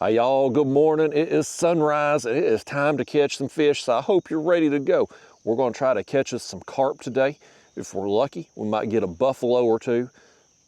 Hi y'all, good morning. It is sunrise and it is time to catch some fish, so I hope you're ready to go. We're gonna try to catch us some carp today. If we're lucky, we might get a buffalo or two.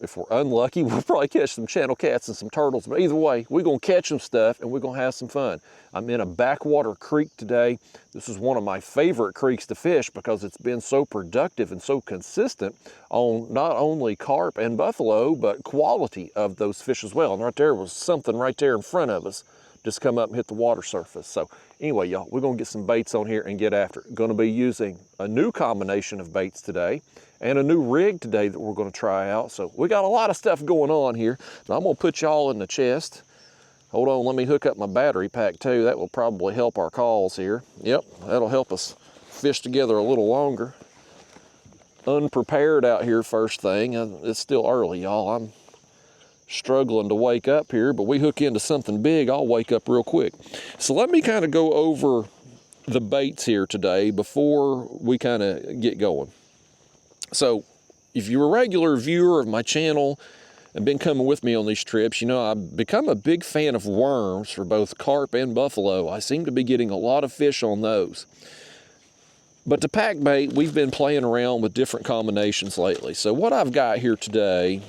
If we're unlucky, we'll probably catch some channel cats and some turtles, but either way, we're gonna catch some stuff and we're gonna have some fun. I'm in a backwater creek today. This is one of my favorite creeks to fish because it's been so productive and so consistent on not only carp and buffalo, but quality of those fish as well. And right there was something right there in front of us just come up and hit the water surface. So anyway, y'all, we're gonna get some baits on here and get after it. Gonna be using a new combination of baits today and a new rig today that we're gonna try out. So we got a lot of stuff going on here. Now I'm gonna put y'all in the chest. Hold on, let me hook up my battery pack too. That will probably help our calls here. Yep, that'll help us fish together a little longer. Unprepared out here first thing. It's still early, y'all. I'm struggling to wake up here, but we hook into something big, I'll wake up real quick. So let me kind of go over the baits here today before we kind of get going. So if you're a regular viewer of my channel and been coming with me on these trips, you know I've become a big fan of worms for both carp and buffalo. I seem to be getting a lot of fish on those. But to pack bait, we've been playing around with different combinations lately. So what I've got here today,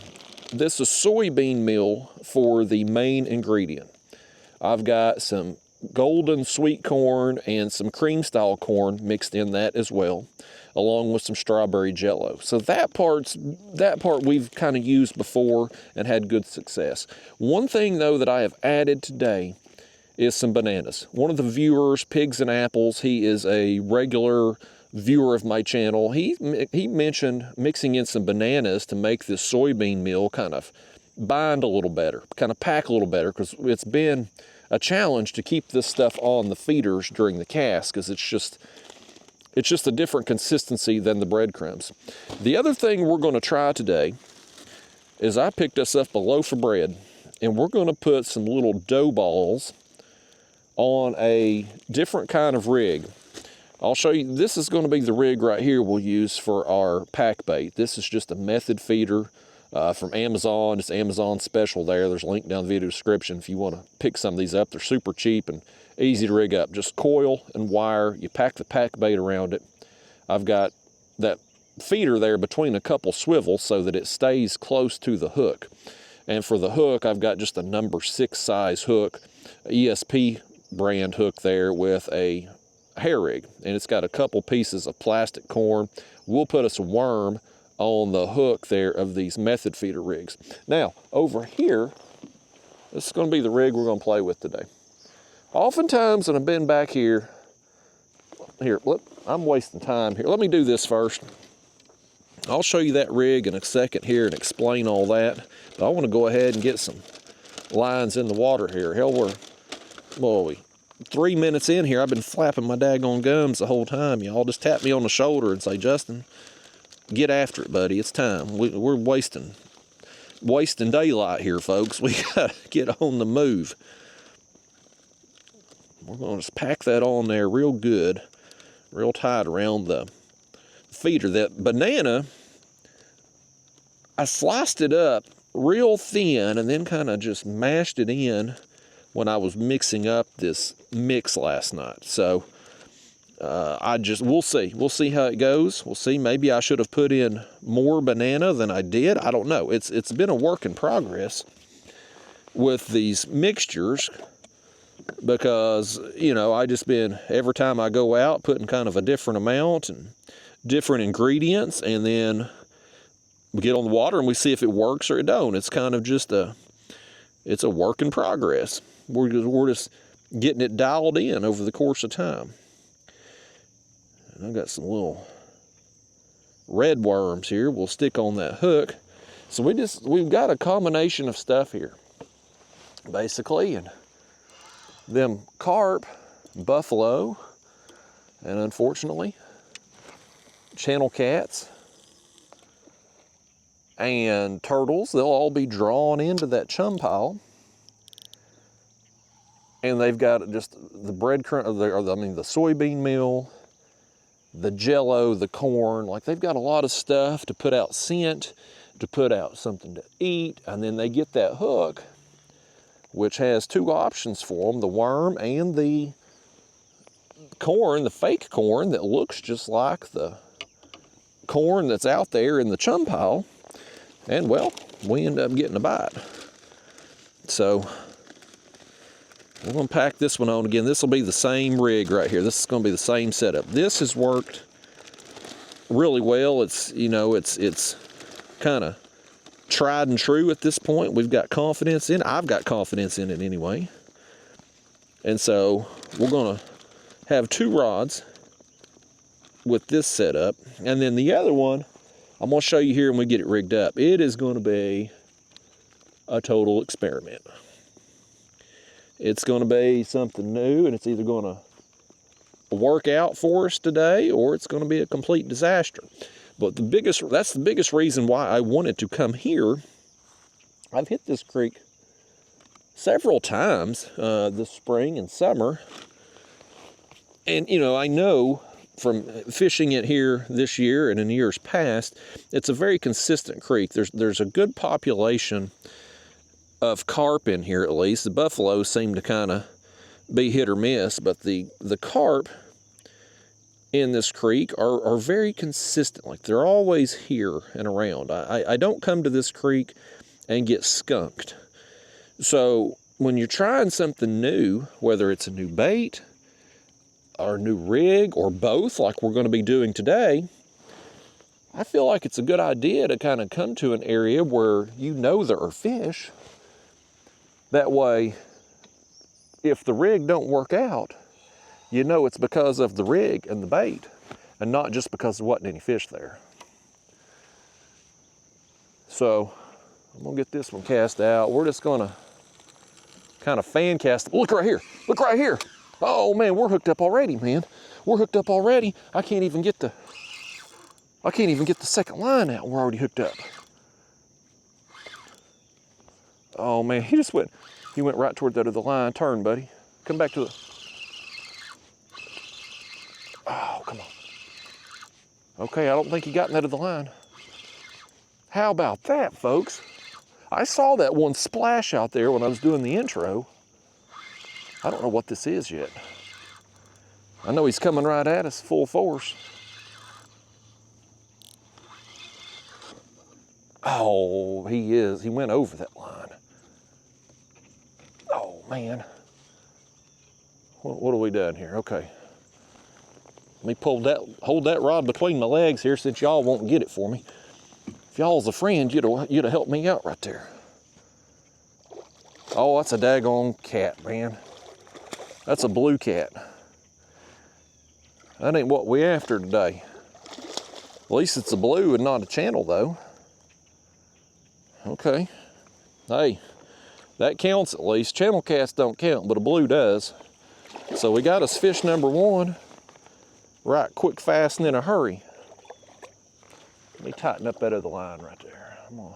this is soybean meal for the main ingredient. I've got some golden sweet corn and some cream style corn mixed in that as well, along with some strawberry jello. So that part we've kind of used before and had good success. One thing though that I have added today is some bananas. One of the viewers, Pigs and Apples, he is a regular viewer of my channel. He mentioned mixing in some bananas to make this soybean meal kind of bind a little better, kind of pack a little better, because it's been a challenge to keep this stuff on the feeders during the cast, because it's just a different consistency than the breadcrumbs. The other thing we're going to try today is I picked us up a loaf of bread, and we're going to put some little dough balls on a different kind of rig. I'll show you, this is going to be the rig right here we'll use for our pack bait. This is just a method feeder from Amazon. It's Amazon special there. There's a link down in the video description if you want to pick some of these up. They're super cheap and easy to rig up. Just coil and wire. You pack the pack bait around it. I've got that feeder there between a couple swivels so that it stays close to the hook. And for the hook, I've got just a number 6 size hook, ESP brand hook there with a hair rig, and it's got a couple pieces of plastic corn. We'll put us a worm on the hook there of these method feeder rigs. Now over here, this is going to be the rig we're going to play with today. Oftentimes when I've been back here, I'm wasting time here. Let me do this first. I'll show you that rig in a second here and explain all that, but I want to go ahead and get some lines in the water here. Hell, we're 3 minutes in here. I've been flapping my daggone gums the whole time. Y'all just tap me on the shoulder and say, Justin, get after it, buddy. It's time. We're wasting daylight here, folks. We gotta get on the move. We're gonna just pack that on there real good, real tight around the feeder. That banana, I sliced it up real thin and then kind of just mashed it in when I was mixing up this mix last night. So we'll see how it goes. We'll see. Maybe I should have put in more banana than I did. I don't know. It's been a work in progress with these mixtures, because you know I just been, every time I go out, putting kind of a different amount and different ingredients, and then we get on the water and we see if it works or it don't. It's kind of just it's a work in progress. We're just getting it dialed in over the course of time. And I've got some little red worms here we'll stick on that hook. So we've got a combination of stuff here, basically, and them carp, buffalo, and unfortunately channel cats and turtles, they'll all be drawn into that chum pile. And they've got just the breadcrumb, the soybean meal, the jello, the corn. Like, they've got a lot of stuff to put out scent, to put out something to eat, and then they get that hook which has two options for them, the worm and the corn, the fake corn that looks just like the corn that's out there in the chum pile. And well, we end up getting a bite. So we're gonna pack this one on again. This will be the same rig right here. This is gonna be the same setup. This has worked really well. It's, you know, it's kind of tried and true at this point. We've got confidence in it. I've got confidence in it anyway. And so we're gonna have two rods with this setup. And then the other one, I'm gonna show you here when we get it rigged up. It is gonna be a total experiment. It's gonna be something new, and it's either gonna work out for us today or it's gonna be a complete disaster. But that's the biggest reason why I wanted to come here. I've hit this creek several times this spring and summer. And, you know, I know from fishing it here this year and in years past, it's a very consistent creek. There's a good population of carp in here, at least. The buffaloes seem to kind of be hit or miss, but the carp in this creek are very consistent. Like, they're always here and around. I don't come to this creek and get skunked. So when you're trying something new, whether it's a new bait or a new rig or both, like we're going to be doing today, I feel like it's a good idea to kind of come to an area where you know there are fish. That way, if the rig don't work out, you know it's because of the rig and the bait, and not just because there wasn't any fish there. So I'm gonna get this one cast out. We're just gonna kind of fan cast. Look right here, look right here. Oh man, we're hooked up already, man. We're hooked up already. I can't even get the second line out. We're already hooked up. Oh man, he went right toward that other line. Turn, buddy. Come back to the, oh, come on. Okay, I don't think he got in that other line. How about that, folks? I saw that one splash out there when I was doing the intro. I don't know what this is yet. I know he's coming right at us full force. Oh, he is. He went over that line. Oh, man. What have we done here? Okay. Let me hold that rod between my legs here since y'all won't get it for me. If y'all's a friend, you'd have helped me out right there. Oh, that's a daggone cat, man. That's a blue cat. That ain't what we after today. At least it's a blue and not a channel, though. Okay. Hey, that counts at least. Channel cats don't count, but a blue does. So we got us fish number one. Right, quick, fast, and in a hurry. Let me tighten up that other line right there. I'm gonna,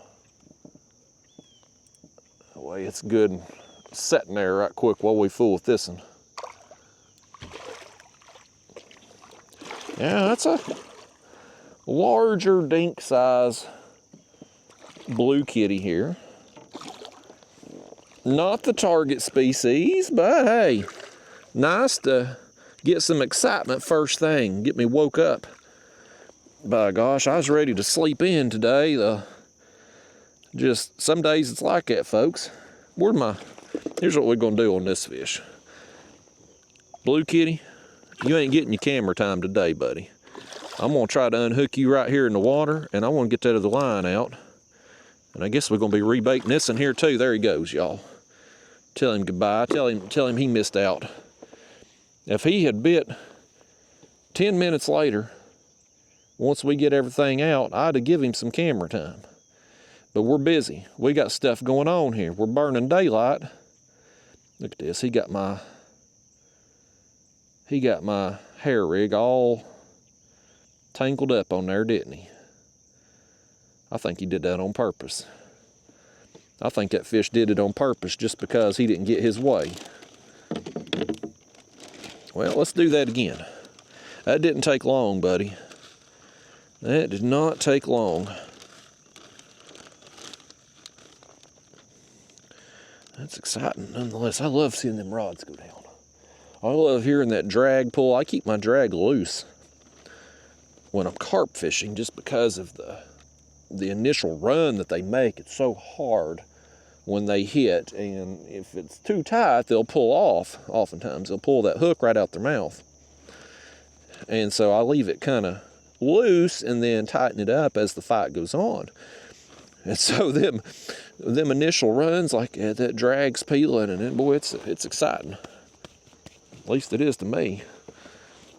that way it's good setting there right quick while we fool with this one. Yeah, that's a larger dink size blue kitty here. Not the target species, but hey, nice to get some excitement first thing, get me woke up. By gosh, I was ready to sleep in today. Just some days it's like that, folks. Here's what we're gonna do on this fish. Blue kitty, you ain't getting your camera time today, buddy. I'm gonna try to unhook you right here in the water, and I wanna get that other line out. And I guess we're gonna be rebaiting this in here too. There he goes, y'all. Tell him goodbye, tell him he missed out. If he had bit 10 minutes later, once we get everything out, I'd have given him some camera time. But we're busy. We got stuff going on here. We're burning daylight. Look at this. He got my hair rig all tangled up on there, didn't he? I think he did that on purpose. I think that fish did it on purpose just because he didn't get his way. Well, let's do that again. That didn't take long, buddy. That did not take long. That's exciting nonetheless. I love seeing them rods go down. I love hearing that drag pull. I keep my drag loose when I'm carp fishing just because of the initial run that they make. It's so hard when they hit, and if it's too tight, they'll pull off. Oftentimes, they'll pull that hook right out their mouth. And so I leave it kind of loose and then tighten it up as the fight goes on. And so them initial runs, like that drag's peeling, and then, boy, it's exciting. At least it is to me.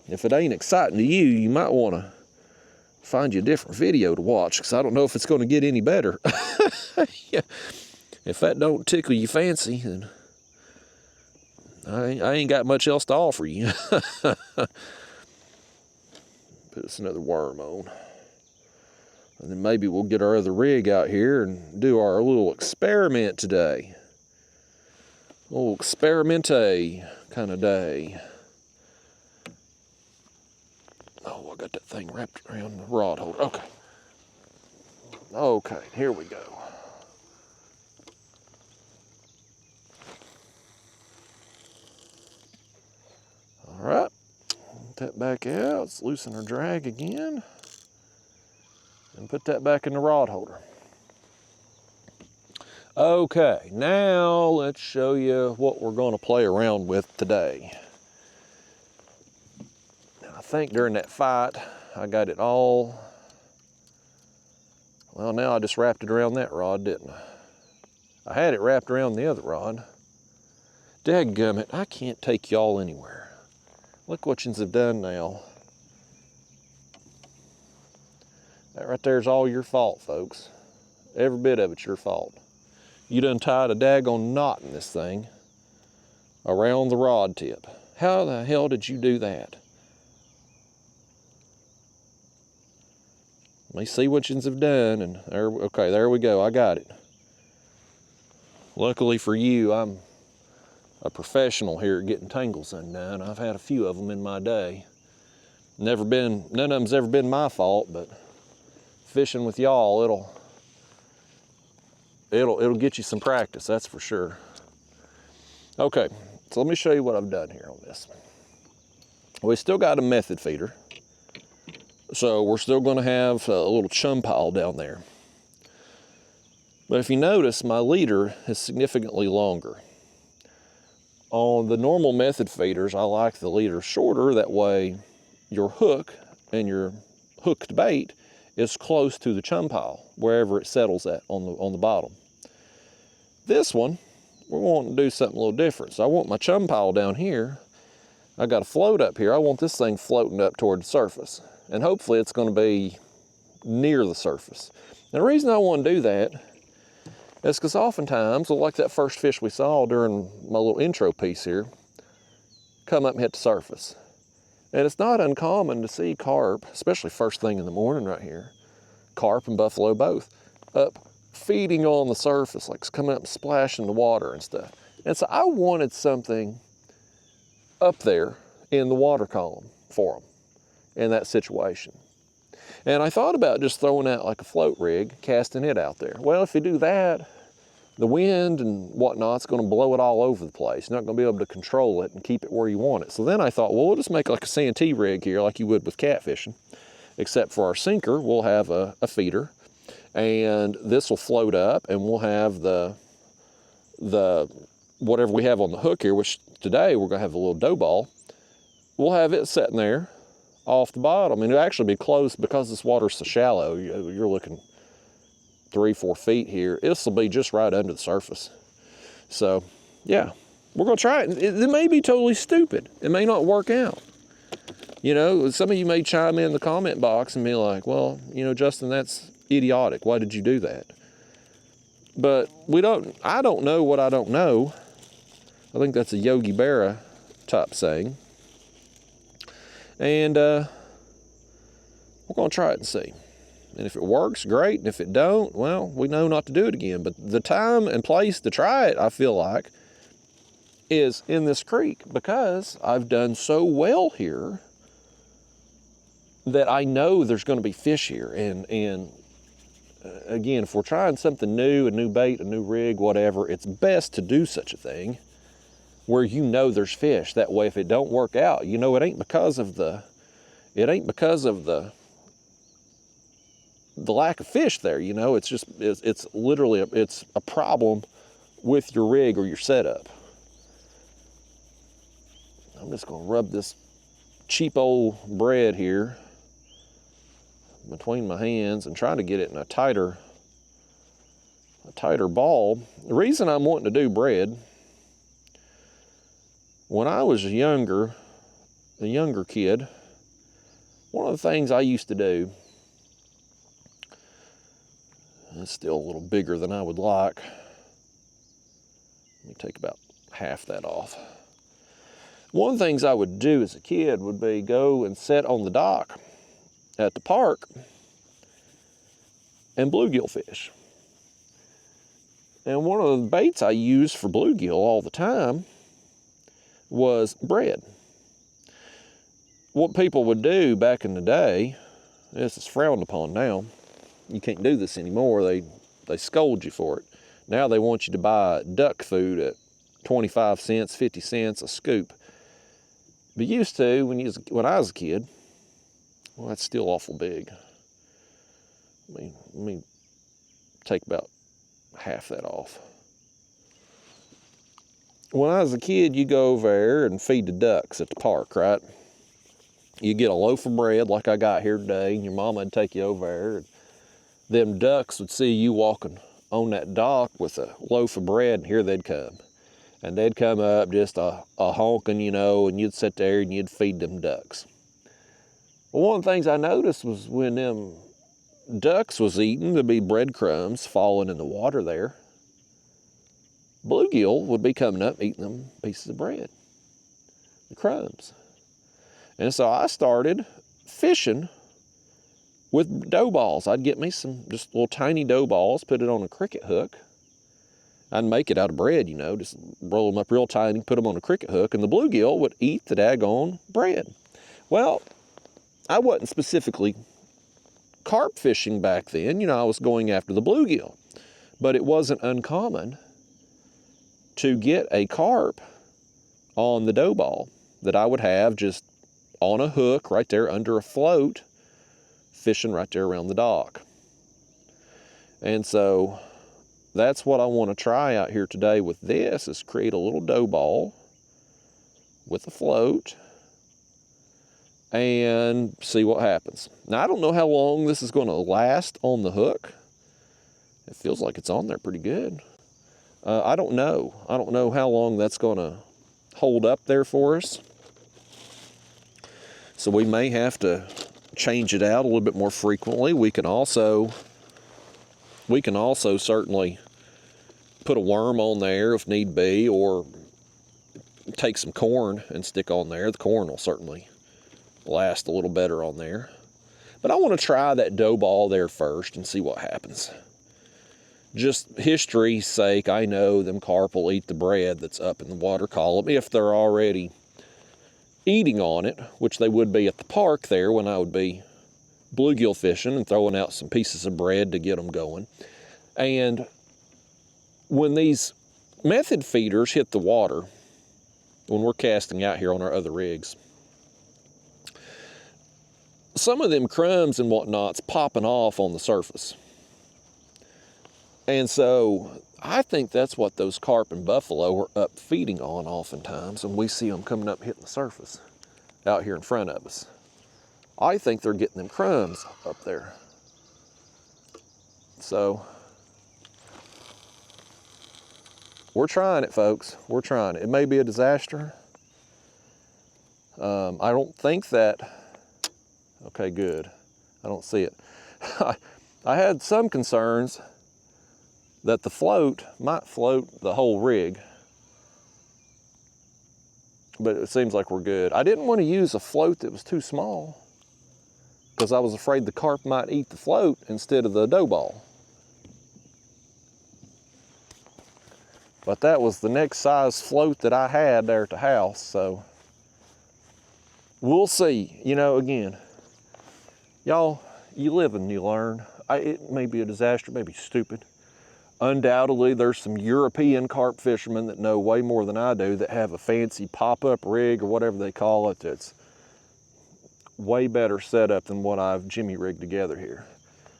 If it ain't exciting to you, you might want to find you a different video to watch, because I don't know if it's going to get any better. Yeah. If that don't tickle your fancy, then I ain't got much else to offer you. Put us another worm on. And then maybe we'll get our other rig out here and do our little experiment today. A little experimente kind of day. Oh, I got that thing wrapped around the rod holder. Okay. Okay, here we go. All right, put that back out. Let's loosen our drag again. And put that back in the rod holder. Okay, now let's show you what we're going to play around with today. Now, I think during that fight, I got it all. Well, now I just wrapped it around that rod, didn't I? I had it wrapped around the other rod. Dadgummit, I can't take y'all anywhere. Look what yous have done now. That right there is all your fault, folks. Every bit of it's your fault. You done tied a daggone knot in this thing around the rod tip. How the hell did you do that? Let me see what yous have done, and there, okay, there we go. I got it. Luckily for you, I'm a professional here at getting tangles undone. I've had a few of them in my day. None of them's ever been my fault, but fishing with y'all, it'll get you some practice, that's for sure. Okay, so let me show you what I've done here on this. We still got a method feeder, so we're still going to have a little chum pile down there. But if you notice, my leader is significantly longer. On the normal method feeders, I like the leader shorter. That way your hook and your hooked bait is close to the chum pile, wherever it settles at on the bottom. This one, we're wanting to do something a little different. So I want my chum pile down here. I got a float up here. I want this thing floating up toward the surface. And hopefully it's going to be near the surface. And the reason I want to do that is because oftentimes, like that first fish we saw during my little intro piece here, come up and hit the surface. And it's not uncommon to see carp, especially first thing in the morning right here, carp and buffalo both, up feeding on the surface, like coming up and splashing the water and stuff. And so I wanted something up there in the water column for them in that situation. And I thought about just throwing out like a float rig, casting it out there. Well, if you do that, the wind and whatnot's going to blow it all over the place. You're not going to be able to control it and keep it where you want it. So then I thought, well, we'll just make like a Santee rig here like you would with catfishing. Except for our sinker, we'll have a feeder. And this will float up, and we'll have the whatever we have on the hook here, which today we're going to have a little dough ball. We'll have it sitting there off the bottom. And it'll actually be close because this water's so shallow. You're looking 3-4 feet here. This will be just right under the surface. So yeah, we're gonna try it. It may be totally stupid. It may not work out. You know, some of you may chime in the comment box and be like, well, you know, Justin, that's idiotic. Why did you do that? But I don't know what I don't know. I think that's a Yogi Berra type saying. And we're gonna try it and see. And if it works, great. And if it don't, well, we know not to do it again. But the time and place to try it, I feel like, is in this creek, because I've done so well here that I know there's going to be fish here. And again, if we're trying something new, a new bait, a new rig, whatever, it's best to do such a thing where you know there's fish. That way, if it don't work out, you know it ain't because of the lack of fish there. You know, it's just it's literally it's a problem with your rig or your setup. I'm just gonna rub this cheap old bread here between my hands and try to get it in a tighter ball. The reason I'm wanting to do bread, when I was a younger kid, one of the things I used to do, it's still a little bigger than I would like. Let me take about half that off. One of the things I would do as a kid would be go and sit on the dock at the park and bluegill fish. And one of the baits I used for bluegill all the time was bread. What people would do back in the day, this is frowned upon now, you can't do this anymore, they scold you for it. Now they want you to buy duck food at 25 cents, 50 cents a scoop. But used to, when I was a kid, well, that's still awful big. Let me take about half that off. When I was a kid, you go over there and feed the ducks at the park, right? You get a loaf of bread like I got here today, and your mama would take you over there. And them ducks would see you walking on that dock with a loaf of bread, and here they'd come. And they'd come up just a honking, you know, and you'd sit there and you'd feed them ducks. Well, one of the things I noticed was when them ducks was eating, there'd be breadcrumbs falling in the water there. Bluegill would be coming up eating them pieces of bread, the crumbs. And so I started fishing with dough balls. I'd get me some just little tiny dough balls, put it on a cricket hook. I'd make it out of bread, you know, just roll them up real tiny, put them on a cricket hook, and the bluegill would eat the daggone bread. Well, I wasn't specifically carp fishing back then. You know, I was going after the bluegill. But it wasn't uncommon to get a carp on the dough ball that I would have just on a hook right there under a float, fishing right there around the dock. And so that's what I want to try out here today with this, is create a little dough ball with a float and see what happens. Now, I don't know how long this is going to last on the hook. It feels like it's on there pretty good. I don't know. I don't know how long that's going to hold up there for us. So we may have to change it out a little bit more frequently. We can also certainly put a worm on there if need be, or take some corn and stick on there. The corn will certainly last a little better on there. But I want to try that dough ball there first and see what happens. Just history's sake, I know them carp will eat the bread that's up in the water column if they're already eating on it, which they would be at the park there when I would be bluegill fishing and throwing out some pieces of bread to get them going. And when these method feeders hit the water, when we're casting out here on our other rigs, some of them crumbs and whatnot's popping off on the surface. And so I think that's what those carp and buffalo are up feeding on oftentimes, and we see them coming up hitting the surface out here in front of us. I think they're getting them crumbs up there. So we're trying it, folks. We're trying it. It may be a disaster. I don't think that, okay, good. I don't see it. I had some concerns that the float might float the whole rig, but it seems like we're good. I didn't want to use a float that was too small because I was afraid the carp might eat the float instead of the dough ball. But that was the next size float that I had there at the house, so we'll see. You know, again, y'all, you live and you learn. it may be a disaster, it may be stupid. Undoubtedly, there's some European carp fishermen that know way more than I do that have a fancy pop-up rig or whatever they call it that's way better setup than what I've jimmy rigged together here.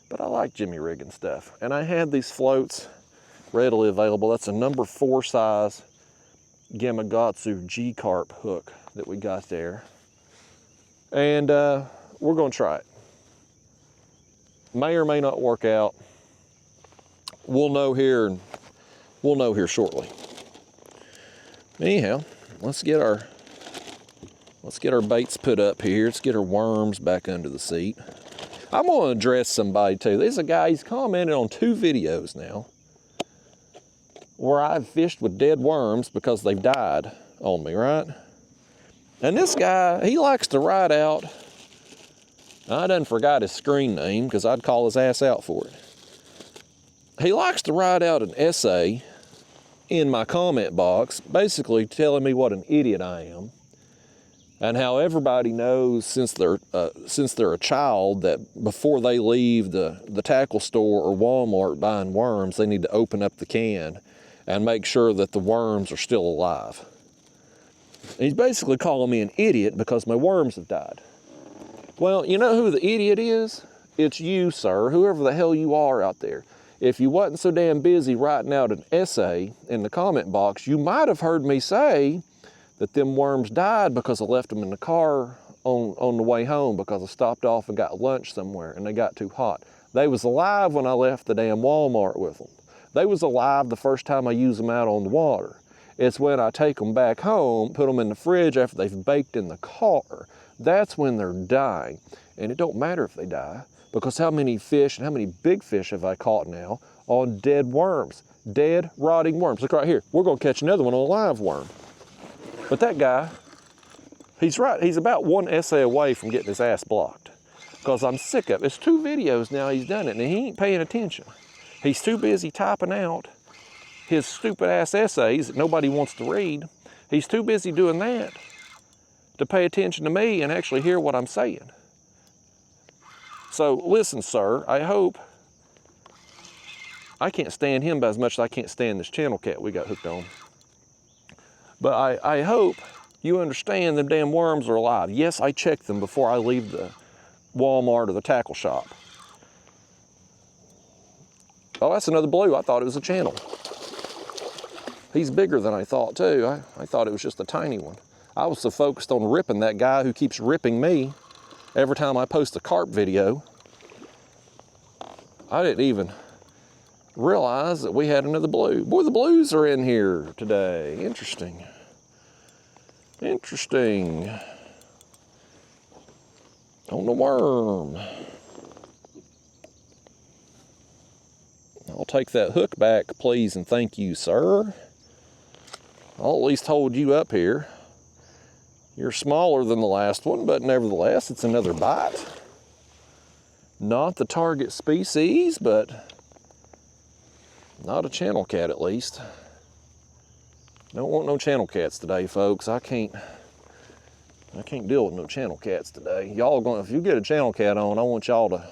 But I like jimmy rigging stuff. And I had these floats readily available. That's a number 4 size Gamakatsu G Carp hook that we got there. And we're gonna try it. May or may not work out. We'll know here shortly. Anyhow, let's get our baits put up here. Let's get our worms back under the seat. I'm gonna address somebody too. There's a guy, he's commented on 2 videos now where I've fished with dead worms because they've died on me, right? And this guy, he likes to ride out. I done forgot his screen name because I'd call his ass out for it. He likes to write out an essay in my comment box, basically telling me what an idiot I am, and how everybody knows since they're a child that before they leave the tackle store or Walmart buying worms, they need to open up the can and make sure that the worms are still alive. And he's basically calling me an idiot because my worms have died. Well, you know who the idiot is? It's you, sir, whoever the hell you are out there. If you wasn't so damn busy writing out an essay in the comment box, you might have heard me say that them worms died because I left them in the car on the way home because I stopped off and got lunch somewhere and they got too hot. They was alive when I left the damn Walmart with them. They was alive the first time I used them out on the water. It's when I take them back home, put them in the fridge after they've baked in the car, that's when they're dying. And it don't matter if they die, because how many fish and how many big fish have I caught now on dead worms, dead rotting worms. Look right here, we're gonna catch another one on a live worm. But that guy, he's right, he's about 1 essay away from getting his ass blocked because I'm sick of it. It's 2 videos now he's done it and he ain't paying attention. He's too busy typing out his stupid ass essays that nobody wants to read. He's too busy doing that to pay attention to me and actually hear what I'm saying. So listen, sir, I hope, I can't stand him as much as I can't stand this channel cat we got hooked on. But I hope you understand them damn worms are alive. Yes, I check them before I leave the Walmart or the tackle shop. Oh, that's another blue. I thought it was a channel. He's bigger than I thought too. I thought it was just a tiny one. I was so focused on ripping that guy who keeps ripping me every time I post a carp video. I didn't even realize that we had another blue. Boy, the blues are in here today. Interesting. Interesting. On the worm. I'll take that hook back, please, and thank you, sir. I'll at least hold you up here. You're smaller than the last one, but nevertheless, it's another bite. Not the target species, but not a channel cat at least. Don't want no channel cats today, folks. I can't deal with no channel cats today. Y'all going, if you get a channel cat on, I want y'all to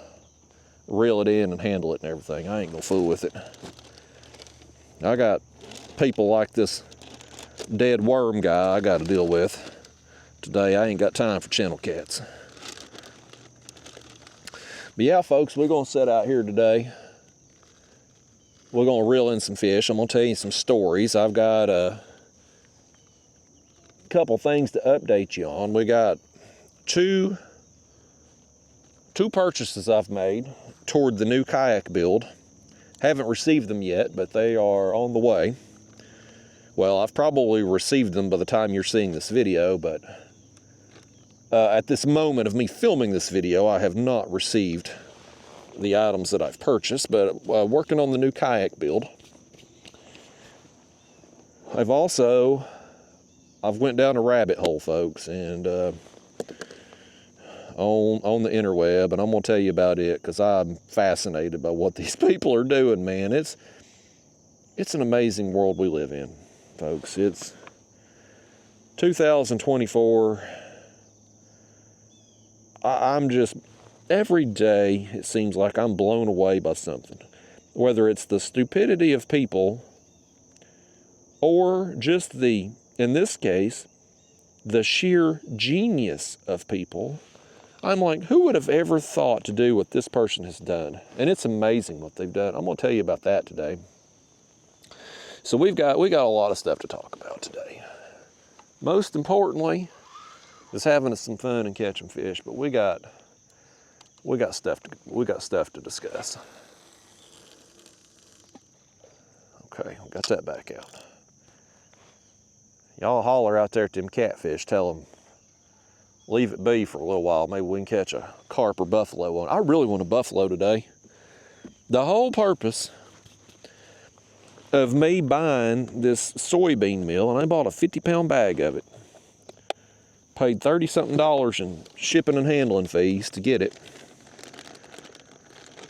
reel it in and handle it and everything. I ain't gonna fool with it. I got people like this dead worm guy I got to deal with today. I ain't got time for channel cats. But yeah, folks, we're gonna set out here today. We're gonna reel in some fish. I'm gonna tell you some stories. I've got a couple things to update you on. We got two purchases I've made toward the new kayak build. Haven't received them yet, but they are on the way. Well, I've probably received them by the time you're seeing this video, but at this moment of me filming this video, I have not received the items that I've purchased, but working on the new kayak build. I've went down a rabbit hole, folks, and on the interweb, and I'm gonna tell you about it because I'm fascinated by what these people are doing, man. It's an amazing world we live in, folks. It's 2024. I'm just every day it seems like I'm blown away by something. Whether it's the stupidity of people or just in this case, the sheer genius of people. I'm like, who would have ever thought to do what this person has done? And it's amazing what they've done. I'm going to tell you about that today. So we got a lot of stuff to talk about today. Most importantly is having some fun and catching fish, but we got stuff to discuss. Okay, we got that back out. Y'all holler out there at them catfish, tell them, leave it be for a little while. Maybe we can catch a carp or buffalo on it. I really want a buffalo today. The whole purpose of me buying this soybean meal, and I bought a 50-pound bag of it. Paid $30-something in shipping and handling fees to get it.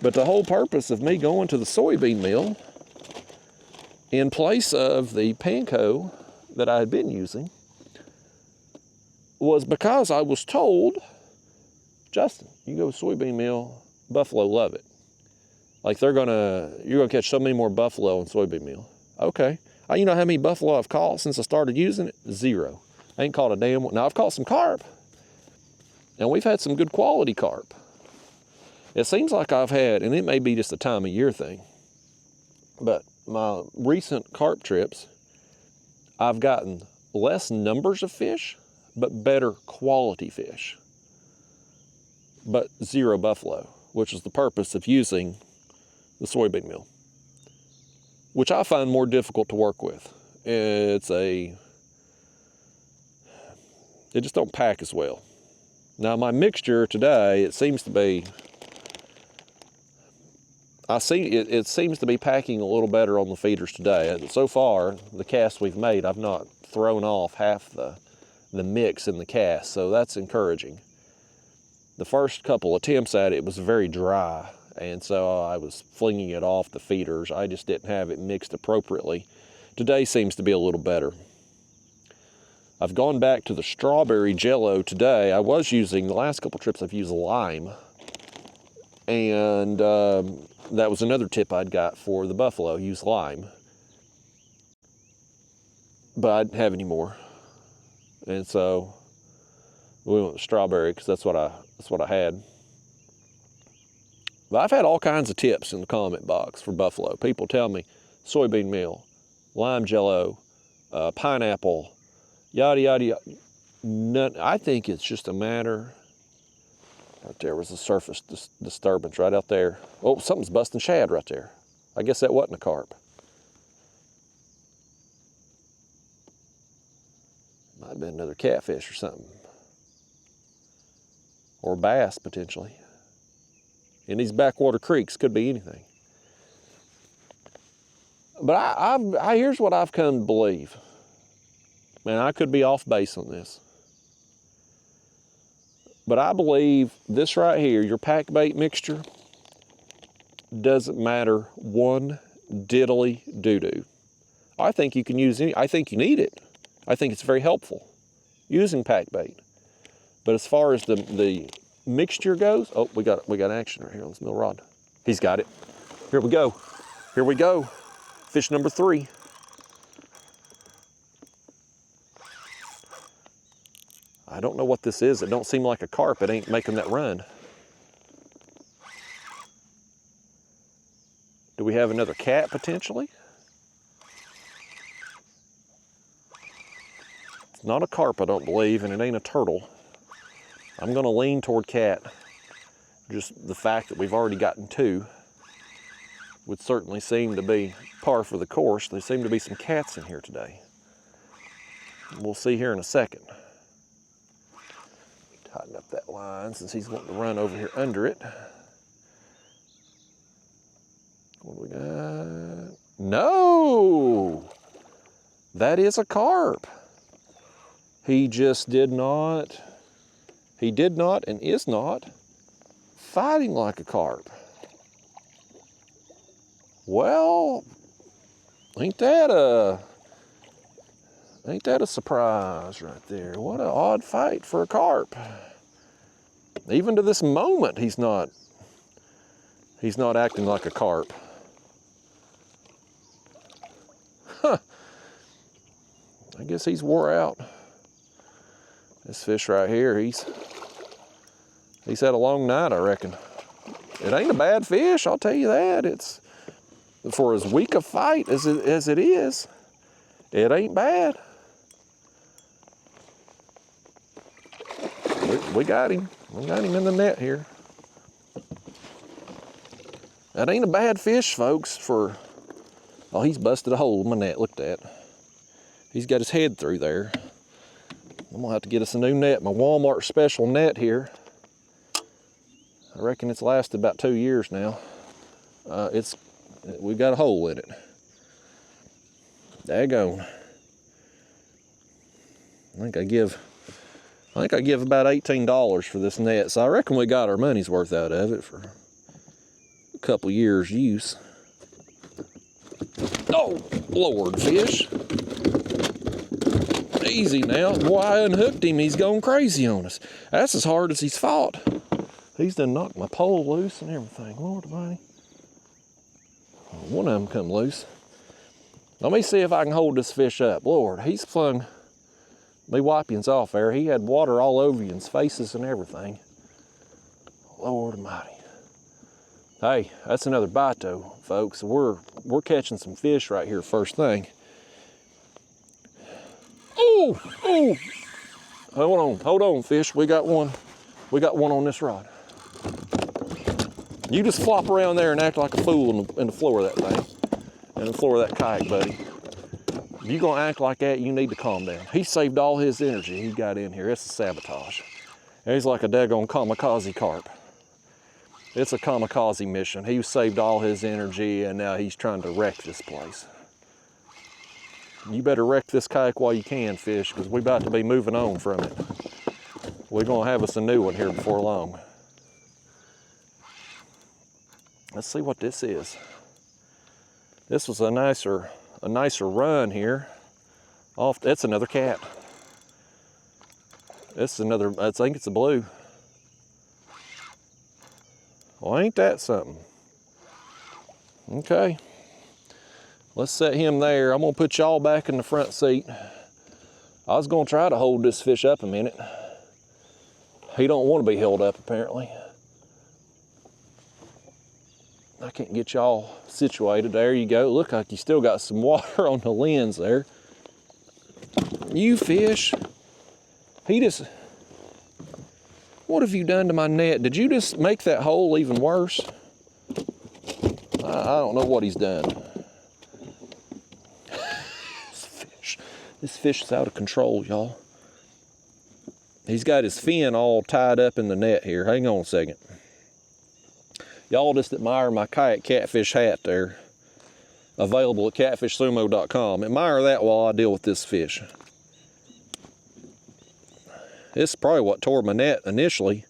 But the whole purpose of me going to the soybean meal in place of the panko that I had been using was because I was told, Justin, you go soybean meal, buffalo love it. Like you're gonna catch so many more buffalo on soybean meal. Okay. You know how many buffalo I've caught since I started using it? 0. I ain't caught a damn one. Now I've caught some carp. And we've had some good quality carp. It seems like I've had, and it may be just a time of year thing, but my recent carp trips, I've gotten less numbers of fish, but better quality fish. But 0 buffalo, which is the purpose of using the soybean meal, which I find more difficult to work with. It just don't pack as well. Now my mixture today, it seems to be, it seems to be packing a little better on the feeders today. So far, the casts we've made, I've not thrown off half the mix in the cast, so that's encouraging. The first couple attempts at it was very dry, and so I was flinging it off the feeders. I just didn't have it mixed appropriately. Today seems to be a little better. I've gone back to the strawberry jello today. I was using, the last couple trips I've used lime, and that was another tip I'd got for the buffalo, use lime. But I didn't have any more. And so we went with strawberry because that's what I had. But I've had all kinds of tips in the comment box for buffalo. People tell me soybean meal, lime jello, pineapple, yada, yada, yada. None, I think it's just a matter. Right there was a surface disturbance right out there. Oh, something's busting shad right there. I guess that wasn't a carp. Might have been another catfish or something. Or bass, potentially. In these backwater creeks, could be anything. But here's what I've come to believe. Man, I could be off base on this. But I believe this right here, your pack bait mixture, doesn't matter one diddly doo-doo. I think you can use I think you need it. I think it's very helpful using pack bait. But as far as the mixture goes, oh, we got action right here on this mill rod. He's got it. Here we go. Here we go. Fish number 3. I don't know what this is. It don't seem like a carp. It ain't making that run. Do we have another cat potentially? It's not a carp, I don't believe, and it ain't a turtle. I'm gonna lean toward cat. Just the fact that we've already gotten 2 would certainly seem to be par for the course. There seem to be some cats in here today. We'll see here in a second. Tighten up that line since he's wanting to run over here under it. What do we got? No! That is a carp. He just did not and is not fighting like a carp. Well, ain't that a surprise right there? What an odd fight for a carp. Even to this moment, he's not acting like a carp. Huh. I guess he's wore out. This fish right here, he's had a long night, I reckon. It ain't a bad fish, I'll tell you that. It's, for as weak a fight as it is, it ain't bad. We got him. We got him in the net here. That ain't a bad fish, folks, for, oh, he's busted a hole in my net, look at that. He's got his head through there. I'm gonna have to get us a new net, my Walmart special net here. I reckon it's lasted about 2 years now. We've got a hole in it. Daggone. I think I give about $18 for this net, so I reckon we got our money's worth out of it for a couple years use. Oh, Lord, fish. Easy now. Boy, I unhooked him, he's going crazy on us. That's as hard as he's fought. He's done knocked my pole loose and everything. Lord Almighty. One of them come loose. Let me see if I can hold this fish up. Lord, he's flung me wipings off there. He had water all over you, his faces and everything. Lord Almighty. Hey, that's another bite though, folks. We're catching some fish right here first thing. Oh, oh. Hold on, fish. We got one on this rod. You just flop around there and act like a fool in the floor of that thing, in the floor of that kayak, buddy. If you're gonna act like that, you need to calm down. He saved all his energy he got in here. It's a sabotage. And he's like a daggone kamikaze carp. It's a kamikaze mission. He saved all his energy and now he's trying to wreck this place. You better wreck this kayak while you can, fish, because we're about to be moving on from it. We're gonna have us a new one here before long. Let's see what this is. This was a nicer run here. That's another cat. This is another, I think it's a blue. Well, ain't that something? Okay. Let's set him there. I'm gonna put y'all back in the front seat. I was gonna try to hold this fish up a minute. He don't want to be held up, apparently. I can't get y'all situated. There you go. Look like you still got some water on the lens there. You fish. What have you done to my net? Did you just make that hole even worse? I don't know what he's done. This fish is out of control, y'all. He's got his fin all tied up in the net here. Hang on a second. Y'all just admire my kayak catfish hat there. Available at catfishsumo.com. Admire that while I deal with this fish. This is probably what tore my net initially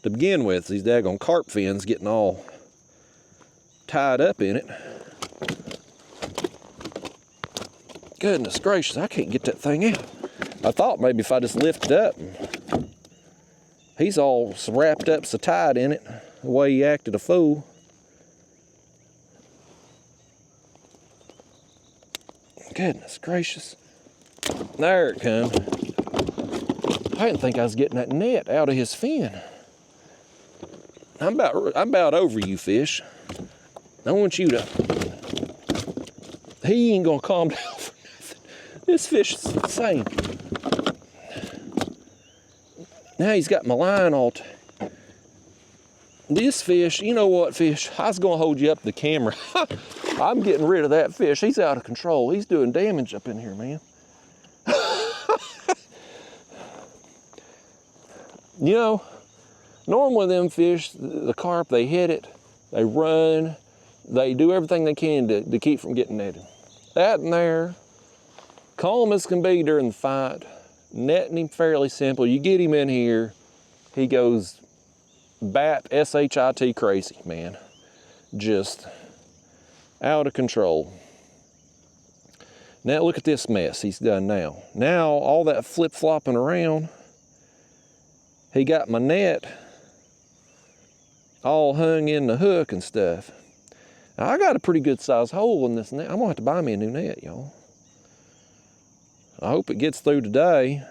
to begin with. These daggone carp fins getting all tied up in it. Goodness gracious, I can't get that thing out. I thought maybe if I just lift it up, he's all wrapped up so tight in it, the way he acted a fool. Goodness gracious. There it comes. I didn't think I was getting that net out of his fin. I'm about over you, fish. I want you to, he ain't gonna calm down for nothing. This fish is insane. Now he's got my line all this fish, you know what, fish? I was gonna hold you up to the camera. I'm getting rid of that fish. He's out of control. He's doing damage up in here, man. You know, normally them fish, the carp, they hit it, they run, they do everything they can to keep from getting netted. That in there, calm as can be during the fight, netting him fairly simple. You get him in here, he goes bat, S-H-I-T crazy, man. Just out of control. Now look at this mess he's done now. Now all that flip-flopping around, he got my net all hung in the hook and stuff. Now, I got a pretty good sized hole in this net. I'm gonna have to buy me a new net, y'all. I hope it gets through today.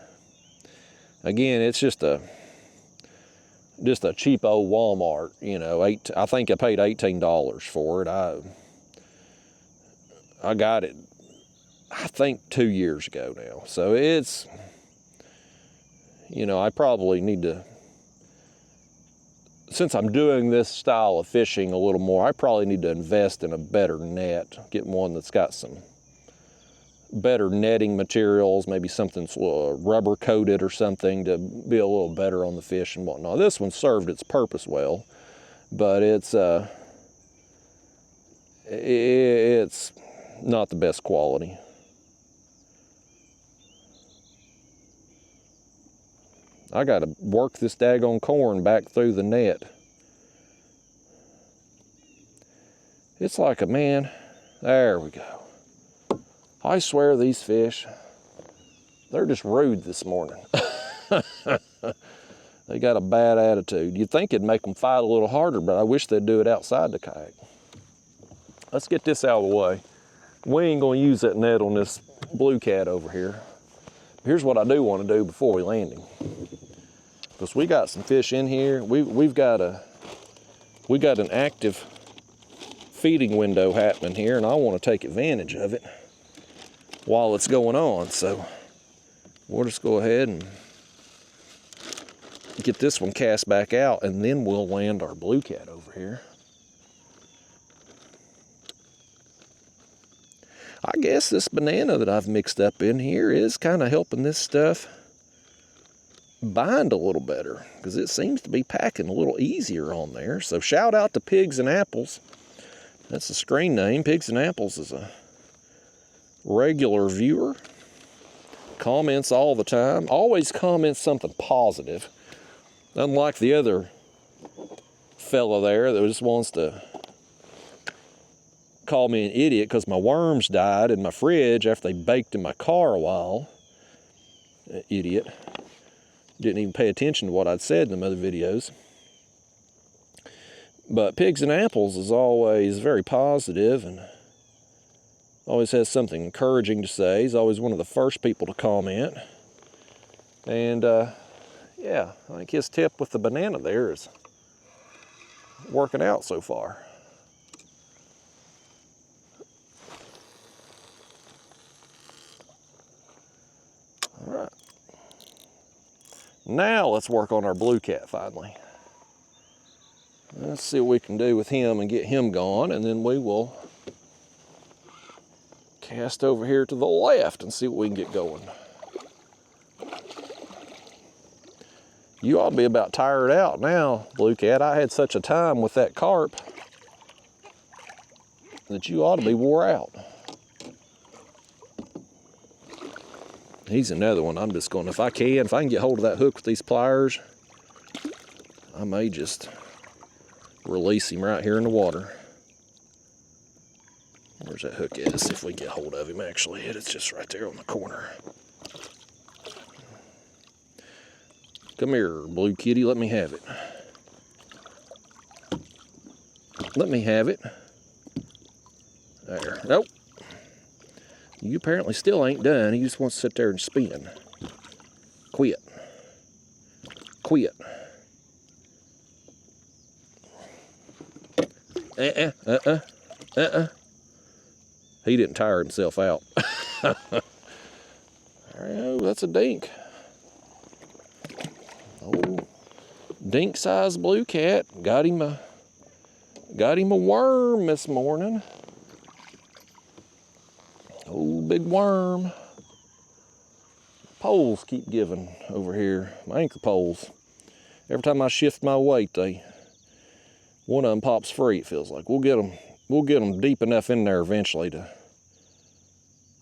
Again, it's just a cheap old Walmart, you know. I think I paid $18 for it. I got it, I think 2 years ago now. So it's, you know, I probably need to, since I'm doing this style of fishing a little more, I probably need to invest in a better net, get one that's got some better netting materials, maybe something rubber coated or something to be a little better on the fish and whatnot. This one served its purpose well, but it's not the best quality. I gotta work this daggone corn back through the net. It's like a man, there we go. I swear these fish, they're just rude this morning. They got a bad attitude. You'd think it'd make them fight a little harder, but I wish they'd do it outside the kayak. Let's get this out of the way. We ain't gonna use that net on this blue cat over here. Here's what I do want to do before we land him. Because we got some fish in here. We got an active feeding window happening here, and I want to take advantage of it while it's going on. So we'll just go ahead and get this one cast back out, and then we'll land our blue cat over here. I guess this banana that I've mixed up in here is kind of helping this stuff bind a little better, because it seems to be packing a little easier on there. So shout out to Pigs and Apples. That's the screen name. Pigs and Apples is a regular viewer. Comments all the time. Always comments something positive. Unlike the other fella there that just wants to call me an idiot because my worms died in my fridge after they baked in my car a while. Idiot. Didn't even pay attention to what I'd said in them other videos. But Pigs and Apples is always very positive and always has something encouraging to say. He's always one of the first people to comment. And yeah, I think his tip with the banana there is working out so far. All right. Now let's work on our blue cat finally. Let's see what we can do with him and get him gone, and then we will cast over here to the left and see what we can get going. You ought to be about tired out now, blue cat. I had such a time with that carp that you ought to be wore out. He's another one. I'm just going, if I can get hold of that hook with these pliers, I may just release him right here in the water. Where's that hook at? See if we can get hold of him actually. It's just right there on the corner. Come here, blue kitty, let me have it. Let me have it. There, nope. You apparently still ain't done. He just wants to sit there and spin. Quit. Quit. He didn't tire himself out. Oh, that's a dink. Oh, dink-sized blue cat. Got him a worm this morning. Oh, big worm. Poles keep giving over here. My anchor poles. Every time I shift my weight, one of them pops free, it feels like. We'll get them deep enough in there eventually to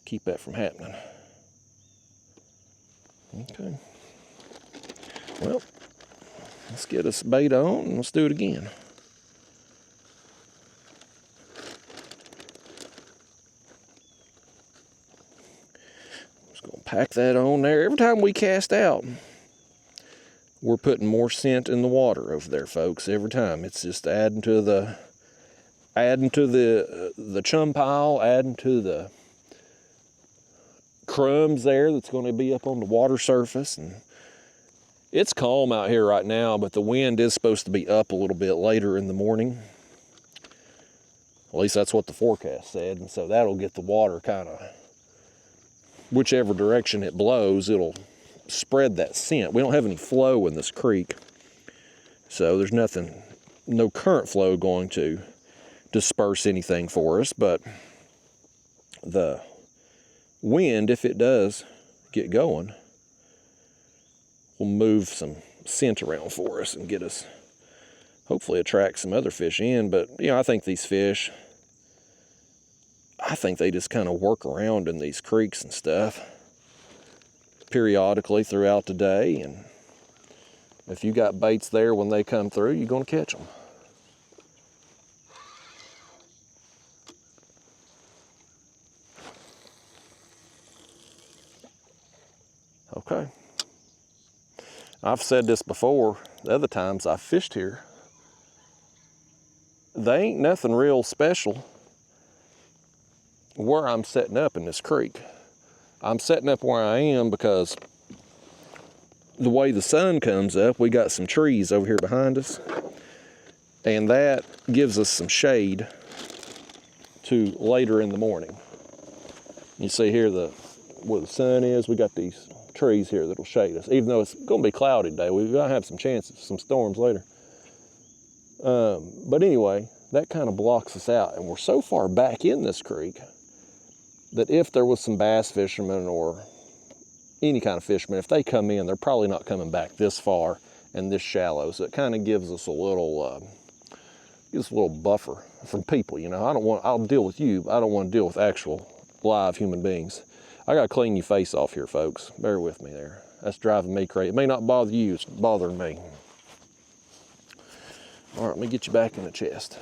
keep that from happening. Okay. Well, let's get us bait on and let's do it again. Just gonna pack that on there. Every time we cast out, we're putting more scent in the water over there, folks, every time. It's just adding to the chum pile, adding to the crumbs there that's going to be up on the water surface. And it's calm out here right now, but the wind is supposed to be up a little bit later in the morning. At least that's what the forecast said. And so that'll get the water kind of, whichever direction it blows, it'll spread that scent. We don't have any flow in this creek, so there's no current flow going to disperse anything for us, but the wind, if it does get going, will move some scent around for us and get us, hopefully attract some other fish in. But I think these fish, I think they just kind of work around in these creeks and stuff periodically throughout the day, and if you got baits there when they come through, you're going to catch them. Okay. I've said this before, the other times I've fished here, they ain't nothing real special where I'm setting up in this creek. I'm setting up where I am because the way the sun comes up, we got some trees over here behind us, and that gives us some shade to later in the morning. You see here where the sun is, we got these trees here that'll shade us. Even though it's going to be cloudy today, we're going to have some chances, some storms later. But anyway, that kind of blocks us out, and we're so far back in this creek that if there was some bass fishermen or any kind of fishermen, if they come in, they're probably not coming back this far and this shallow. So it kind of gives us a little buffer from people. I'll deal with you, but I don't want to deal with actual live human beings. I got to clean your face off here, folks. Bear with me there. That's driving me crazy. It may not bother you, it's bothering me. All right, let me get you back in the chest.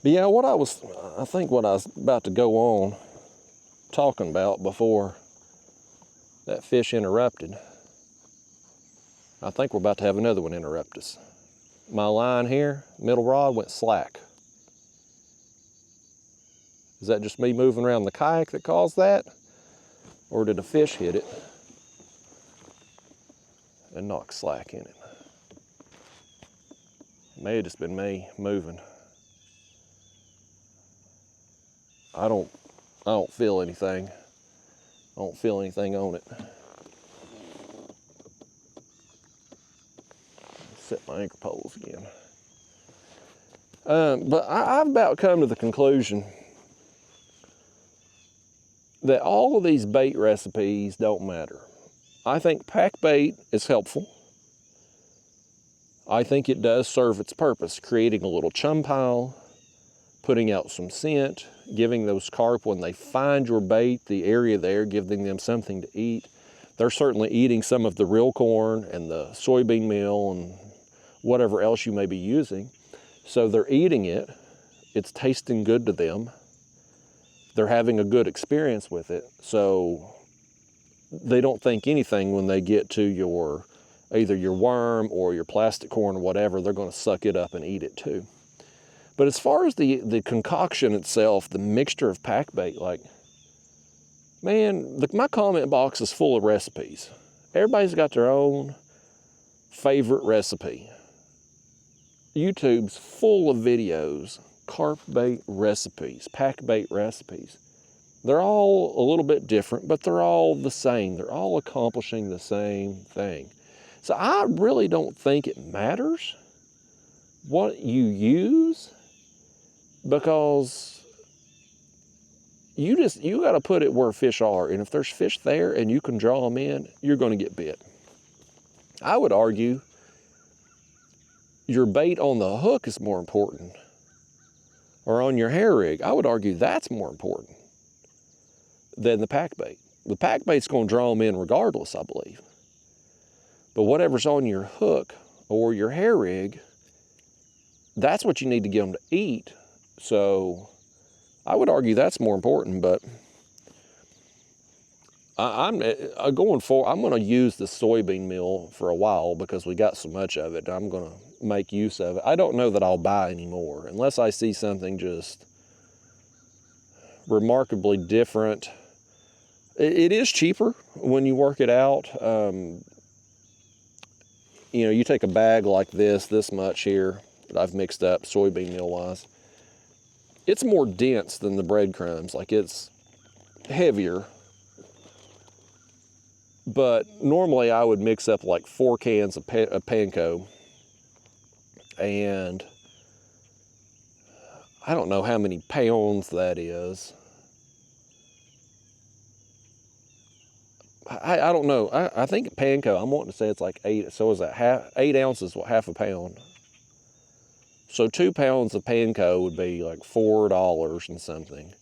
But yeah, I think what I was about to go on talking about before that fish interrupted, I think we're about to have another one interrupt us. My line here, middle rod, went slack. Is that just me moving around the kayak that caused that? Or did a fish hit it and knock slack in it? It may have just been me moving. I don't feel anything. I don't feel anything on it. Set my anchor poles again. But I've about come to the conclusion that all of these bait recipes don't matter. I think pack bait is helpful. I think it does serve its purpose, creating a little chum pile, putting out some scent, giving those carp, when they find your bait, the area there, giving them something to eat. They're certainly eating some of the real corn and the soybean meal and whatever else you may be using. So they're eating it. It's tasting good to them. They're having a good experience with it. So they don't think anything when they get to either your worm or your plastic corn or whatever. They're going to suck it up and eat it too. But as far as the concoction itself, the mixture of pack bait, man, my comment box is full of recipes. Everybody's got their own favorite recipe. YouTube's full of videos, carp bait recipes, pack bait recipes. They're all a little bit different, but they're all the same. They're all accomplishing the same thing. So I really don't think it matters what you use, because you got to put it where fish are. And if there's fish there and you can draw them in, you're going to get bit. I would argue your bait on the hook is more important, or on your hair rig. I would argue that's more important than the pack bait. The pack bait's going to draw them in regardless, I believe. But whatever's on your hook or your hair rig, that's what you need to get them to eat. So I would argue that's more important, but I'm going forward, I'm going to use the soybean meal for a while because we got so much of it. I'm going to make use of it. I don't know that I'll buy any more unless I see something just remarkably different. It is cheaper when you work it out. You know, you take a bag like this much here that I've mixed up soybean meal wise. It's more dense than the breadcrumbs. Like, it's heavier. But normally I would mix up like 4 cans of panko, and I don't know how many pounds that is. I don't know. I think panko, I'm wanting to say it's like 8. So is that 8 ounces, what, half a pound? So 2 pounds of panko would be like $4 and something.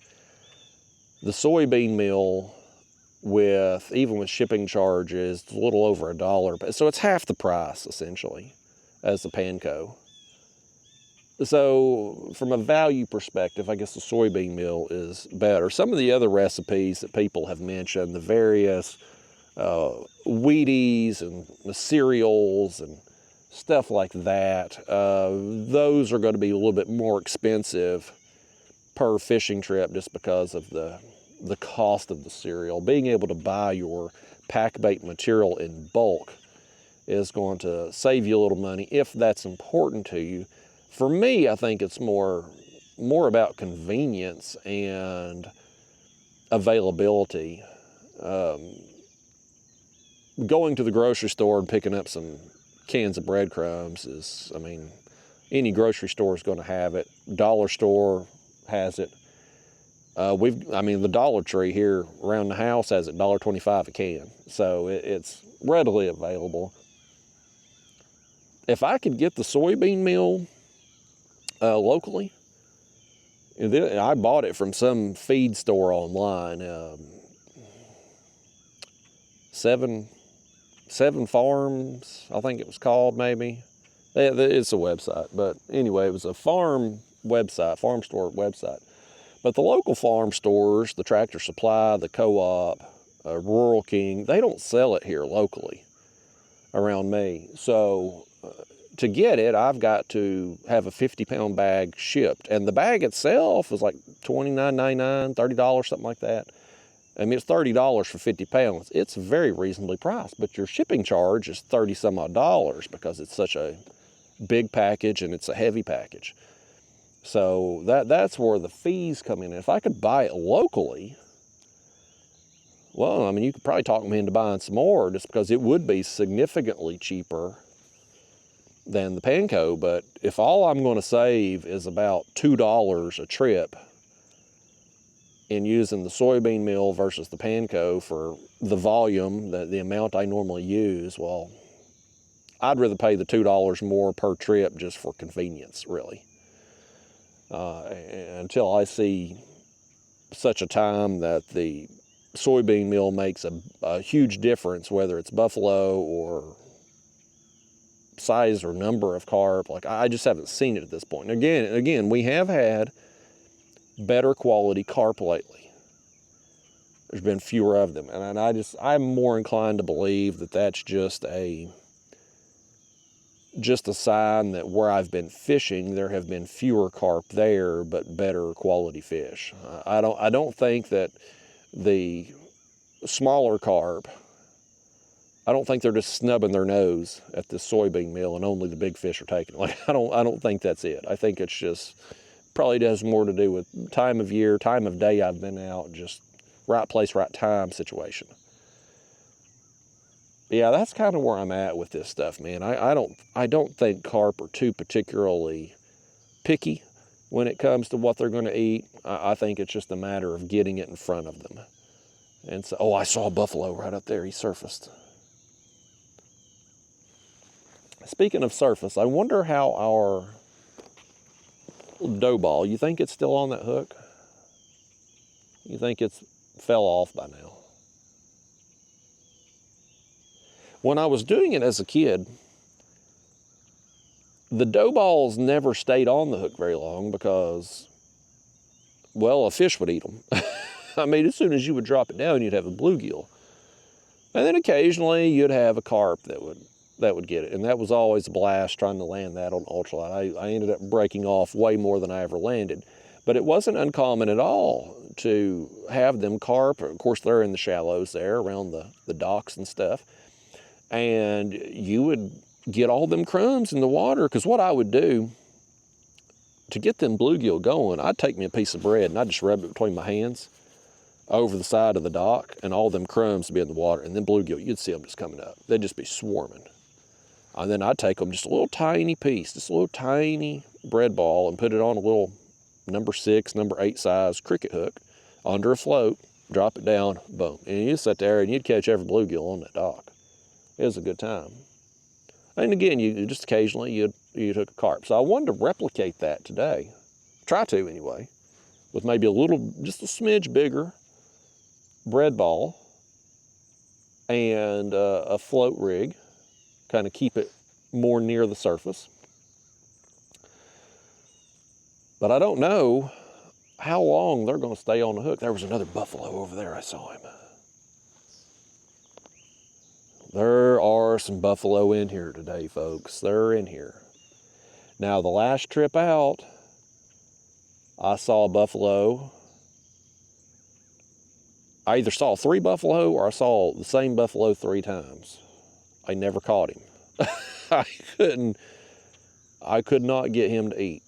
The soybean meal, even with shipping charges, it's a little over $1. So it's half the price essentially as the panko. So from a value perspective, I guess the soybean meal is better. Some of the other recipes that people have mentioned, the various Wheaties and the cereals and stuff like that, those are going to be a little bit more expensive per fishing trip just because of the cost of the cereal. Being able to buy your pack bait material in bulk is going to save you a little money if that's important to you. For me, I think it's more about convenience and availability. Going to the grocery store and picking up some cans of breadcrumbs is, I mean, any grocery store is going to have it. Dollar store has it. The Dollar Tree here around the house has it $1.25 a can. So it's readily available. If I could get the soybean meal locally, I bought it from some feed store online. Seven Farms, I think it was called, maybe. It's a website, but anyway, it was a farm store website. But the local farm stores, the Tractor Supply, the Co-op, Rural King, they don't sell it here locally around me. So to get it, I've got to have a 50-pound bag shipped. And the bag itself is like $29.99, $30, something like that. I mean, it's $30 for 50 pounds. It's very reasonably priced, but your shipping charge is $30 some odd because it's such a big package and it's a heavy package. So that's where the fees come in. If I could buy it locally, well, I mean, you could probably talk me into buying some more just because it would be significantly cheaper than the panko. But if all I'm going to save is about $2 a trip in using the soybean meal versus the panko for the volume, the amount I normally use, well, I'd rather pay the $2 more per trip just for convenience, really. Until I see such a time that the soybean meal makes a huge difference, whether it's buffalo or size or number of carp. Like, I just haven't seen it at this point. And again, we have had better quality carp lately. There's been fewer of them, and I'm more inclined to believe that that's just a sign that where I've been fishing, there have been fewer carp there, but better quality fish. I don't think that the smaller carp, I don't think they're just snubbing their nose at this soybean meal and only the big fish are taking it. Like, I don't think that's it. I think it's just probably has more to do with time of year, time of day I've been out, just right place, right time situation. Yeah, that's kind of where I'm at with this stuff, man. I don't think carp are too particularly picky when it comes to what they're going to eat. I think it's just a matter of getting it in front of them. And so, I saw a buffalo right up there. He surfaced. Speaking of surface, I wonder how our dough ball, you think it's still on that hook? You think it's fell off by now? When I was doing it as a kid, the dough balls never stayed on the hook very long because, well, a fish would eat them. I mean, as soon as you would drop it down, you'd have a bluegill. And then occasionally you'd have a carp that would get it. And that was always a blast trying to land that on ultralight. I ended up breaking off way more than I ever landed. But it wasn't uncommon at all to have them carp. Of course, they're in the shallows there around the docks and stuff. And you would get all them crumbs in the water, because what I would do to get them bluegill going, I'd take me a piece of bread and I'd just rub it between my hands over the side of the dock, and all them crumbs would be in the water, and then bluegill, you'd see them just coming up. They'd just be swarming. And then I'd take them just a little tiny piece, just a little tiny bread ball, and put it on a little number 6, number 8 size cricket hook under a float, drop it down, boom. And you'd sit there and you'd catch every bluegill on that dock. It was a good time. And again, you just occasionally you'd hook a carp. So I wanted to replicate that today, try to anyway, with maybe a little, just a smidge bigger bread ball and a float rig, kind of keep it more near the surface. But I don't know how long they're going to stay on the hook. There was another buffalo over there, I saw him. There are some buffalo in here today, folks. They're in here. Now, the last trip out, I saw a buffalo. I either saw 3 buffalo or I saw the same buffalo 3 times. I never caught him. I could not get him to eat.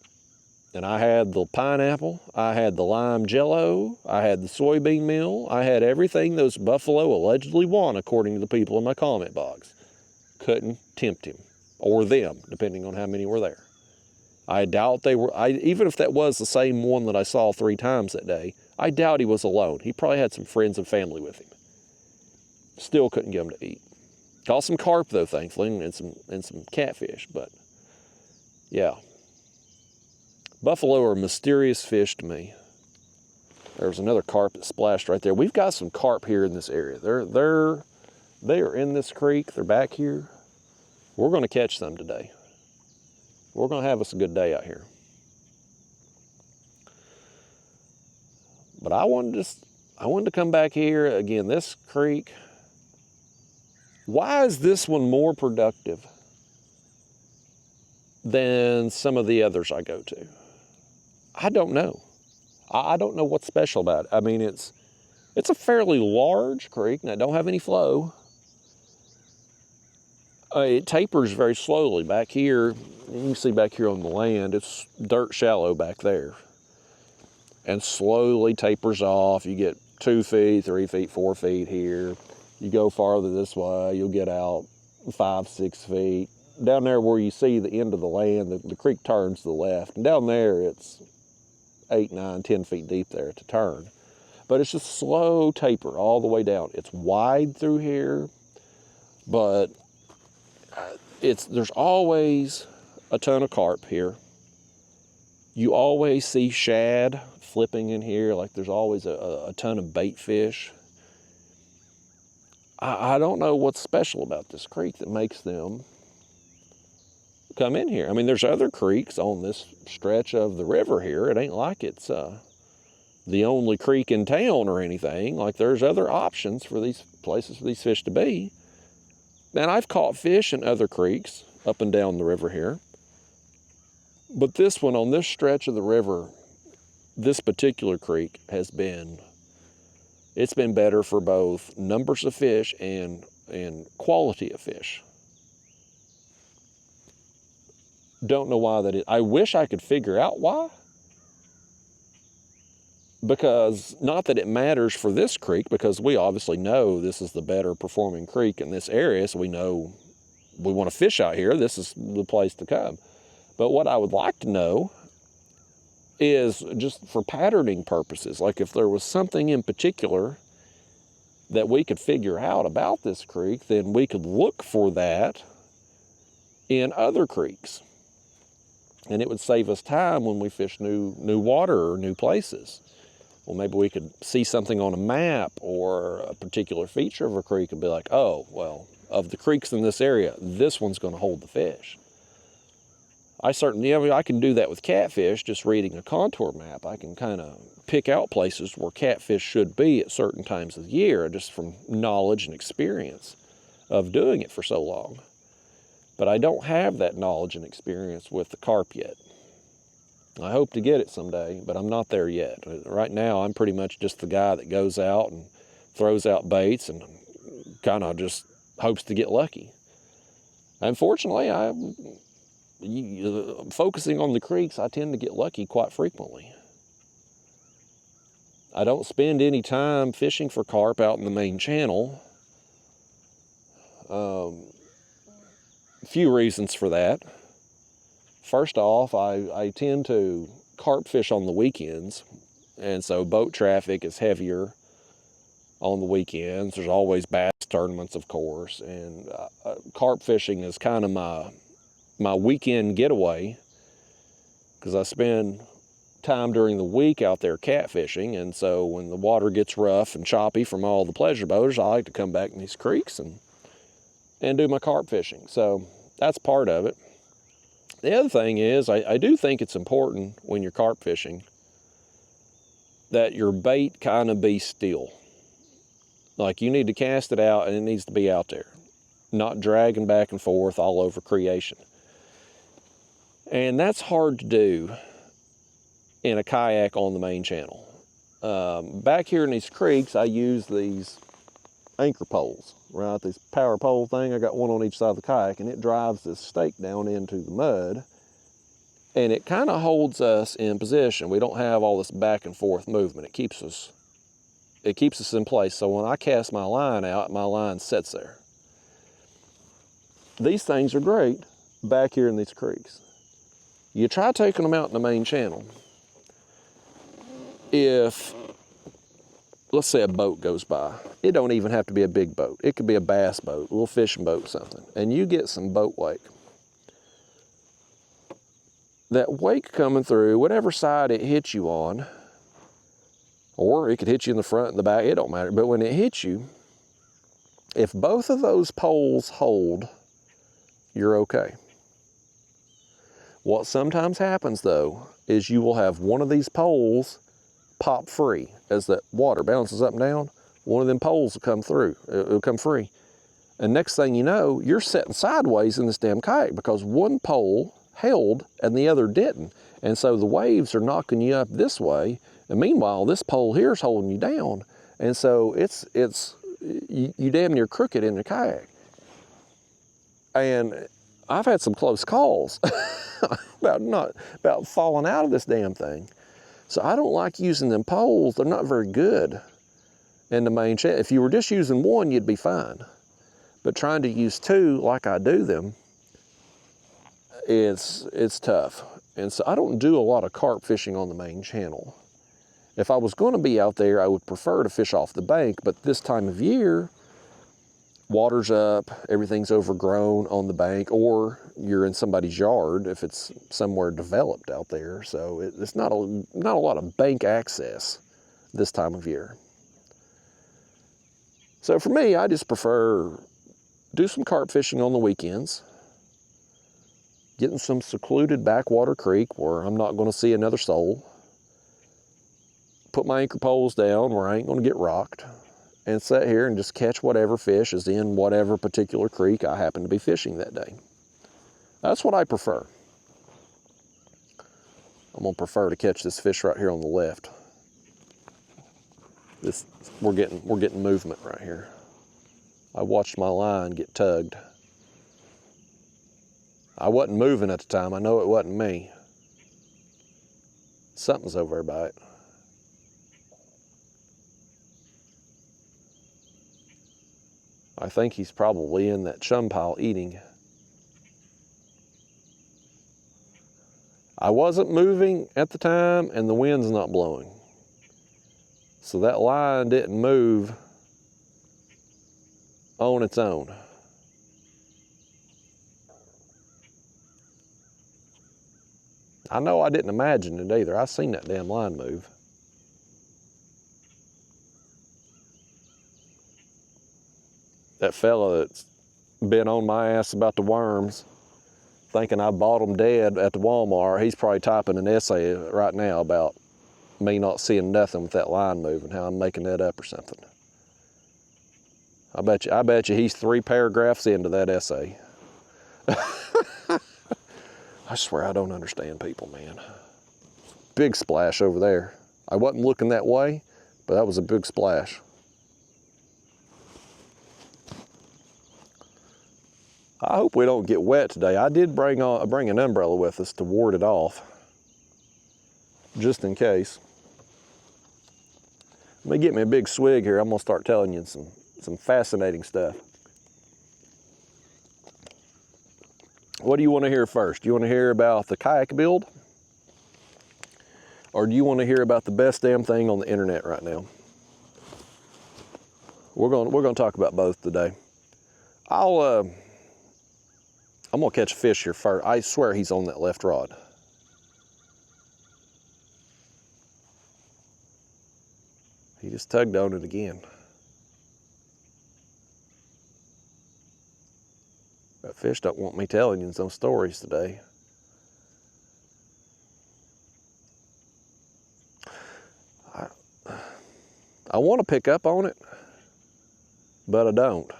And I had the pineapple, I had the lime jello, I had the soybean meal, I had everything those buffalo allegedly want, according to the people in my comment box. Couldn't tempt him, or them, depending on how many were there. I doubt they were, even if that was the same one that I saw 3 times that day, I doubt he was alone. He probably had some friends and family with him. Still couldn't get him to eat. Caught some carp though, thankfully, and some catfish, but yeah. Buffalo are a mysterious fish to me. There was another carp that splashed right there. We've got some carp here in this area. They are in this creek. They're back here. We're going to catch some today. We're going to have us a good day out here. But I wanted to come back here again. This creek. Why is this one more productive than some of the others I go to? I don't know. I don't know what's special about it. I mean, it's a fairly large creek, and I don't have any flow. It tapers very slowly. Back here, you can see back here on the land, it's dirt shallow back there. And slowly tapers off. You get 2 feet, 3 feet, 4 feet here. You go farther this way, you'll get out 5, 6 feet. Down there where you see the end of the land, the creek turns to the left. And down there, it's 8, 9, 10 feet deep there to turn. But it's just slow taper all the way down. It's wide through here, but there's always a ton of carp here. You always see shad flipping in here, like there's always a ton of bait fish. I don't know what's special about this creek that makes them come in here. I mean, there's other creeks on this stretch of the river here. It ain't like it's the only creek in town or anything. Like, there's other options for these places for these fish to be. And I've caught fish in other creeks up and down the river here. But this one, on this stretch of the river, this particular creek has been, it's been better for both numbers of fish and quality of fish. Don't know why that is. I wish I could figure out why. Because, not that it matters for this creek, because we obviously know this is the better performing creek in this area, so we know we want to fish out here. This is the place to come. But what I would like to know is, just for patterning purposes, like if there was something in particular that we could figure out about this creek, then we could look for that in other creeks. And it would save us time when we fish new water or new places. Well, maybe we could see something on a map or a particular feature of a creek and be like, oh, well, of the creeks in this area, this one's going to hold the fish. I certainly, I mean, I can do that with catfish, just reading a contour map. I can kind of pick out places where catfish should be at certain times of the year, just from knowledge and experience of doing it for so long. But I don't have that knowledge and experience with the carp yet. I hope to get it someday, but I'm not there yet. Right now, I'm pretty much just the guy that goes out and throws out baits and kind of just hopes to get lucky. Unfortunately, focusing on the creeks, I tend to get lucky quite frequently. I don't spend any time fishing for carp out in the main channel. A few reasons for that. First off, I tend to carp fish on the weekends, and so boat traffic is heavier on the weekends. There's always bass tournaments, of course, and carp fishing is kind of my weekend getaway, because I spend time during the week out there catfishing, and so when the water gets rough and choppy from all the pleasure boaters, I like to come back in these creeks and do my carp fishing. So that's part of it. The other thing is, I do think it's important when you're carp fishing that your bait kind of be still. Like, you need to cast it out and it needs to be out there, not dragging back and forth all over creation. And that's hard to do in a kayak on the main channel. Back here in these creeks, I use these anchor poles, right? This power pole thing. I got one on each side of the kayak, and it drives this stake down into the mud, and it kind of holds us in position. We don't have all this back and forth movement. It keeps us in place. So when I cast my line out, my line sits there. These things are great back here in these creeks. You try taking them out in the main channel. If, let's say, a boat goes by, it don't even have to be a big boat. It could be a bass boat, a little fishing boat, something, and you get some boat wake. That wake coming through, whatever side it hits you on, or it could hit you in the front and the back, it don't matter, but when it hits you, if both of those poles hold, you're okay. What sometimes happens, though, is you will have one of these poles pop free. As that water bounces up and down, one of them poles will come through. It'll come free. And next thing you know, you're sitting sideways in this damn kayak because one pole held and the other didn't. And so the waves are knocking you up this way, and meanwhile, this pole here is holding you down. And so you damn near crooked in the kayak. And I've had some close calls about falling out of this damn thing. So I don't like using them poles. They're not very good in the main channel. If you were just using one, you'd be fine. But trying to use two like I do them, it's tough. And so I don't do a lot of carp fishing on the main channel. If I was going to be out there, I would prefer to fish off the bank, but this time of year, water's up, everything's overgrown on the bank, or you're in somebody's yard if it's somewhere developed out there. So it's not a lot of bank access this time of year. So for me, I just prefer do some carp fishing on the weekends, get in some secluded backwater creek where I'm not going to see another soul, put my anchor poles down where I ain't going to get rocked, and sit here and just catch whatever fish is in whatever particular creek I happen to be fishing that day. That's what I prefer. I'm gonna prefer to catch this fish right here on the left. We're getting movement right here. I watched my line get tugged. I wasn't moving at the time. I know it wasn't me. Something's over there by it. I think he's probably in that chum pile eating. I wasn't moving at the time, and the wind's not blowing. So that line didn't move on its own. I know I didn't imagine it either. I seen that damn line move. That fella that's been on my ass about the worms thinking I bought them dead at the Walmart. He's probably typing an essay right now about me not seeing nothing with that line moving, how I'm making that up or something. I bet you he's 3 paragraphs into that essay. I swear I don't understand people, man. Big splash over there. I wasn't looking that way, but that was a big splash. I hope we don't get wet today. I did bring an umbrella with us to ward it off, just in case. Let me get me a big swig here. I'm gonna start telling you some fascinating stuff. What do you want to hear first? Do you want to hear about the kayak build? Or do you want to hear about the best damn thing on the internet right now? We're gonna talk about both today. I'm gonna catch a fish here first. I swear he's on that left rod. He just tugged on it again. That fish don't want me telling you some stories today. I want to pick up on it, but I don't.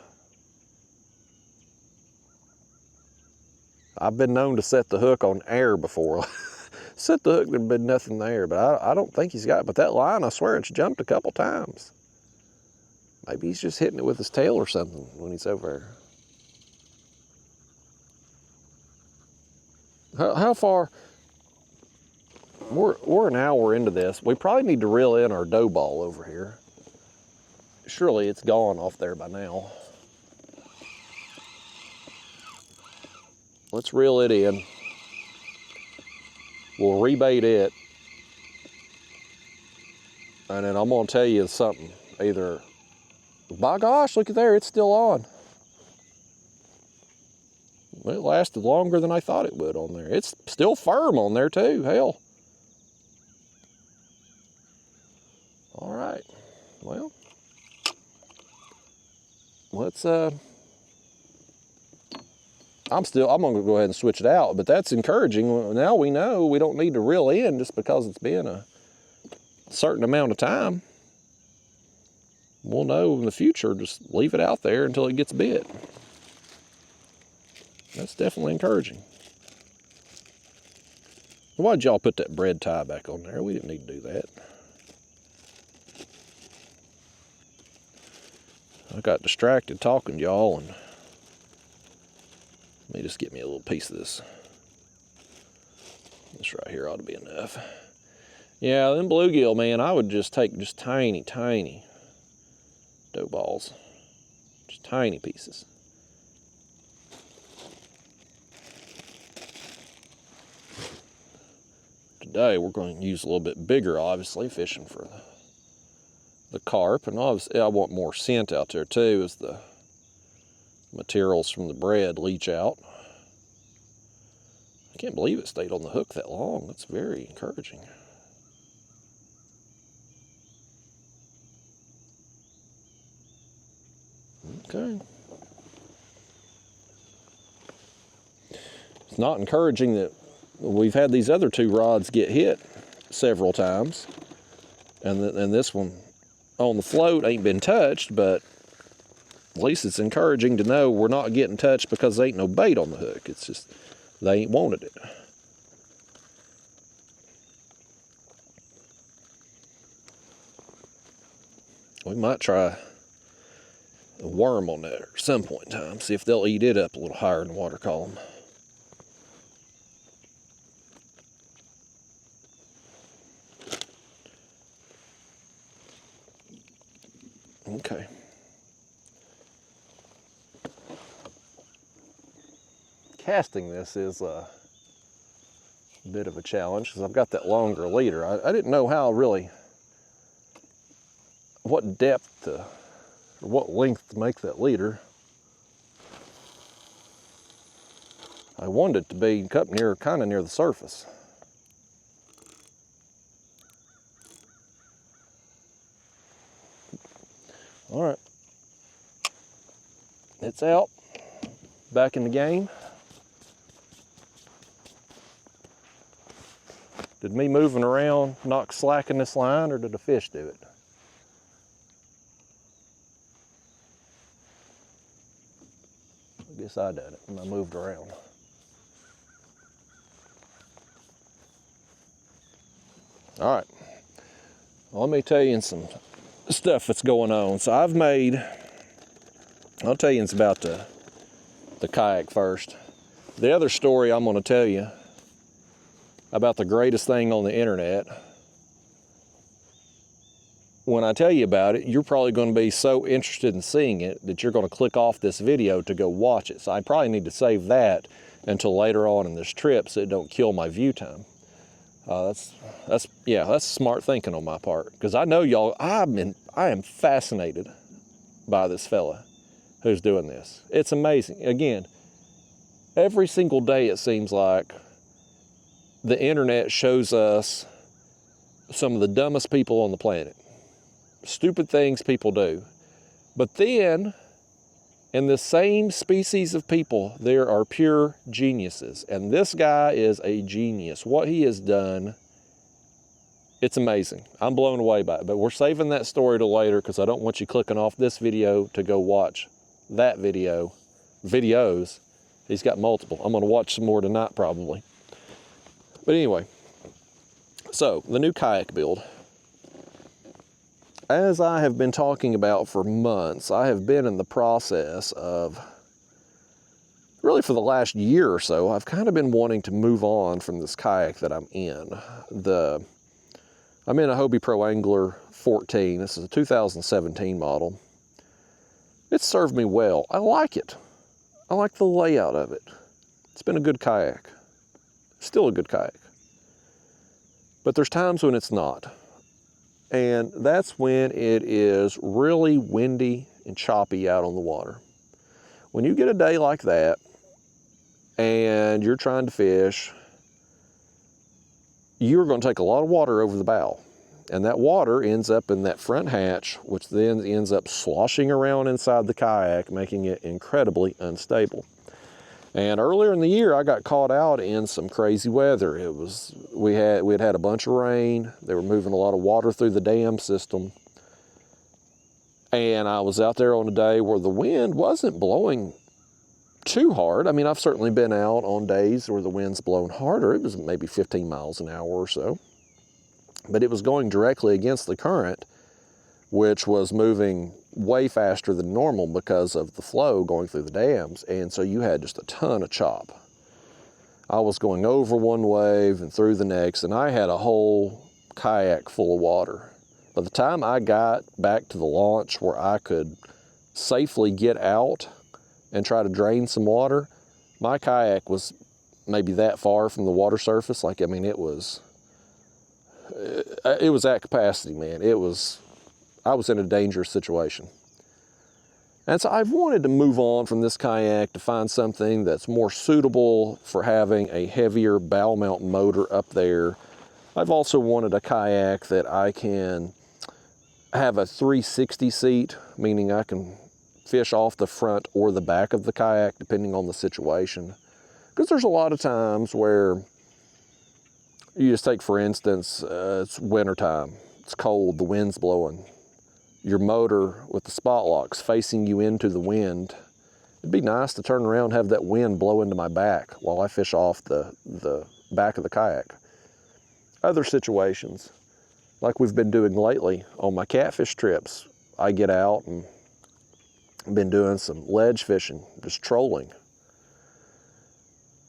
I've been known to set the hook on air before. Set the hook, there'd been nothing there, but I don't think he's got it. But that line, I swear, it's jumped a couple times. Maybe he's just hitting it with his tail or something when he's over there. How far? We're an hour into this. We probably need to reel in our dough ball over here. Surely it's gone off there by now. Let's reel it in. We'll rebait it. And then I'm gonna tell you something. Either, by gosh, look at there, it's still on. Well, it lasted longer than I thought it would on there. It's still firm on there too, hell. All right, well, let's, I'm gonna go ahead and switch it out, but that's encouraging. Now we know we don't need to reel in just because it's been a certain amount of time. We'll know in the future, just leave it out there until it gets bit. That's definitely encouraging. Why'd y'all put that bread tie back on there? We didn't need to do that. I got distracted talking to y'all, and let me just get me a little piece of this. This right here ought to be enough. Yeah, them bluegill, man, I would just take just tiny, tiny dough balls. Just tiny pieces. Today we're going to use a little bit bigger, obviously, fishing for the carp, and obviously I want more scent out there too as the materials from the bread leach out. I can't believe it stayed on the hook that long. That's very encouraging. Okay. It's not encouraging that we've had these other 2 rods get hit several times, and this one on the float ain't been touched, but at least it's encouraging to know we're not getting touched because there ain't no bait on the hook. It's just they ain't wanted it. We might try a worm on that at some point in time, see if they'll eat it up a little higher in the water column. Okay. Casting this is a bit of a challenge because I've got that longer leader. I didn't know how really, what depth to, or what length to make that leader. I wanted it to be up near, kind of near the surface. All right, it's out, back in the game. Did me moving around not slacking this line, or did the fish do it? I guess I did it when I moved around. All right, well, let me tell you some stuff that's going on. So I'll tell you it's about the kayak first. The other story I'm gonna tell you about the greatest thing on the internet, when I tell you about it, you're probably gonna be so interested in seeing it that you're gonna click off this video to go watch it. So I probably need to save that until later on in this trip so it don't kill my view time. That's smart thinking on my part, because I know y'all, I am fascinated by this fella who's doing this. It's amazing. Again, every single day it seems like the internet shows us some of the dumbest people on the planet. Stupid things people do. But then, in the same species of people, there are pure geniuses. And this guy is a genius. What he has done, it's amazing. I'm blown away by it. But we're saving that story till later, because I don't want you clicking off this video to go watch that videos. He's got multiple. I'm going to watch some more tonight probably. But anyway, so the new kayak build. As I have been talking about for months, I have been in the process of, really for the last year or so, I've kind of been wanting to move on from this kayak that I'm in. I'm in a Hobie Pro Angler 14. This is a 2017 model. It's served me well. I like it. I like the layout of it. It's been a good kayak. Still a good kayak. But there's times when it's not. And that's when it is really windy and choppy out on the water. When you get a day like that and you're trying to fish, you're going to take a lot of water over the bow. And that water ends up in that front hatch, which then ends up sloshing around inside the kayak, making it incredibly unstable. And earlier in the year, I got caught out in some crazy weather. We had had a bunch of rain. They were moving a lot of water through the dam system. And I was out there on a day where the wind wasn't blowing too hard. I mean, I've certainly been out on days where the wind's blown harder. It was maybe 15 miles an hour or so. But it was going directly against the current, which was moving way faster than normal because of the flow going through the dams. And so you had just a ton of chop. I was going over one wave and through the next, and I had a whole kayak full of water. By the time I got back to the launch where I could safely get out and try to drain some water, my kayak was maybe that far from the water surface. Like, I mean, it was at capacity, man. I was in a dangerous situation. And so I've wanted to move on from this kayak to find something that's more suitable for having a heavier bow mount motor up there. I've also wanted a kayak that I can have a 360 seat, meaning I can fish off the front or the back of the kayak, depending on the situation. Because there's a lot of times where you just take, for instance, it's wintertime, it's cold, the wind's blowing. Your motor with the spot locks facing you into the wind. It'd be nice to turn around and have that wind blow into my back while I fish off the back of the kayak. Other situations, like we've been doing lately on my catfish trips, I get out and I've been doing some ledge fishing, just trolling.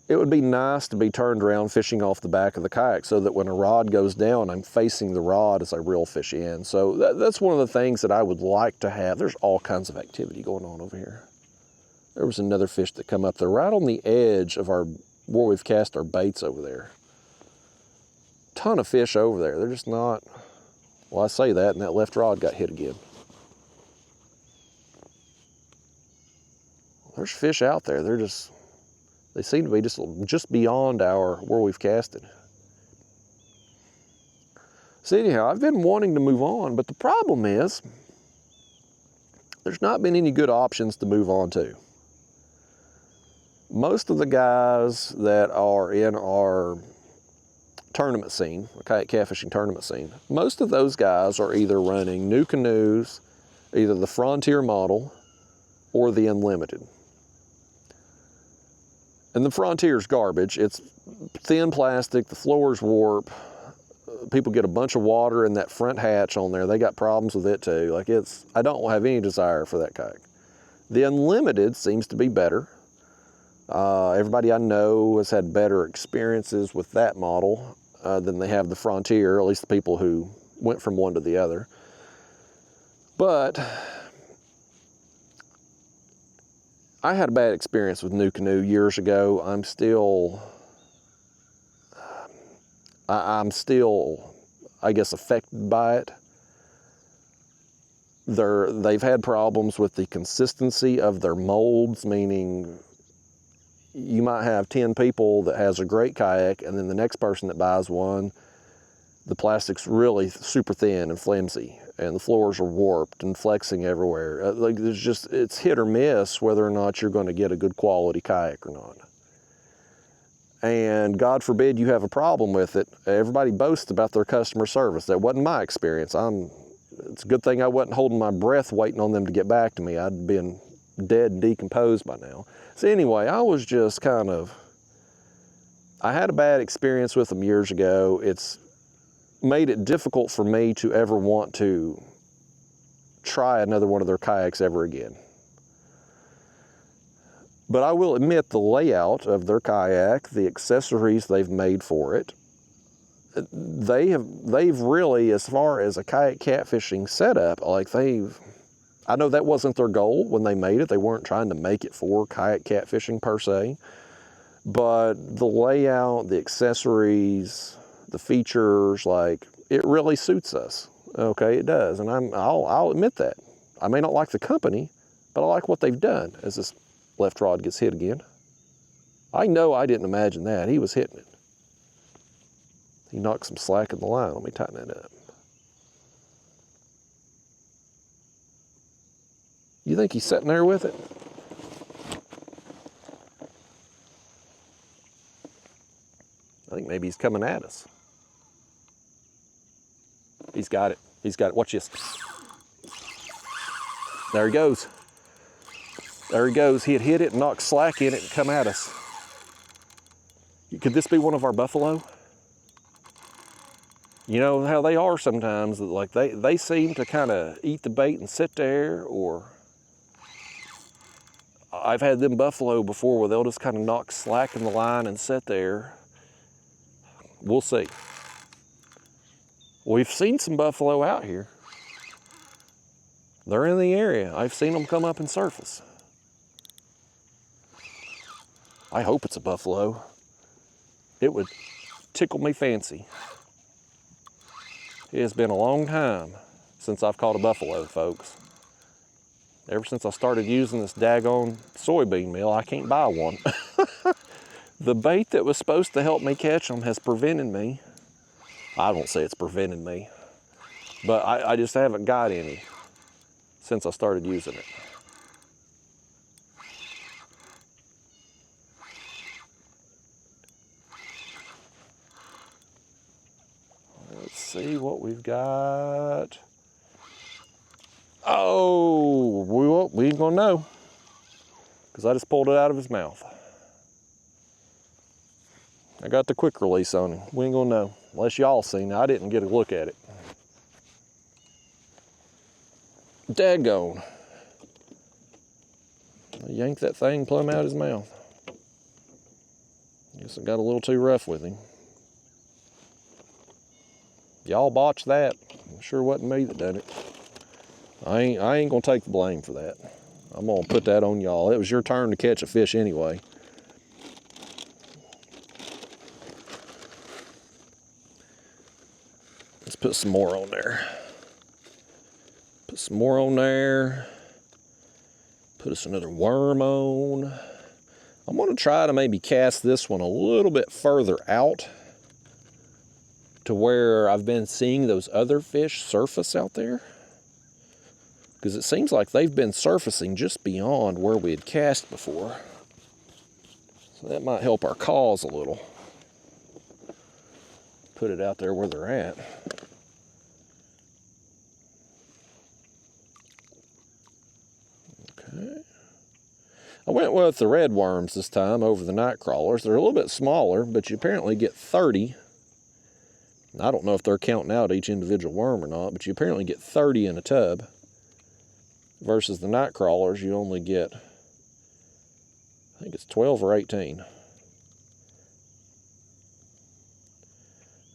It would be nice to be turned around fishing off the back of the kayak so that when a rod goes down, I'm facing the rod as I reel fish in. So that's one of the things that I would like to have. There's all kinds of activity going on over here. There was another fish that come up there right on the edge of where we've cast our baits over there. Ton of fish over there. They're just not, well, I say that and that left rod got hit again. There's fish out there. They seem to be just beyond where we've casted. So anyhow, I've been wanting to move on, but the problem is there's not been any good options to move on to. Most of the guys that are in our tournament scene, a kayak catfishing tournament scene, most of those guys are either running new canoes, either the Frontier model or the Unlimited. And the Frontier's garbage. It's thin plastic, the floor's warped. People get a bunch of water in that front hatch on there. They got problems with it too. Like I don't have any desire for that kayak. The Unlimited seems to be better. Everybody I know has had better experiences with that model than they have the Frontier, at least the people who went from one to the other. But I had a bad experience with New Canoe years ago. I'm still, I guess, affected by it. They've had problems with the consistency of their molds, meaning you might have 10 people that has a great kayak, and then the next person that buys one, the plastic's really super thin and flimsy, and the floors are warped and flexing everywhere. Like it's hit or miss whether or not you're going to get a good quality kayak or not. And God forbid you have a problem with it. Everybody boasts about their customer service. That wasn't my experience. It's a good thing I wasn't holding my breath waiting on them to get back to me. I'd been dead and decomposed by now. So anyway, I was just I had a bad experience with them years ago. It's made it difficult for me to ever want to try another one of their kayaks ever again. But I will admit the layout of their kayak, the accessories they've made for it, they've really, as far as a kayak catfishing setup, I know that wasn't their goal when they made it. They weren't trying to make it for kayak catfishing per se, but the layout, the accessories, the features, it really suits us. Okay, it does, and I'll admit that. I may not like the company, but I like what they've done. As this left rod gets hit again. I know I didn't imagine that. He was hitting it. He knocked some slack in the line. Let me tighten that up. You think he's sitting there with it? I think maybe he's coming at us. He's got it. He's got it. Watch this. There he goes. There he goes. He had hit it and knocked slack in it and come at us. Could this be one of our buffalo? You know how they are sometimes, like they seem to kind of eat the bait and sit there, or I've had them buffalo before where they'll just kind of knock slack in the line and sit there. We'll see. We've seen some buffalo out here. They're in the area. I've seen them come up and surface. I hope it's a buffalo. It would tickle me fancy. It has been a long time since I've caught a buffalo, folks. Ever since I started using this daggone soybean meal, I can't buy one. The bait that was supposed to help me catch them has prevented me. I won't say it's prevented me, but I just haven't got any since I started using it. Let's see what we've got. Oh, we ain't gonna know, because I just pulled it out of his mouth. I got the quick release on him. We ain't gonna know, unless y'all seen it. I didn't get a look at it. Daggone. I yanked that thing plumb out of his mouth. Guess I got a little too rough with him. Y'all botched that. It sure wasn't me that done it. I ain't gonna take the blame for that. I'm gonna put that on y'all. It was your turn to catch a fish anyway. Let's put some more on there. Put some more on there. Put us another worm on. I'm gonna try to maybe cast this one a little bit further out to where I've been seeing those other fish surface out there. Because it seems like they've been surfacing just beyond where we had cast before. So that might help our cause a little. put it out there where they're at. Okay. I went with the red worms this time over the night crawlers. They're a little bit smaller, but you apparently get 30. I don't know if they're counting out each individual worm or not, but you apparently get 30 in a tub. Versus the night crawlers, you only get, I think it's 12 or 18.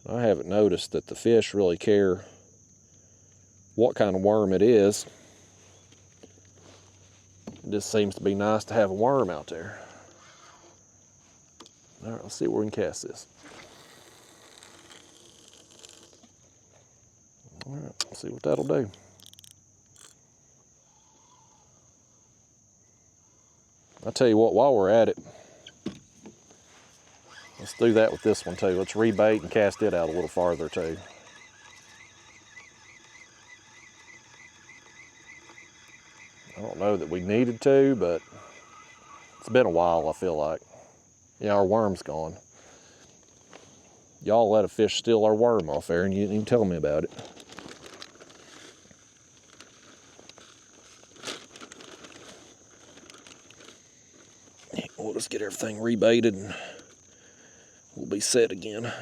I haven't noticed that the fish really care what kind of worm it is. It just seems to be nice to have a worm out there. All right, let's see where we can cast this. All right, let's see what that'll do. I'll tell you what, while we're at it, let's do that with this one too. Let's rebait and cast it out a little farther too. I don't know that we needed to, but it's been a while, I feel like. Yeah, our worm's gone. Y'all let a fish steal our worm off there and you didn't even tell me about it. We'll just get everything rebaited and we'll be set again.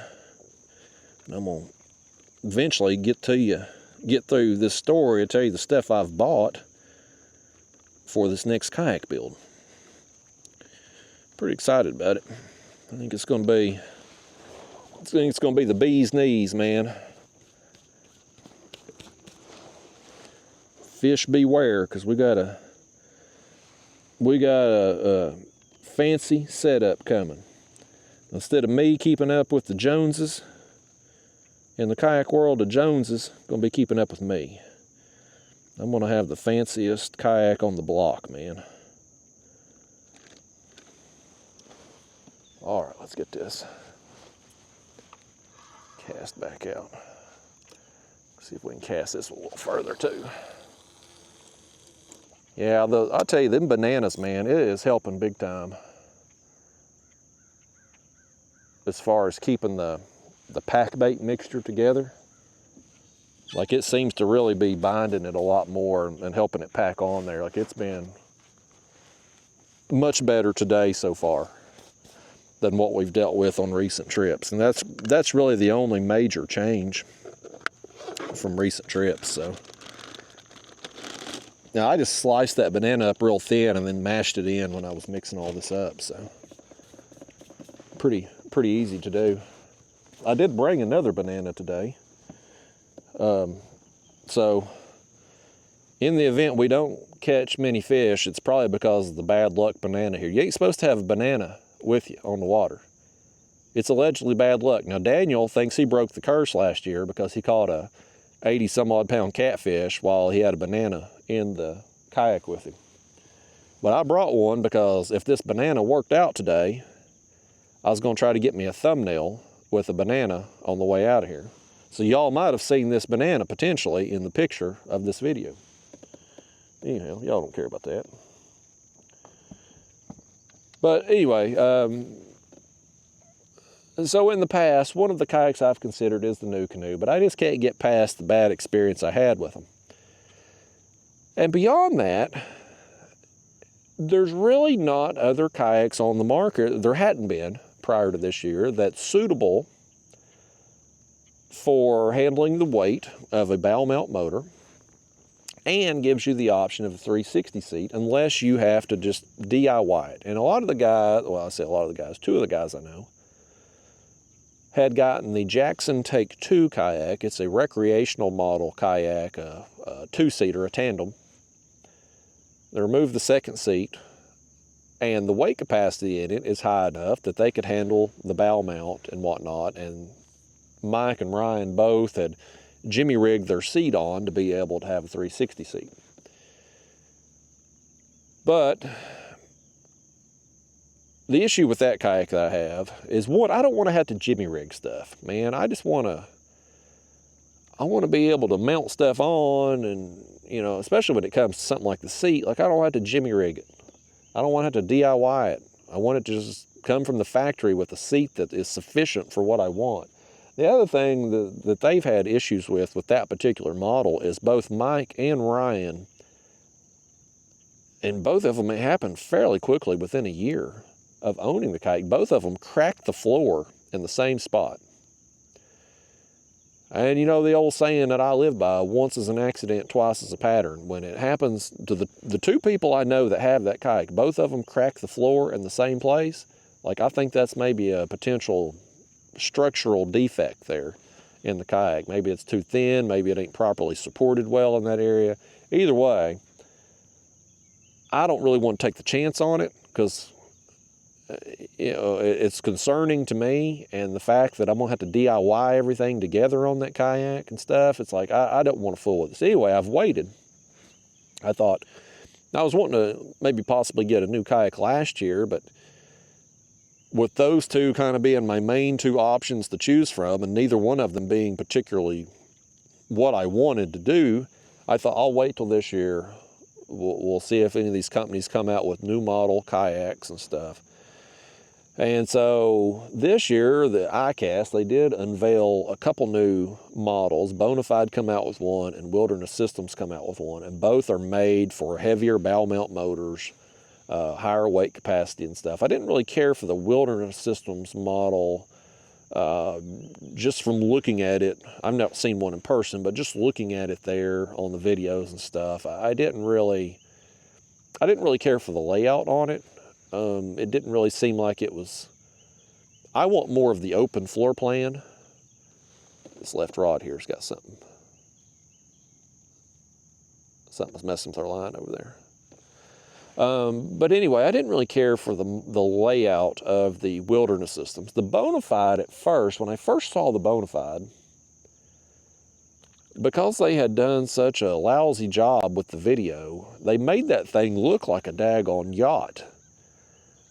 And I'm gonna eventually get through this story and tell you the stuff I've bought for this next kayak build. Pretty excited about it. I think it's gonna be the bee's knees, man. Fish beware, because we got a fancy setup coming. Instead of me keeping up with the Joneses in the kayak world, the Joneses gonna be keeping up with me. I'm gonna have the fanciest kayak on the block, man. All right, let's get this cast back out. See if we can cast this a little further too. Yeah, I'll tell you, them bananas, man, it is helping big time. As far as keeping the pack bait mixture together. Like, it seems to really be binding it a lot more and helping it pack on there. Like, it's been much better today so far than what we've dealt with on recent trips. And that's really the only major change from recent trips, so. Now, I just sliced that banana up real thin and then mashed it in when I was mixing all this up, so. Pretty easy to do. I did bring another banana today. So, in the event we don't catch many fish, it's probably because of the bad luck banana here. You ain't supposed to have a banana with you on the water. It's allegedly bad luck. Now, Daniel thinks he broke the curse last year because he caught a 80-some-odd pound catfish while he had a banana in the kayak with him. But I brought one because if this banana worked out today, I was going to try to get me a thumbnail with a banana on the way out of here. So y'all might have seen this banana potentially in the picture of this video. Anyhow, y'all don't care about that. But anyway, so in the past, one of the kayaks I've considered is the New Canoe, but I just can't get past the bad experience I had with them. And beyond that, there's really not other kayaks on the market, there hadn't been prior to this year, that's suitable for handling the weight of a bow mount motor and gives you the option of a 360 seat unless you have to just DIY it. And a lot of the guys, well, I say a lot of the guys, two of the guys I know, had gotten the Jackson Take 2 kayak. It's a recreational model kayak, a two-seater, a tandem. They removed the second seat, and the weight capacity in it is high enough that they could handle the bow mount and whatnot, and Mike and Ryan both had jimmy rigged their seat on to be able to have a 360 seat. But the issue with that kayak that I have is, one, I don't want to have to jimmy rig stuff, man. I just want to be able to mount stuff on, and, you know, especially when it comes to something like the seat, like I don't have to jimmy rig it. I don't want to have to DIY it. I want it to just come from the factory with a seat that is sufficient for what I want. The other thing that they've had issues with that particular model is both Mike and Ryan, and both of them, it happened fairly quickly within a year of owning the kayak. Both of them cracked the floor in the same spot. And you know the old saying that I live by, once is an accident, twice is a pattern. When it happens to the two people I know that have that kayak, both of them crack the floor in the same place. Like, I think that's maybe a potential structural defect there in the kayak. Maybe it's too thin, maybe it ain't properly supported well in that area. Either way, I don't really want to take the chance on it, because you know, it's concerning to me, and the fact that I'm gonna have to DIY everything together on that kayak and stuff, it's like, I don't want to fool with this. Anyway, I've waited. I thought, I was wanting to maybe possibly get a new kayak last year, but with those two kind of being my main two options to choose from, and neither one of them being particularly what I wanted to do, I thought I'll wait till this year. We'll see if any of these companies come out with new model kayaks and stuff. And so this year, the ICAST, they did unveil a couple new models. Bonafide come out with one, and Wilderness Systems come out with one, and both are made for heavier bow mount motors, higher weight capacity and stuff. I didn't really care for the Wilderness Systems model, just from looking at it. I've not seen one in person, but just looking at it there on the videos and stuff, I didn't really care for the layout on it. It didn't really seem like it was, I want more of the open floor plan. This left rod here's got something's messing with our line over there. But anyway, I didn't really care for the layout of the Wilderness Systems. The Bonafide at first, when I first saw the Bonafide, because they had done such a lousy job with the video, they made that thing look like a daggone yacht.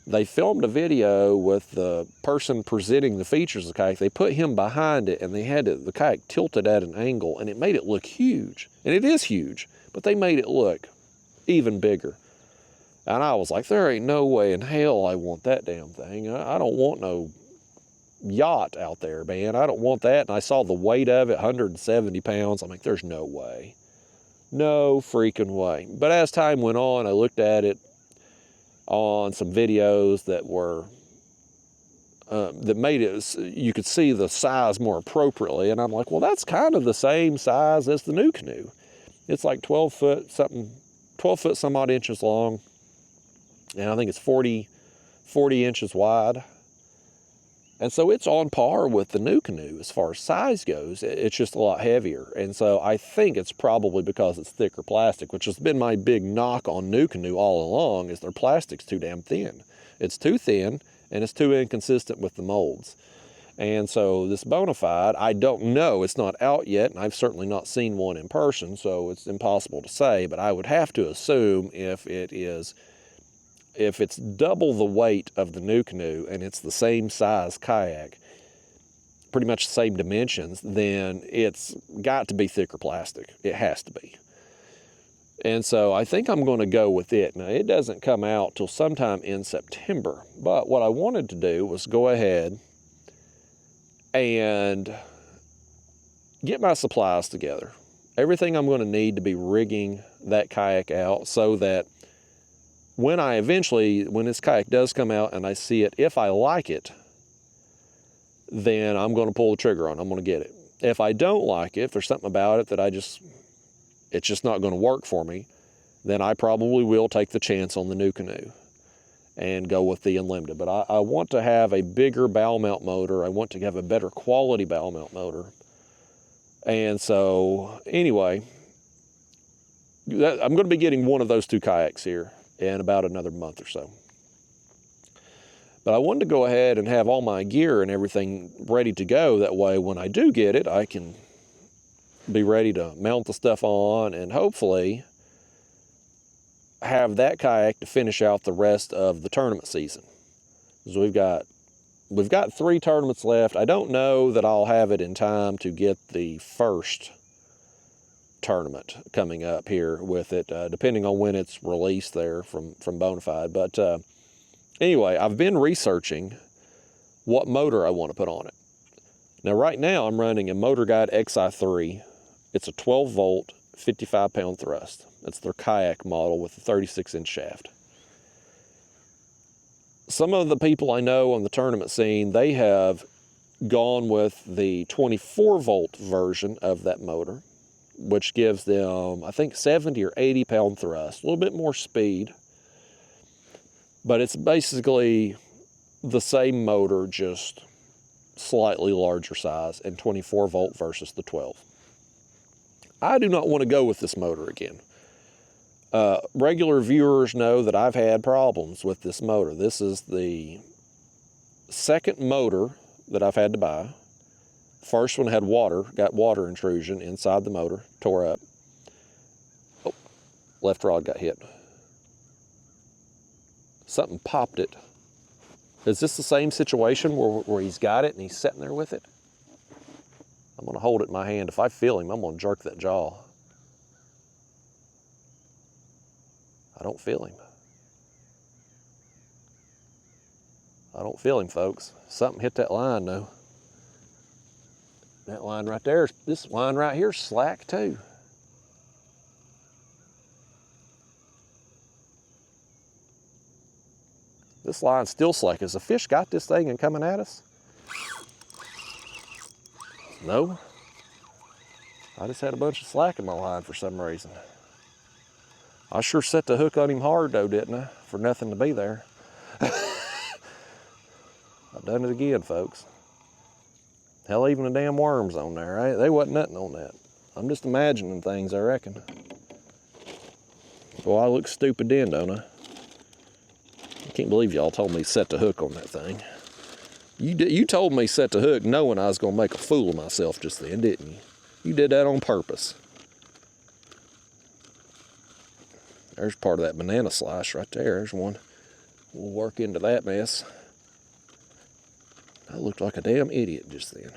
They filmed a video with the person presenting the features of the kayak. They put him behind it, and they had the kayak tilted at an angle, and it made it look huge. And it is huge, but they made it look even bigger. And I was like, there ain't no way in hell I want that damn thing. I don't want no yacht out there, man. I don't want that. And I saw the weight of it, 170 pounds. I'm like, there's no way. No freaking way. But as time went on, I looked at it on some videos that were, that made it, you could see the size more appropriately. And I'm like, well, that's kind of the same size as the new canoe. It's like 12 foot some odd inches long. And I think it's 40 inches wide. And so it's on par with the new canoe as far as size goes. It's just a lot heavier. And so I think it's probably because it's thicker plastic, which has been my big knock on new canoe all along, is their plastic's too damn thin. It's too thin, and it's too inconsistent with the molds. And so this Bonafide, I don't know, it's not out yet, and I've certainly not seen one in person, so it's impossible to say, but I would have to assume if it's double the weight of the new canoe and it's the same size kayak, pretty much the same dimensions, then it's got to be thicker plastic. It has to be. And so I think I'm going to go with it. Now, it doesn't come out till sometime in September, but what I wanted to do was go ahead and get my supplies together. Everything I'm going to need to be rigging that kayak out, so that when this kayak does come out and I see it, if I like it, then I'm going to pull the trigger on it. I'm going to get it. If I don't like it, if there's something about it that it's just not going to work for me, then I probably will take the chance on the new canoe and go with the Unlimited. But I want to have a bigger bow mount motor. I want to have a better quality bow mount motor. And so anyway, I'm going to be getting one of those two kayaks here in about another month or so. But I wanted to go ahead and have all my gear and everything ready to go. That way, when I do get it, I can be ready to mount the stuff on and hopefully have that kayak to finish out the rest of the tournament season. So we've got 3 tournaments left. I don't know that I'll have it in time to get the first tournament coming up here with it, depending on when it's released there from Bonafide. But anyway, I've been researching what motor I want to put on it. Now right now I'm running a Motor Guide XI3. It's a 12 volt, 55 pound thrust. That's their kayak model with a 36-inch shaft. Some of the people I know on the tournament scene, they have gone with the 24 volt version of that motor, which gives them, I think, 70 or 80 pound thrust, a little bit more speed, but it's basically the same motor, just slightly larger size, and 24 volt versus the 12. I do not want to go with this motor again. Regular viewers know that I've had problems with this motor. This is the second motor that I've had to buy. First one had got water intrusion inside the motor, tore up. Oh, left rod got hit. Something popped it. Is this the same situation where he's got it and he's sitting there with it? I'm gonna hold it in my hand. If I feel him, I'm gonna jerk that jaw. I don't feel him. I don't feel him, folks. Something hit that line though. That line right there, this line right here is slack too. This line's still slack. Has the fish got this thing and coming at us? No. I just had a bunch of slack in my line for some reason. I sure set the hook on him hard though, didn't I? For nothing to be there. I've done it again, folks. Hell, even the damn worms on there, right? They wasn't nothing on that. I'm just imagining things, I reckon. Well, I look stupid then, don't I? I can't believe y'all told me to set the hook on that thing. You told me set the hook knowing I was gonna make a fool of myself just then, didn't you? You did that on purpose. There's part of that banana slice right there. There's one. We'll work into that mess. I looked like a damn idiot just then.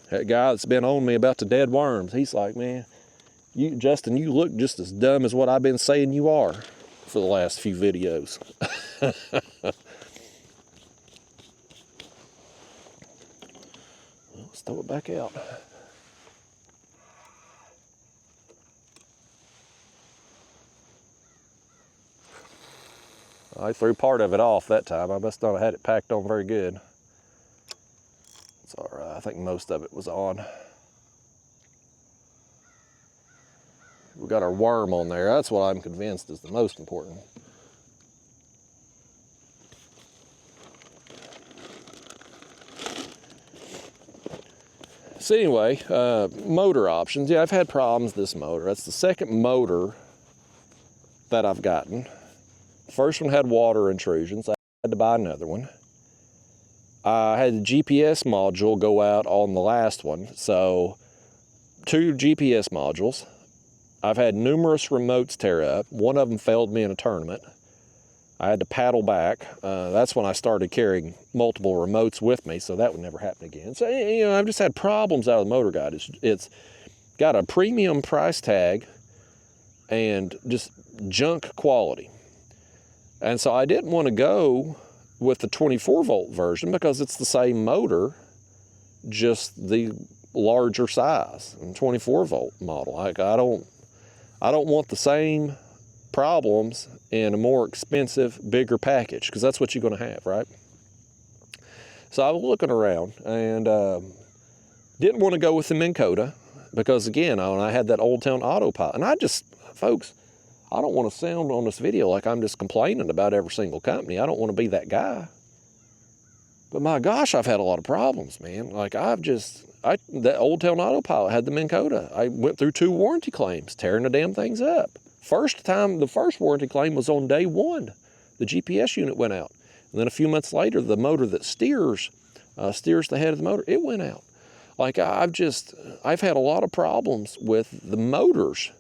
That guy that's been on me about the dead worms, he's like, man, Justin, you look just as dumb as what I've been saying you are for the last few videos. Let's throw it back out. I threw part of it off that time. I must not have had it packed on very good. It's all right. I think most of it was on. We got our worm on there. That's what I'm convinced is the most important. So anyway, motor options. Yeah, I've had problems with this motor. That's the second motor that I've gotten. First one had water intrusions. I had to buy another one. I had the GPS module go out on the last one. So 2 GPS modules. I've had numerous remotes tear up. One of them failed me in a tournament. I had to paddle back. That's when I started carrying multiple remotes with me, so that would never happen again. So, you know, I've just had problems out of the Motor Guide. It's got a premium price tag and just junk quality. And so I didn't want to go with the 24 volt version because it's the same motor, just the larger size and 24 volt model. Like I don't want the same problems in a more expensive, bigger package, because that's what you're going to have, right? So I was looking around and didn't want to go with the Minn Kota because, again, I had that Old Town Autopilot. And I just, folks, I don't want to sound on this video like I'm just complaining about every single company. I don't want to be that guy. But my gosh, I've had a lot of problems, man. Like that Old Town Autopilot had the Minn Kota. I went through 2 warranty claims, tearing the damn things up. The first warranty claim was on day 1. The GPS unit went out. And then a few months later, the motor that steers the head of the motor, it went out. Like I've had a lot of problems with the motors.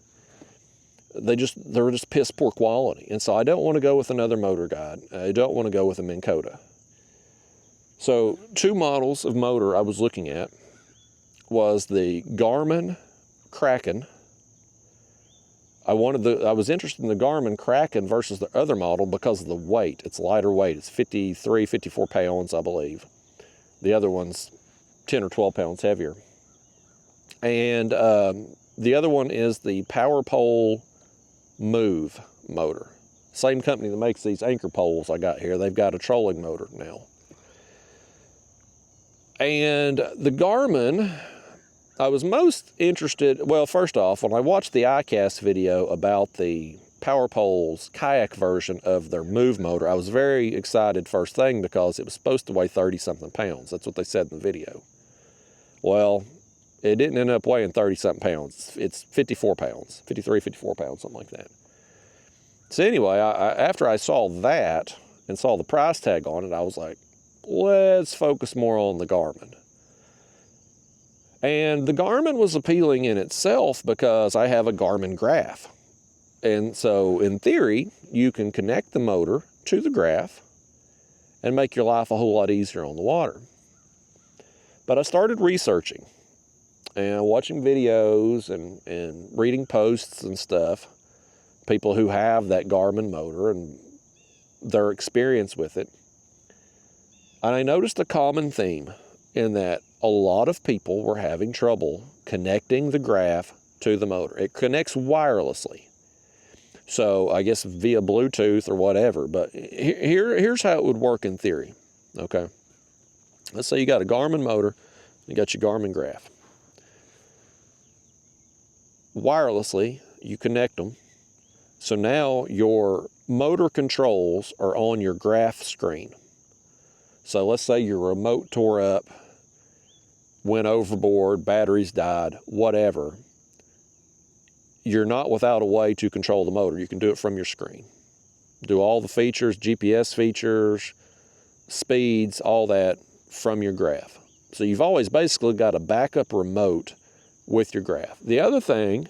They're just piss poor quality. And so I don't want to go with another Motor Guide. I don't want to go with a Minn Kota. So 2 models of motor I was looking at was the Garmin Kraken. I was interested in the Garmin Kraken versus the other model because of the weight. It's lighter weight. It's 53, 54 pounds, I believe. The other one's 10 or 12 pounds heavier. And the other one is the Power Pole Move motor. Same company that makes these anchor poles I got here. They've got a trolling motor now. And the Garmin, I was most interested, well, first off, when I watched the iCast video about the Power Pole's kayak version of their Move motor, I was very excited first thing because it was supposed to weigh 30-something pounds. That's what they said in the video. Well, it didn't end up weighing 30-something pounds. It's 54 pounds, 53, 54 pounds, something like that. So anyway, after I saw that and saw the price tag on it, I was like, let's focus more on the Garmin. And the Garmin was appealing in itself because I have a Garmin graph. And so in theory, you can connect the motor to the graph and make your life a whole lot easier on the water. But I started researching and watching videos and reading posts and stuff, people who have that Garmin motor and their experience with it. And I noticed a common theme in that a lot of people were having trouble connecting the graph to the motor. It connects wirelessly. So I guess via Bluetooth or whatever, but here's how it would work in theory, okay? Let's say you got a Garmin motor, you got your Garmin graph. Wirelessly, you connect them. So now your motor controls are on your graph screen. So let's say your remote tore up, went overboard, batteries died, whatever. You're not without a way to control the motor. You can do it from your screen. Do all the features, GPS features, speeds, all that from your graph. So you've always basically got a backup remote with your graph. The other thing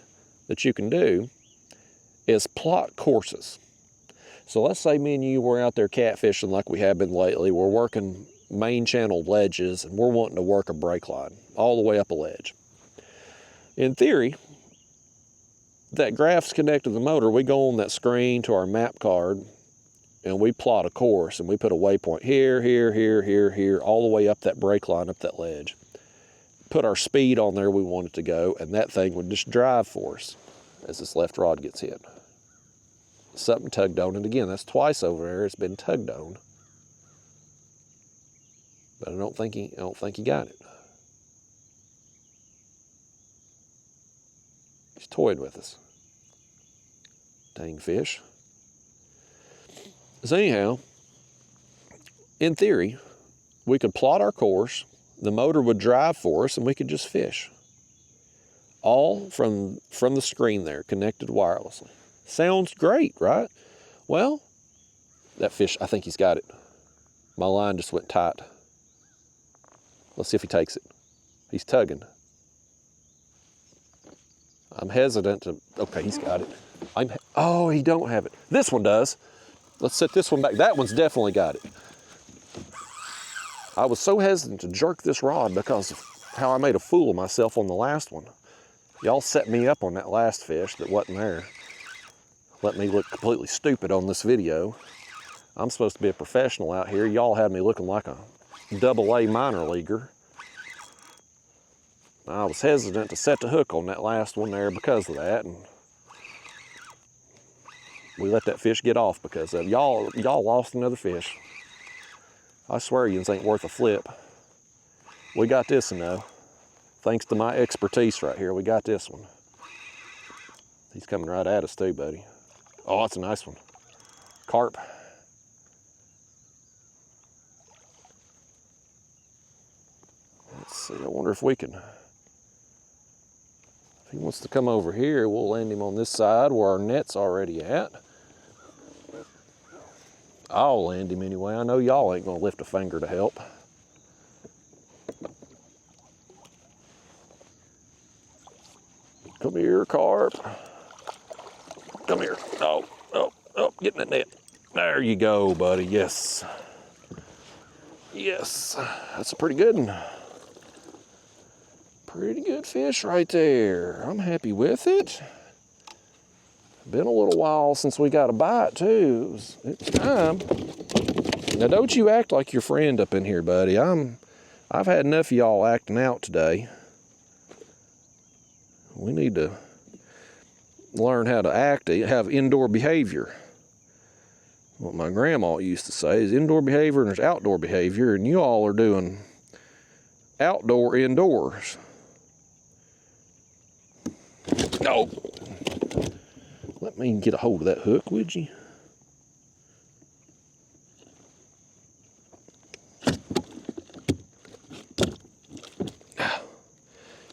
that you can do is plot courses. So let's say me and you were out there catfishing like we have been lately. We're working main channel ledges and we're wanting to work a brake line all the way up a ledge. In theory, that graph's connected to the motor. We go on that screen to our map card and we plot a course and we put a waypoint here, here, here, here, here, all the way up that brake line, up that ledge. Put our speed on there we want it to go, and that thing would just drive for us as this left rod gets hit. Something tugged on it again. That's twice over there it's been tugged on. But I don't think he got it. He's toyed with us. Dang fish. So anyhow, in theory, we could plot our course, the motor would drive for us, and we could just fish. All from the screen there, connected wirelessly. Sounds great, right? Well, that fish, I think he's got it. My line just went tight. Let's see if he takes it. He's tugging. I'm hesitant to, okay, he's got it. Oh, he don't have it. This one does. Let's set this one back. That one's definitely got it. I was so hesitant to jerk this rod because of how I made a fool of myself on the last one. Y'all set me up on that last fish that wasn't there. Let me look completely stupid on this video. I'm supposed to be a professional out here. Y'all had me looking like a AA minor leaguer. I was hesitant to set the hook on that last one there because of that, and we let that fish get off because of y'all lost another fish. I swear you ain't worth a flip. We got this one though. Thanks to my expertise right here, we got this one. He's coming right at us too, buddy. Oh, that's a nice one. Carp. Let's see, I wonder if we can, if he wants to come over here, we'll land him on this side where our net's already at. I'll land him anyway. I know y'all ain't gonna lift a finger to help. Come here, carp. Come here. Oh, oh, oh, get in that net. There you go, buddy. Yes. Yes, that's a pretty good one. Pretty good fish right there. I'm happy with it. Been a little while since we got a bite too. It was time. Now don't you act like your friend up in here, buddy. I'm I've had enough of y'all acting out today. We need to learn how to act, have indoor behavior. What my grandma used to say is indoor behavior and there's outdoor behavior, and you all are doing outdoor indoors. No. Let me get a hold of that hook, would you?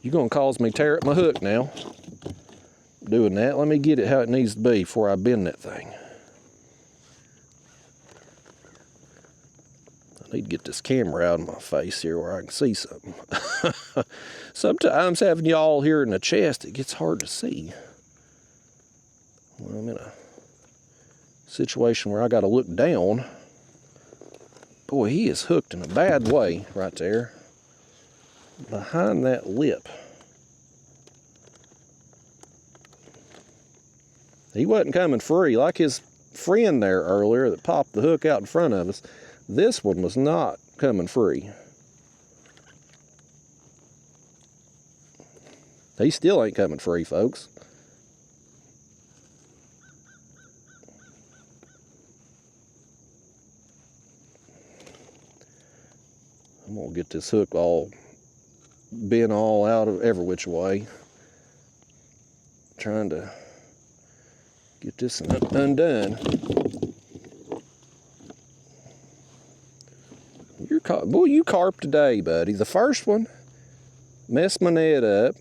You're gonna cause me to tear up my hook now. Doing that, let me get it how it needs to be before I bend that thing. I need to get this camera out of my face here where I can see something. Sometimes having y'all here in the chest, it gets hard to see. Well, I'm in a situation where I gotta look down. Boy, he is hooked in a bad way right there. Behind that lip. He wasn't coming free like his friend there earlier that popped the hook out in front of us. This one was not coming free. He still ain't coming free, folks. I'm gonna get this hook all bent all out of every which way. Trying to get this undone. Boy, you carp today, buddy. The first one messed my net up.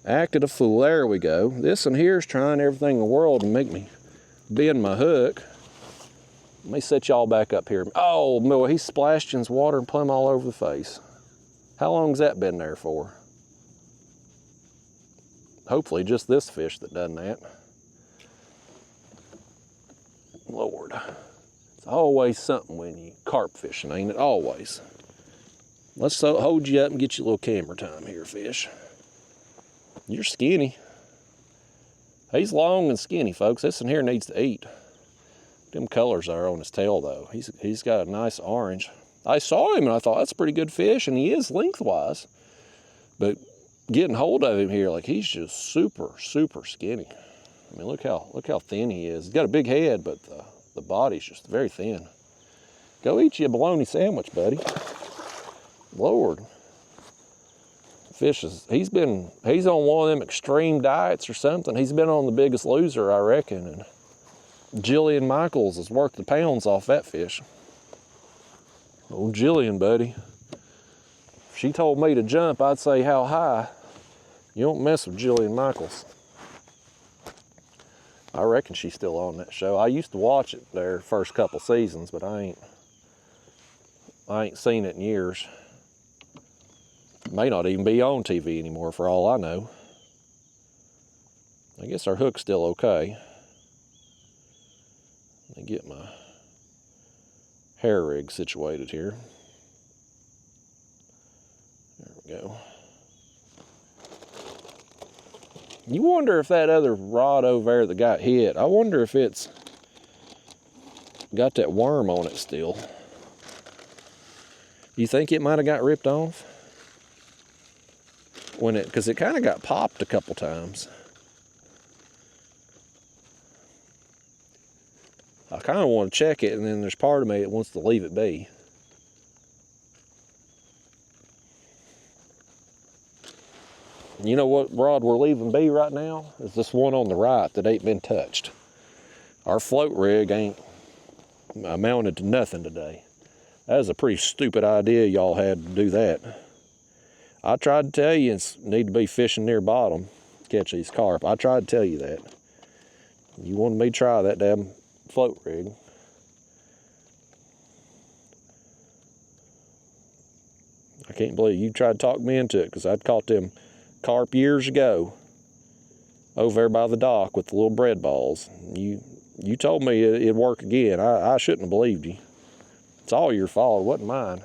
Acted a fool. There we go. This one here is trying everything in the world to make me bend my hook. Let me set y'all back up here. Oh, boy, he splashed in his water and plumb all over the face. How long's that been there for? Hopefully just this fish that done that. Lord. It's always something when you carp fishing, ain't it? Always. Let's hold you up and get you a little camera time here, fish. You're skinny. He's long and skinny, folks. This one here needs to eat. Them colors are on his tail, though. He's got a nice orange. I saw him and I thought, that's a pretty good fish, and he is lengthwise. But getting hold of him here, like, he's just super, super skinny. I mean, look how thin he is. He's got a big head, but the body's just very thin. Go eat you a bologna sandwich, buddy. Lord. Fish he's on one of them extreme diets or something. He's been on The Biggest Loser, I reckon, and Jillian Michaels has worked the pounds off that fish. Old Jillian, buddy. If she told me to jump, I'd say how high. You don't mess with Jillian Michaels. I reckon she's still on that show. I used to watch it their first couple seasons, but I ain't seen it in years. It may not even be on TV anymore for all I know. I guess our hook's still okay. Let me get my hair rig situated here. There we go. You wonder if that other rod over there that got hit, I wonder if it's got that worm on it still. You think it might have got ripped off? Because it kind of got popped a couple times. I kind of want to check it, and then there's part of me that wants to leave it be. You know what rod we're leaving be right now? Is this one on the right that ain't been touched. Our float rig ain't amounted to nothing today. That was a pretty stupid idea y'all had to do that. I tried to tell you you need to be fishing near bottom to catch these carp. I tried to tell you that. You wanted me to try that damn float rig. I can't believe you tried to talk me into it, because I'd caught them carp years ago over there by the dock with the little bread balls. You told me it'd work again. I shouldn't have believed you. It's all your fault. It wasn't mine.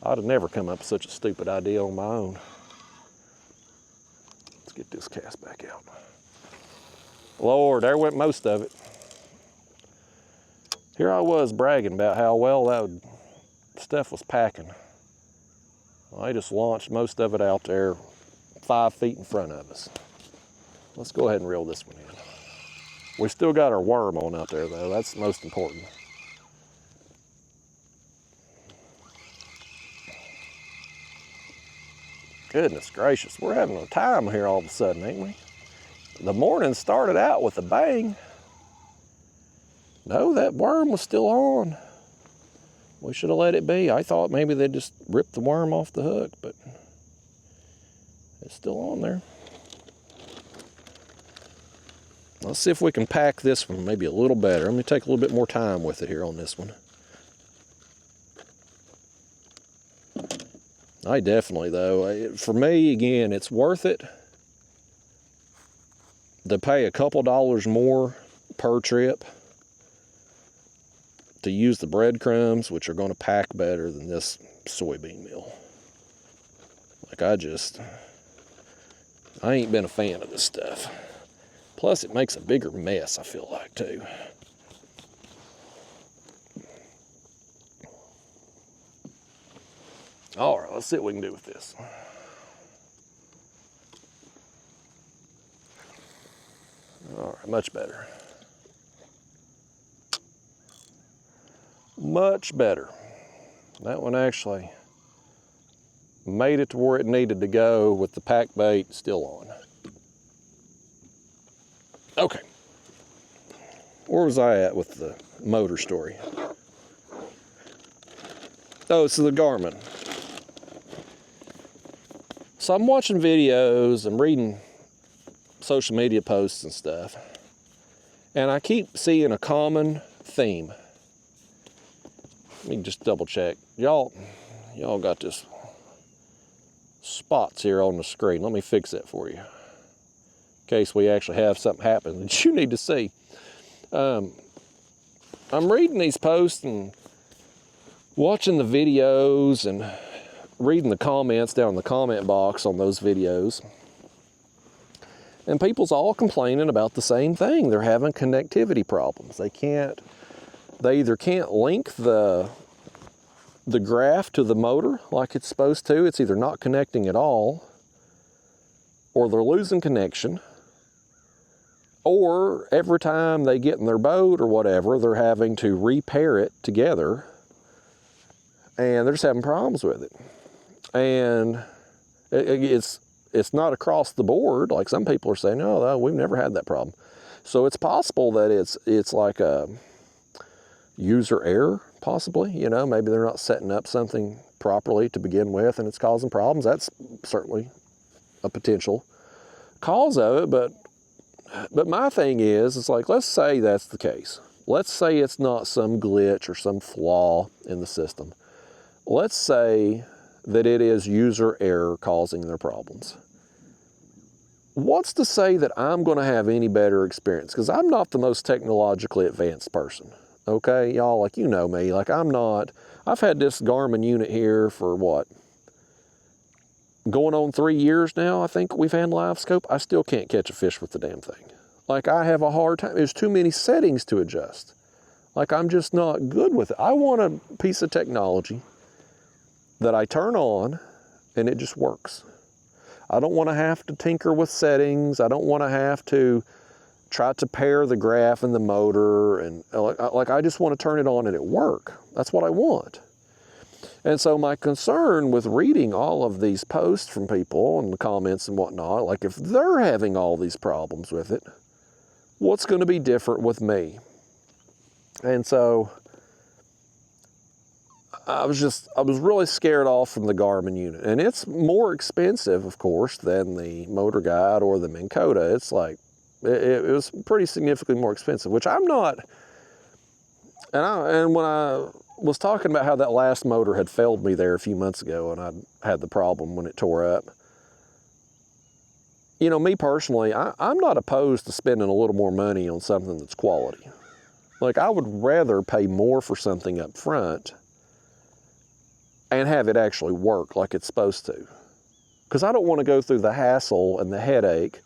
I'd have never come up with such a stupid idea on my own. Let's get this cast back out. Lord, there went most of it. Here I was bragging about how well that would stuff was packing. I just launched most of it out there 5 feet in front of us. Let's go ahead and reel this one in. We still got our worm on out there though, that's most important. Goodness gracious, we're having a time here all of a sudden, ain't we? The morning started out with a bang. No, that worm was still on. We should have let it be. I thought maybe they just ripped the worm off the hook, but it's still on there. Let's see if we can pack this one maybe a little better. Let me take a little bit more time with it here on this one. I definitely, though, for me, again, it's worth it to pay a couple dollars more per trip to use the breadcrumbs, which are going to pack better than this soybean meal. Like, I ain't been a fan of this stuff. Plus, it makes a bigger mess, I feel like, too. All right, let's see what we can do with this. All right, much better. Much better. That one actually made it to where it needed to go with the pack bait still on. Okay. Where was I at with the motor story? Oh, it's the Garmin. So I'm watching videos and reading social media posts and stuff, and I keep seeing a common theme. Let me just double check. Y'all got this spots here on the screen. Let me fix that for you, in case we actually have something happen that you need to see. I'm reading these posts and watching the videos and reading the comments down in the comment box on those videos. And people's all complaining about the same thing. They're having connectivity problems. They either can't link the graph to the motor like it's supposed to. It's either not connecting at all, or they're losing connection, or every time they get in their boat or whatever, they're having to repair it together, and they're just having problems with it. And it's not across the board, like some people are saying, no, we've never had that problem. So it's possible that it's like a user error, possibly. You know, maybe they're not setting up something properly to begin with and it's causing problems. That's certainly a potential cause of it. But my thing is, it's like, let's say that's the case. Let's say it's not some glitch or some flaw in the system. Let's say that it is user error causing their problems. What's to say that I'm going to have any better experience? Because I'm not the most technologically advanced person. Okay, y'all, like, you know me, like I've had this Garmin unit here for what? Going on 3 years now, I think we've had live scope. I still can't catch a fish with the damn thing. Like, I have a hard time. There's too many settings to adjust. Like, I'm just not good with it. I want a piece of technology that I turn on and it just works. I don't want to have to tinker with settings. I don't want to have to try to pair the graph and the motor, and like I just want to turn it on and it work. That's what I want. And so my concern with reading all of these posts from people and the comments and whatnot, like if they're having all these problems with it, what's going to be different with me? And so I was really scared off from the Garmin unit. And it's more expensive, of course, than the Motor Guide or the Minn Kota. It's like, it was pretty significantly more expensive, which I'm not. And when I was talking about how that last motor had failed me there a few months ago and I had the problem when it tore up, you know, me personally, I'm not opposed to spending a little more money on something that's quality. Like, I would rather pay more for something up front and have it actually work like it's supposed to. Because I don't want to go through the hassle and the headache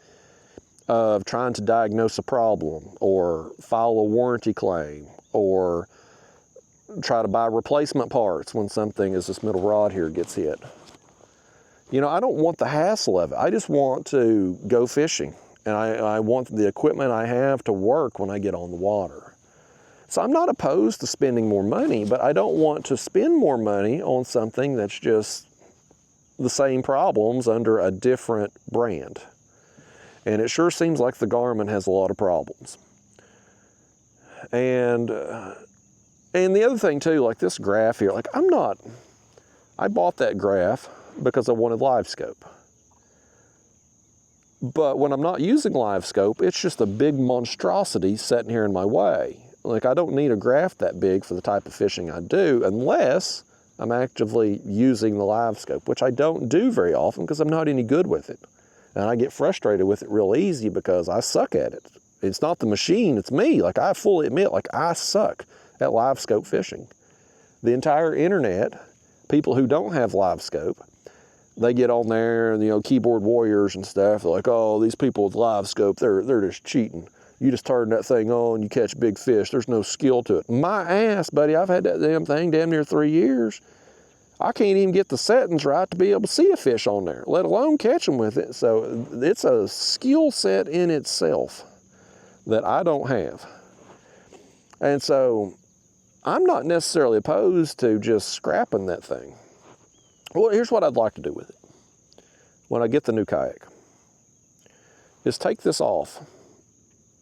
of trying to diagnose a problem or file a warranty claim or try to buy replacement parts when something, as this middle rod here, gets hit. You know, I don't want the hassle of it. I just want to go fishing, and I want the equipment I have to work when I get on the water. So I'm not opposed to spending more money, but I don't want to spend more money on something that's just the same problems under a different brand. And it sure seems like the Garmin has a lot of problems. And the other thing too, like this graph here, like I bought that graph because I wanted live scope. But when I'm not using live scope, it's just a big monstrosity sitting here in my way. Like, I don't need a graph that big for the type of fishing I do unless I'm actively using the live scope, which I don't do very often because I'm not any good with it. And I get frustrated with it real easy because I suck at it. It's not the machine, it's me. Like, I fully admit, like, I suck at live scope fishing. The entire internet, people who don't have live scope, they get on there, you know, keyboard warriors and stuff. They're like, oh, these people with live scope, they're just cheating. You just turn that thing on, you catch big fish. There's no skill to it. My ass, buddy, I've had that damn thing damn near 3 years. I can't even get the settings right to be able to see a fish on there, let alone catch them with it. So it's a skill set in itself that I don't have. And so I'm not necessarily opposed to just scrapping that thing. Well, here's what I'd like to do with it when I get the new kayak, is take this off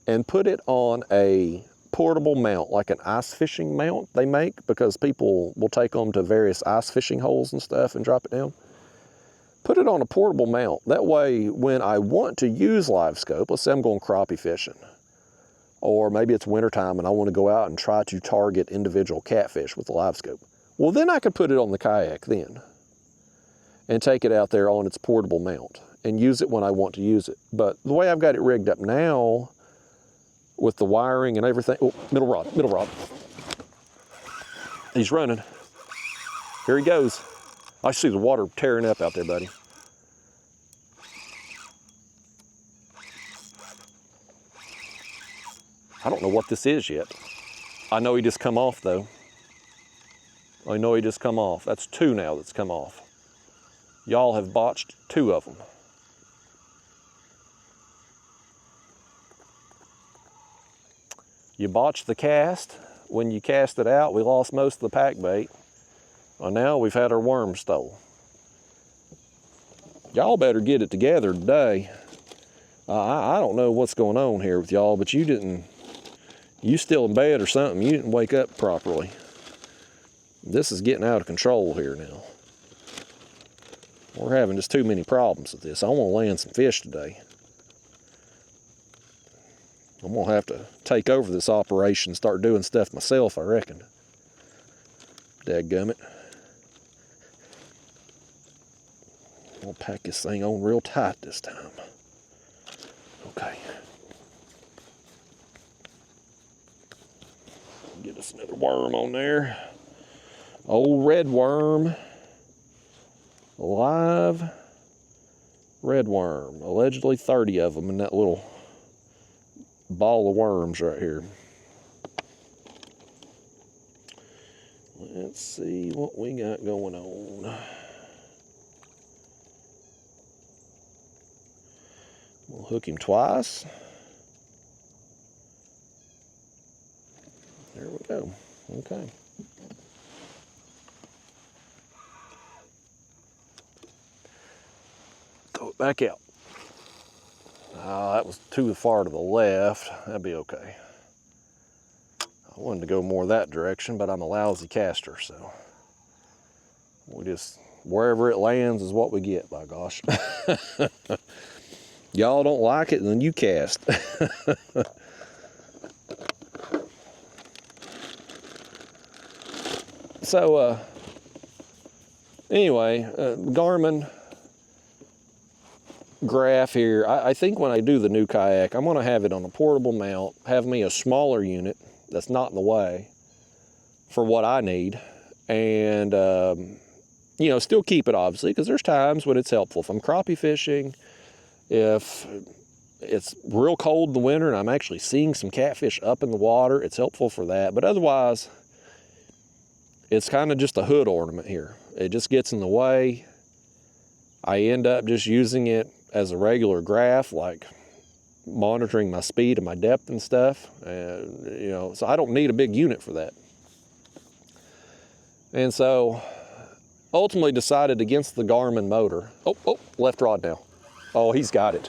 and put it on a portable mount, like an ice fishing mount they make, because people will take them to various ice fishing holes and stuff and drop it down. Put it on a portable mount. That way, when I want to use live scope, let's say I'm going crappie fishing, or maybe it's wintertime and I want to go out and try to target individual catfish with the live scope. Well, then I could put it on the kayak then and take it out there on its portable mount and use it when I want to use it. But the way I've got it rigged up now, with the wiring and everything, oh, middle rod. He's running. Here he goes. I see the water tearing up out there, buddy. I don't know what this is yet. I know he just come off though. I know he just come off. That's 2 now that's come off. Y'all have botched 2 of them. You botched the cast. When you cast it out, we lost most of the pack bait. Well, now we've had our worm stole. Y'all better get it together today. I don't know what's going on here with y'all, but you still in bed or something. You didn't wake up properly. This is getting out of control here now. We're having just too many problems with this. I want to land some fish today. I'm gonna have to take over this operation and start doing stuff myself, I reckon. Dadgummit. I'll pack this thing on real tight this time. Okay. Get us another worm on there. Old red worm. Live red worm. Allegedly 30 of them in that little ball of worms right here. Let's see what we got going on. We'll hook him twice. There we go. Okay. Throw it back out. That was too far to the left. That'd be okay. I wanted to go more that direction, but I'm a lousy caster, so we just, wherever it lands is what we get, by gosh. Y'all don't like it, then you cast. So, anyway, Garmin graph here. I think when I do the new kayak, I'm going to have it on a portable mount, have me a smaller unit that's not in the way for what I need, and you know, still keep it obviously, because there's times when it's helpful. If I'm crappie fishing, if it's real cold in the winter and I'm actually seeing some catfish up in the water, it's helpful for that. But otherwise, it's kind of just a hood ornament here. It just gets in the way. I end up just using it as a regular graph, like monitoring my speed and my depth and stuff. And, you know, so I don't need a big unit for that. And so ultimately decided against the Garmin motor. Oh, left rod now. Oh, he's got it.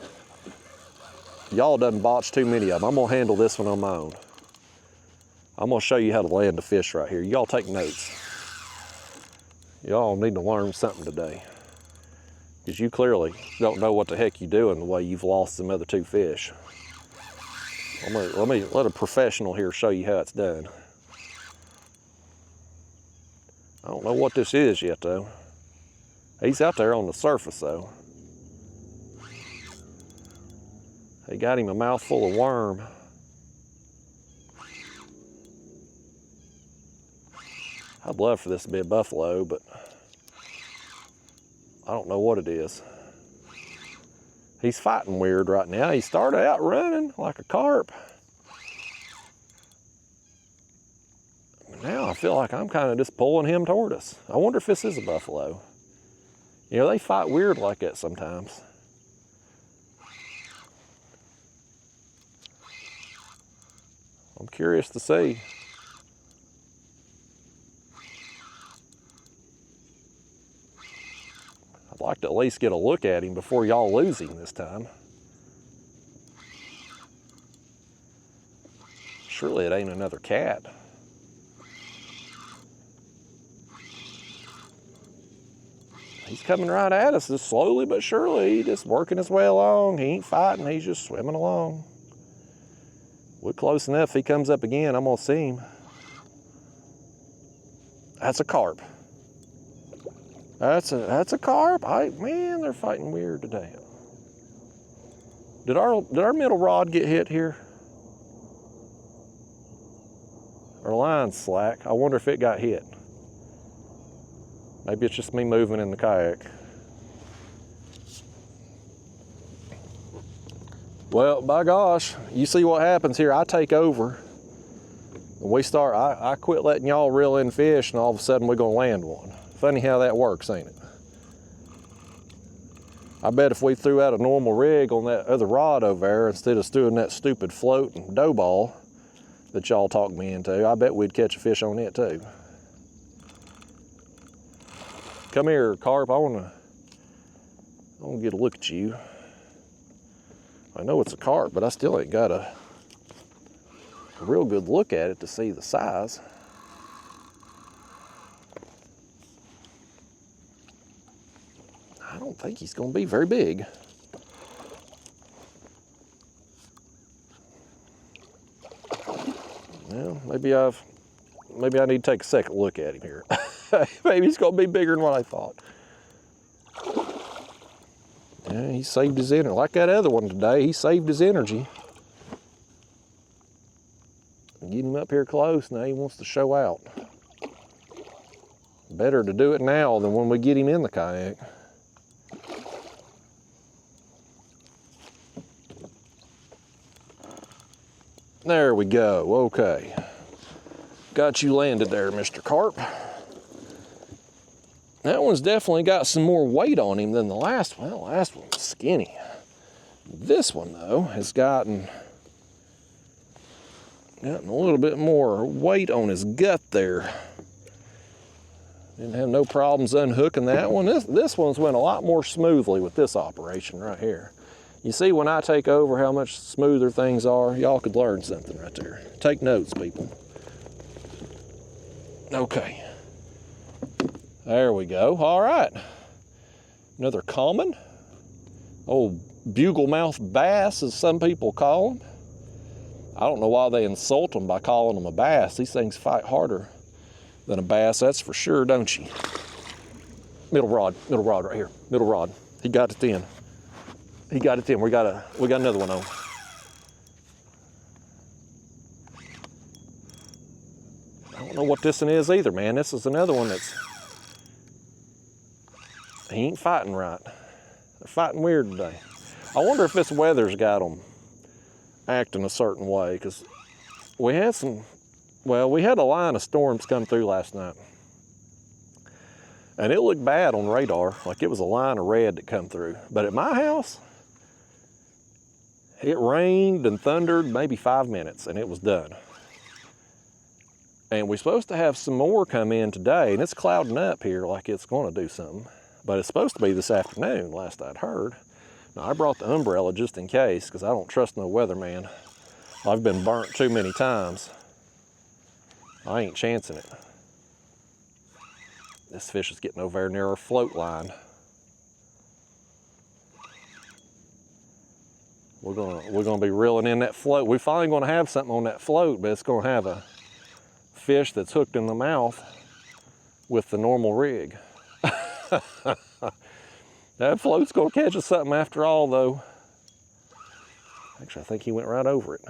Y'all done botched too many of them. I'm gonna handle this one on my own. I'm gonna show you how to land a fish right here. Y'all take notes. Y'all need to learn something today, because you clearly don't know what the heck you're doing the way you've lost them other two fish. Let a professional here show you how it's done. I don't know what this is yet though. He's out there on the surface though. He got him a mouthful of worm. I'd love for this to be a buffalo, but I don't know what it is. He's fighting weird right now. He started out running like a carp. Now I feel like I'm kind of just pulling him toward us. I wonder if this is a buffalo. You know, they fight weird like that sometimes. I'm curious to see. I'd like to at least get a look at him before y'all lose him this time. Surely it ain't another cat. He's coming right at us, just slowly but surely. He's just working his way along. He ain't fighting, he's just swimming along. We're close enough. If he comes up again, I'm gonna see him. That's a carp. That's a carp. Man, they're fighting weird today. Did our middle rod get hit here? Our line's slack. I wonder if it got hit. Maybe it's just me moving in the kayak. Well, by gosh, you see what happens here. I take over. We start, I quit letting y'all reel in fish, and all of a sudden we're gonna land one. Funny how that works, ain't it? I bet if we threw out a normal rig on that other rod over there instead of doing that stupid float and dough ball that y'all talked me into, I bet we'd catch a fish on it too. Come here, carp. I wanna get a look at you. I know it's a carp, but I still ain't got a real good look at it to see the size. I don't think he's gonna be very big. Well, maybe I need to take a second look at him here. Maybe he's gonna be bigger than what I thought. Yeah, he saved his energy. Like that other one today, he saved his energy. Get him up here close, now he wants to show out. Better to do it now than when we get him in the kayak. There we go, okay. Got you landed there, Mr. Carp. That one's definitely got some more weight on him than the last one. Well, the last one was skinny. This one, though, has gotten a little bit more weight on his gut there. Didn't have no problems unhooking that one. This one's went a lot more smoothly with this operation right here. You see when I take over how much smoother things are? Y'all could learn something right there. Take notes, people. Okay. There we go. All right. Another common. Old bugle mouth bass, as some people call them. I don't know why they insult them by calling them a bass. These things fight harder than a bass, that's for sure, don't you? Middle rod right here. Middle rod. He got it in. He got it in. We got another one on. I don't know what this one is either, man. This is another one he ain't fighting right. They're fighting weird today. I wonder if this weather's got them acting a certain way, because we had a line of storms come through last night. And it looked bad on radar, like it was a line of red that come through. But at my house, it rained and thundered maybe 5 minutes and it was done. And we're supposed to have some more come in today, and it's clouding up here like it's gonna do something. But it's supposed to be this afternoon, last I'd heard. Now, I brought the umbrella just in case, because I don't trust no weatherman. I've been burnt too many times. I ain't chancing it. This fish is getting over there near our float line. We're gonna be reeling in that float. We're finally gonna have something on that float, but it's gonna have a fish that's hooked in the mouth with the normal rig. That float's gonna catch us something after all, though. Actually, I think he went right over it.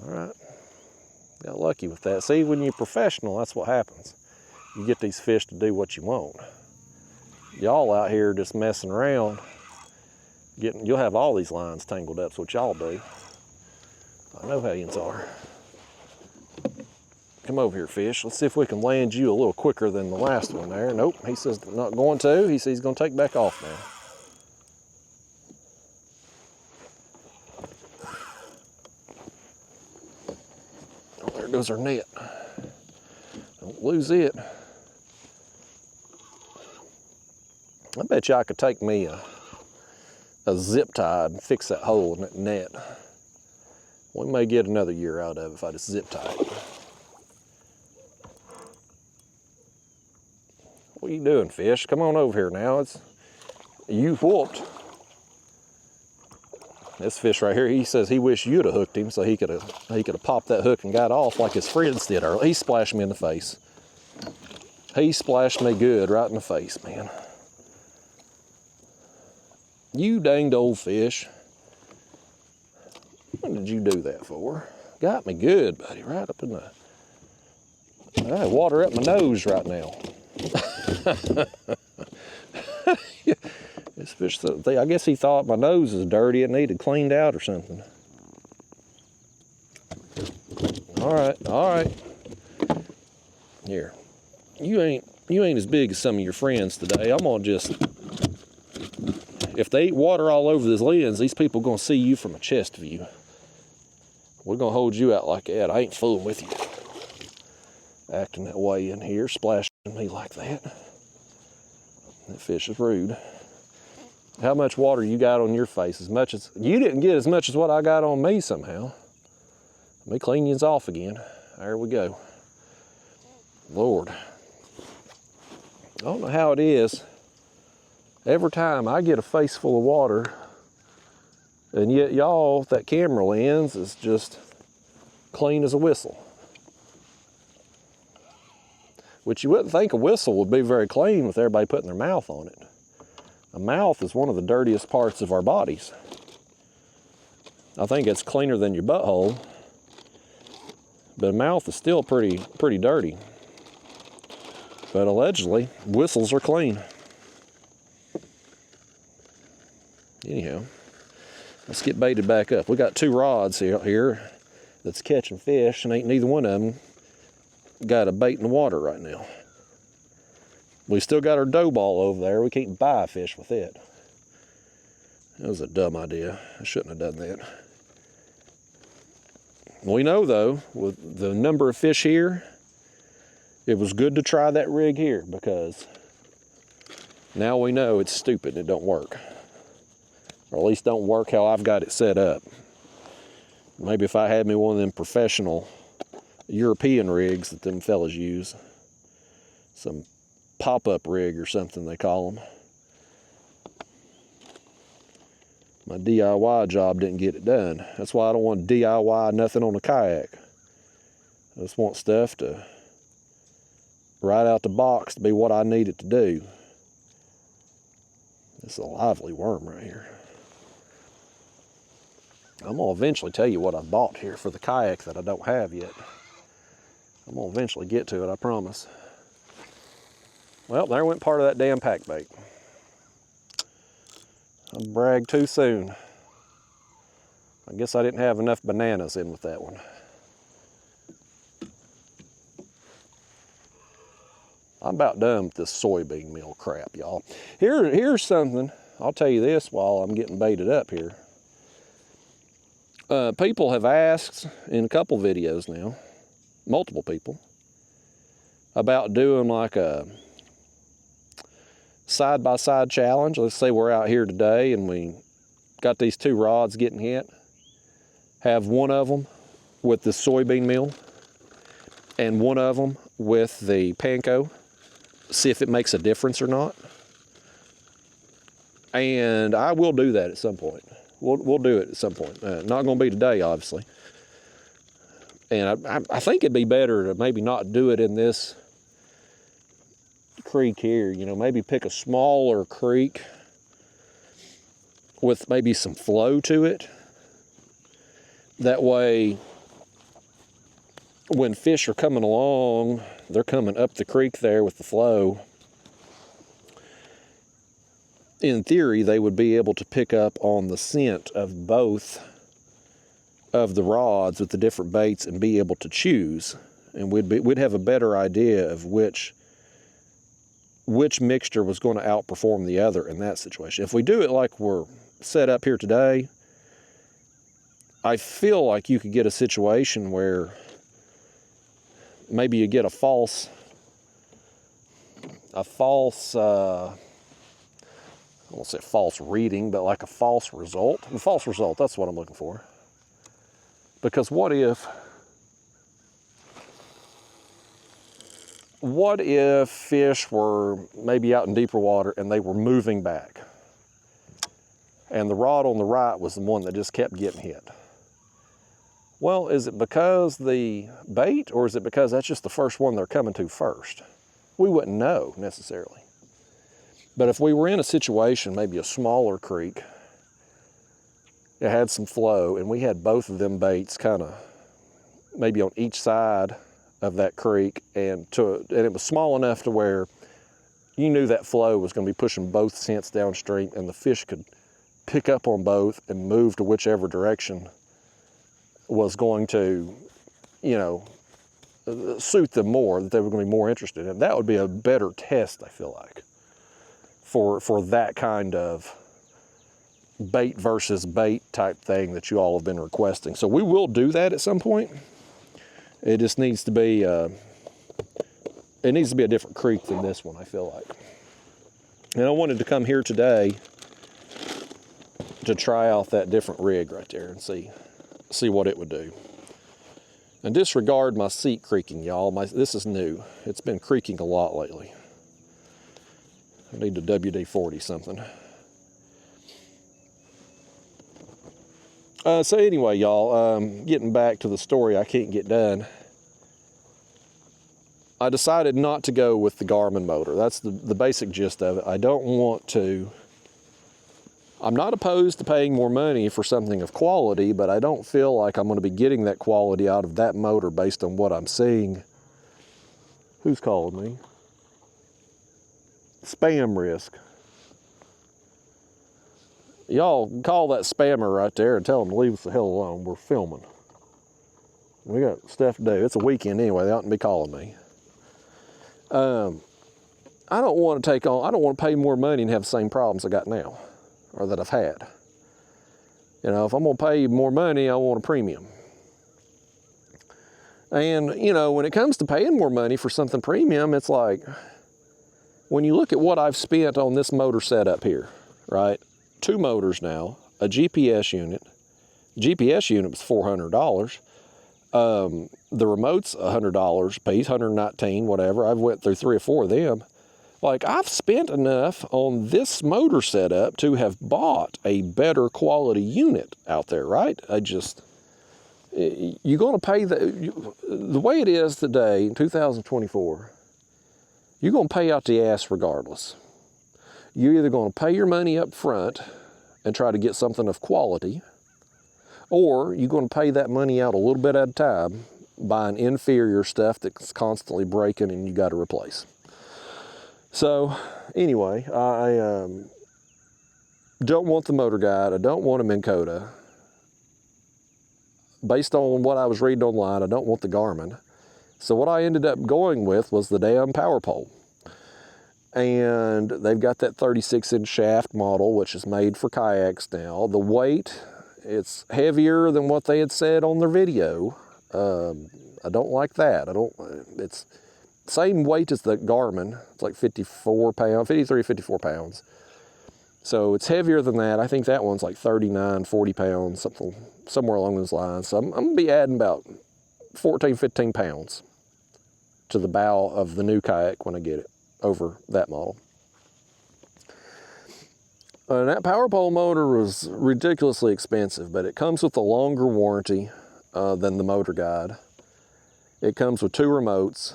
All right, got lucky with that. See, when you're professional, that's what happens. You get these fish to do what you want. Y'all out here just messing around, you'll have all these lines tangled up, is what y'all do. I know how yous are. Come over here, fish. Let's see if we can land you a little quicker than the last one there. Nope, he says not going to. He says he's gonna take back off now. Oh, there goes our net. Don't lose it. I bet you I could take me a zip tie and fix that hole in that net. We may get another year out of it if I just zip tie it. What are you doing, fish? Come on over here now. You whooped. This fish right here, he says he wished you'd have hooked him so he could have popped that hook and got off like his friends did earlier. He splashed me in the face. He splashed me good right in the face, man. You danged old fish. What did you do that for? Got me good, buddy, right up in the... I have water up my nose right now. This fish, I guess he thought my nose was dirty. It needed cleaned out or something. All right. Here, you ain't as big as some of your friends today. I'm gonna just, if they eat water all over this lens, these people gonna see you from a chest view. We're gonna hold you out like that. I ain't fooling with you. Acting that way in here, splashing me like that. That fish is rude. How much water you got on your face? As much as, you didn't get as much as what I got on me somehow. Let me clean yous off again. There we go. Lord. I don't know how it is. Every time I get a face full of water, and yet y'all, that camera lens is just clean as a whistle. Which you wouldn't think a whistle would be very clean with everybody putting their mouth on it. A mouth is one of the dirtiest parts of our bodies. I think it's cleaner than your butthole, but a mouth is still pretty dirty. But allegedly, whistles are clean. Anyhow, let's get baited back up. We got 2 rods here that's catching fish, and ain't neither one of them got a bait in the water right now. We still got our dough ball over there. We can't buy fish with it. That was a dumb idea. I shouldn't have done that. We know, though, with the number of fish here, it was good to try that rig here, because now we know it's stupid. It don't work. Or at least don't work how I've got it set up. Maybe if I had me one of them professional European rigs that them fellas use, some pop-up rig or something they call them. My DIY job didn't get it done. That's why I don't want to DIY nothing on a kayak. I just want stuff to right out the box to be what I need it to do. This is a lively worm right here. I'm gonna eventually tell you what I bought here for the kayak that I don't have yet. I'm gonna eventually get to it, I promise. Well, there went part of that damn pack bait. I bragged too soon. I guess I didn't have enough bananas in with that one. I'm about done with this soybean meal crap, y'all. Here's something, I'll tell you this while I'm getting baited up here. People have asked in a couple videos now, multiple people, about doing like a side-by-side challenge. Let's say we're out here today and we got these two rods getting hit. Have one of them with the soybean meal and one of them with the panko. See if it makes a difference or not. And I will do that at some point. We'll do it at some point. Not going to be today, obviously. And I think it'd be better to maybe not do it in this creek here. You know, maybe pick a smaller creek with maybe some flow to it. That way, when fish are coming along, they're coming up the creek there with the flow. In theory, they would be able to pick up on the scent of both of the rods with the different baits and be able to choose. And we'd have a better idea of which mixture was going to outperform the other in that situation. If we do it like we're set up here today, I feel like you could get a situation where maybe you get a false I won't say false reading, but like a false result. A false result, that's what I'm looking for. Because what if fish were maybe out in deeper water and they were moving back, and the rod on the right was the one that just kept getting hit? Well, is it because the bait, or is it because that's just the first one they're coming to first? We wouldn't know necessarily. But if we were in a situation, maybe a smaller creek, it had some flow, and we had both of them baits kind of maybe on each side of that creek, and it was small enough to where you knew that flow was going to be pushing both scents downstream, and the fish could pick up on both and move to whichever direction was going to, you know, suit them more, that they were going to be more interested in. That would be a better test, I feel like, for that kind of bait versus bait type thing that you all have been requesting. So we will do that at some point. It just needs to be a different creek than this one, I feel like. And I wanted to come here today to try out that different rig right there and see what it would do. And disregard my seat creaking, y'all. This is new. It's been creaking a lot lately. I need to WD-40 something. So anyway, y'all, getting back to the story I can't get done. I decided not to go with the Garmin motor. That's the basic gist of it. I don't want to. I'm not opposed to paying more money for something of quality, but I don't feel like I'm going to be getting that quality out of that motor based on what I'm seeing. Who's called me? Spam risk. Y'all call that spammer right there and tell them to leave us the hell alone. We're filming. We got stuff to do. It's a weekend anyway. They oughtn't be calling me. I don't want to pay more money and have the same problems I got now, or that I've had. You know, if I'm going to pay more money, I want a premium. And, you know, when it comes to paying more money for something premium, it's like, when you look at what I've spent on this motor setup here, right? 2 motors now, a GPS unit. GPS unit was $400. The remote's $100 a piece, $119, whatever. I've went through 3 or 4 of them. Like, I've spent enough on this motor setup to have bought a better quality unit out there, right? You're going to pay the way it is today in 2024, you're going to pay out the ass regardless. You're either going to pay your money up front and try to get something of quality, or you're going to pay that money out a little bit at a time, buying inferior stuff that's constantly breaking and you got to replace. So anyway, I don't want the Motor Guide. I don't want a Minn Kota. Based on what I was reading online, I don't want the Garmin. So what I ended up going with was the damn power pole. And they've got that 36-inch shaft model, which is made for kayaks now. The weight, it's heavier than what they had said on their video. I don't like that. It's same weight as the Garmin. It's like 54 pounds, 53, 54 pounds. So it's heavier than that. I think that one's like 39, 40 pounds, somewhere along those lines. So I'm gonna be adding about 14, 15 pounds to the bow of the new kayak when I get it over that model. That power pole motor was ridiculously expensive, but it comes with a longer warranty than the Motor Guide. It comes with 2 remotes.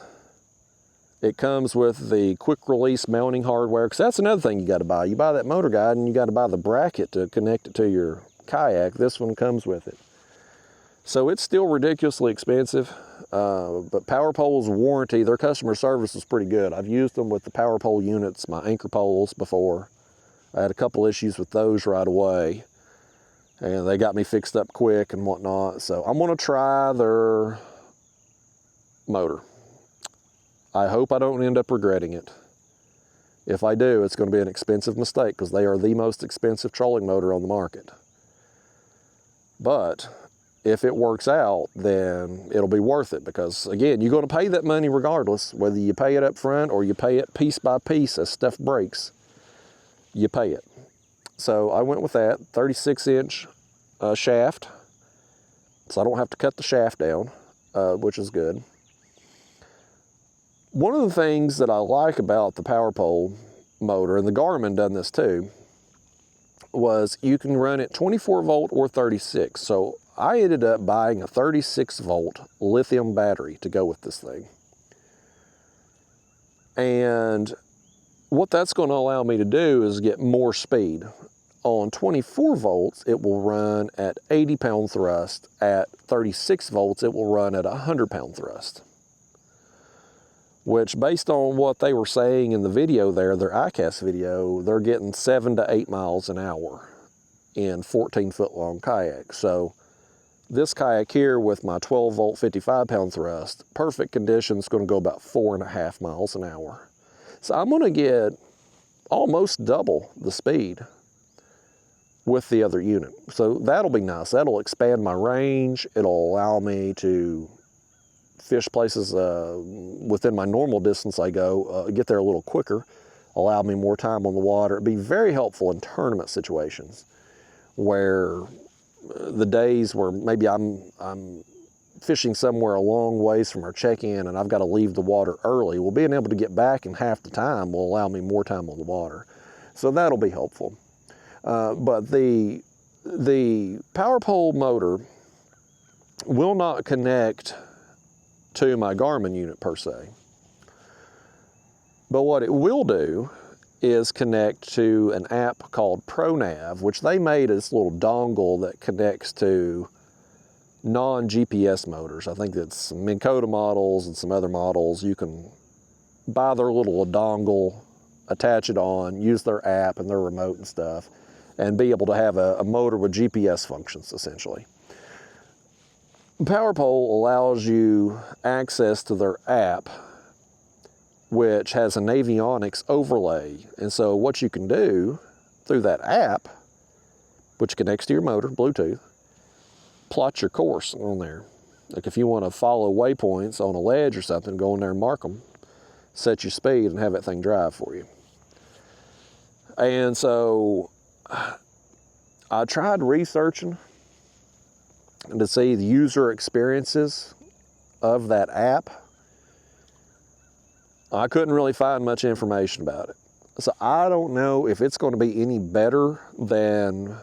It comes with the quick release mounting hardware, because that's another thing you got to buy. You buy that Motor Guide and you got to buy the bracket to connect it to your kayak. This one comes with it. So it's still ridiculously expensive. But Power Pole's warranty, their customer service is pretty good. I've used them with the Power Pole units, my anchor poles before. I had a couple issues with those right away, and they got me fixed up quick and whatnot. So I'm gonna try their motor. I hope I don't end up regretting it. If I do, it's gonna be an expensive mistake, because they are the most expensive trolling motor on the market. But if it works out, then it'll be worth it, because again, you're going to pay that money regardless, whether you pay it up front or you pay it piece by piece as stuff breaks, you pay it. So I went with that 36-inch shaft, so I don't have to cut the shaft down, which is good. One of the things that I like about the Power Pole motor, and the Garmin done this too, was you can run it 24 volt or 36. So I ended up buying a 36 volt lithium battery to go with this thing. And what that's going to allow me to do is get more speed. On 24 volts, it will run at 80 pound thrust. At 36 volts, it will run at 100 pound thrust. Which, based on what they were saying in the video there, their ICAST video, they're getting 7 to 8 miles an hour in 14-foot long kayaks. So this kayak here with my 12 volt 55 pound thrust, perfect conditions, going to go about 4.5 miles an hour. So I'm going to get almost double the speed with the other unit. So that'll be nice. That'll expand my range. It'll allow me to fish places within my normal distance I go, get there a little quicker, allow me more time on the water. It'd be very helpful in tournament situations where the days where maybe I'm fishing somewhere a long ways from our check-in and I've got to leave the water early. Well, being able to get back in half the time will allow me more time on the water. So that'll be helpful. But the Power Pole motor will not connect to my Garmin unit per se. But what it will do is connect to an app called ProNav, which they made this little dongle that connects to non-GPS motors. I think that's some Minn Kota models and some other models. You can buy their little dongle, attach it on, use their app and their remote and stuff, and be able to have a motor with GPS functions, essentially. Power Pole allows you access to their app, which has an avionics overlay. And so what you can do through that app, which connects to your motor, Bluetooth, plot your course on there. Like if you want to follow waypoints on a ledge or something, go in there and mark them, set your speed, and have that thing drive for you. And so I tried researching to see the user experiences of that app. I couldn't really find much information about it. So I don't know if it's going to be any better than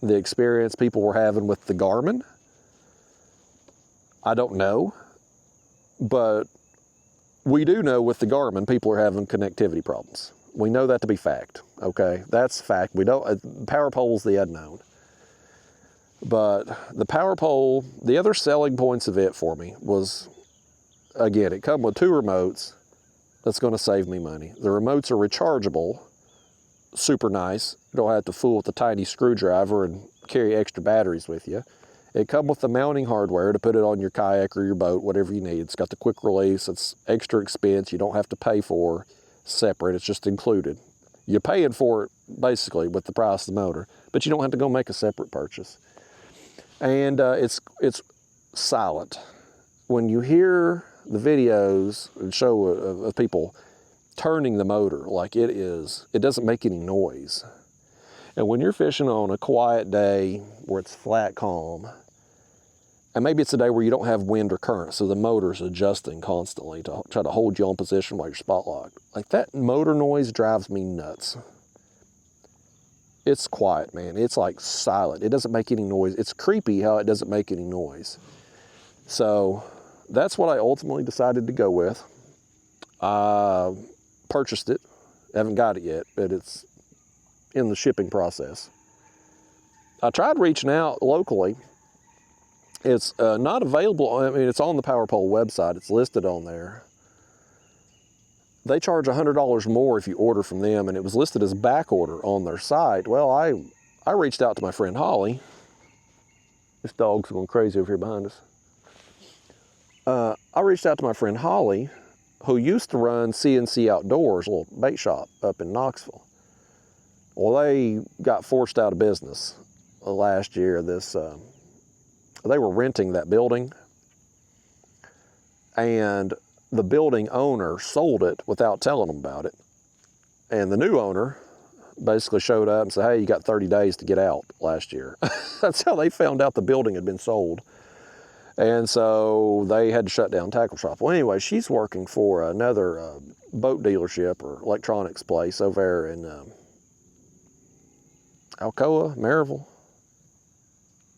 the experience people were having with the Garmin. I don't know. But we do know with the Garmin, people are having connectivity problems. We know that to be fact, okay? That's fact. We don't, Power Pole's the unknown. But the Power Pole, the other selling points of it for me was, again, it comes with 2 remotes. That's going to save me money. The remotes are rechargeable, super nice. You don't have to fool with the tiny screwdriver and carry extra batteries with you. It comes with the mounting hardware to put it on your kayak or your boat, whatever you need. It's got the quick release. It's extra expense you don't have to pay for. separate, it's just included. You're paying for it basically with the price of the motor, but you don't have to go make a separate purchase. And it's silent. When you hear the videos and show of people turning the motor, like it doesn't make any noise. And when you're fishing on a quiet day where it's flat calm, and maybe it's a day where you don't have wind or current, so the motor's adjusting constantly to try to hold you on position while you're spot locked. Like that motor noise drives me nuts. It's quiet, man. It's like silent. It doesn't make any noise. It's creepy how it doesn't make any noise. So that's what I ultimately decided to go with. I purchased it. I haven't got it yet, but it's in the shipping process. I tried reaching out locally. It's not available. I mean, it's on the Power Pole website. It's listed on there. They charge $100 more if you order from them, and it was listed as back order on their site. Well, I reached out to my friend Holly. This dog's going crazy over here behind us. I reached out to my friend Holly, who used to run CNC Outdoors, a little bait shop up in Knoxville. Well, they got forced out of business last year. They were renting that building, and the building owner sold it without telling them about it. And the new owner basically showed up and said, hey, you got 30 days to get out last year. That's how they found out the building had been sold. And so they had to shut down tackle shop. Well, anyway, she's working for another boat dealership or electronics place over there in Alcoa, Maryville,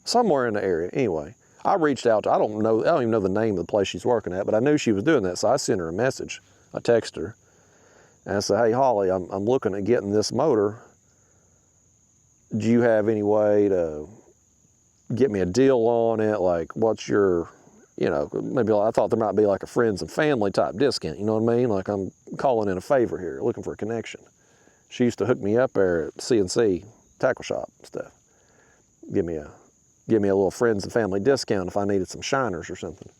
somewhere in the area. Anyway, I reached out to, I don't even know the name of the place she's working at, but I knew she was doing that, so I sent her a message. I texted her, and I said, hey, Holly, I'm looking at getting this motor. Do you have any way to get me a deal on it? Like, what's your, maybe I thought there might be like a friends and family type discount, you know what I mean? Like I'm calling in a favor here, looking for a connection. She used to hook me up there at CNC tackle shop and stuff. Give me a little friends and family discount if I needed some shiners or something.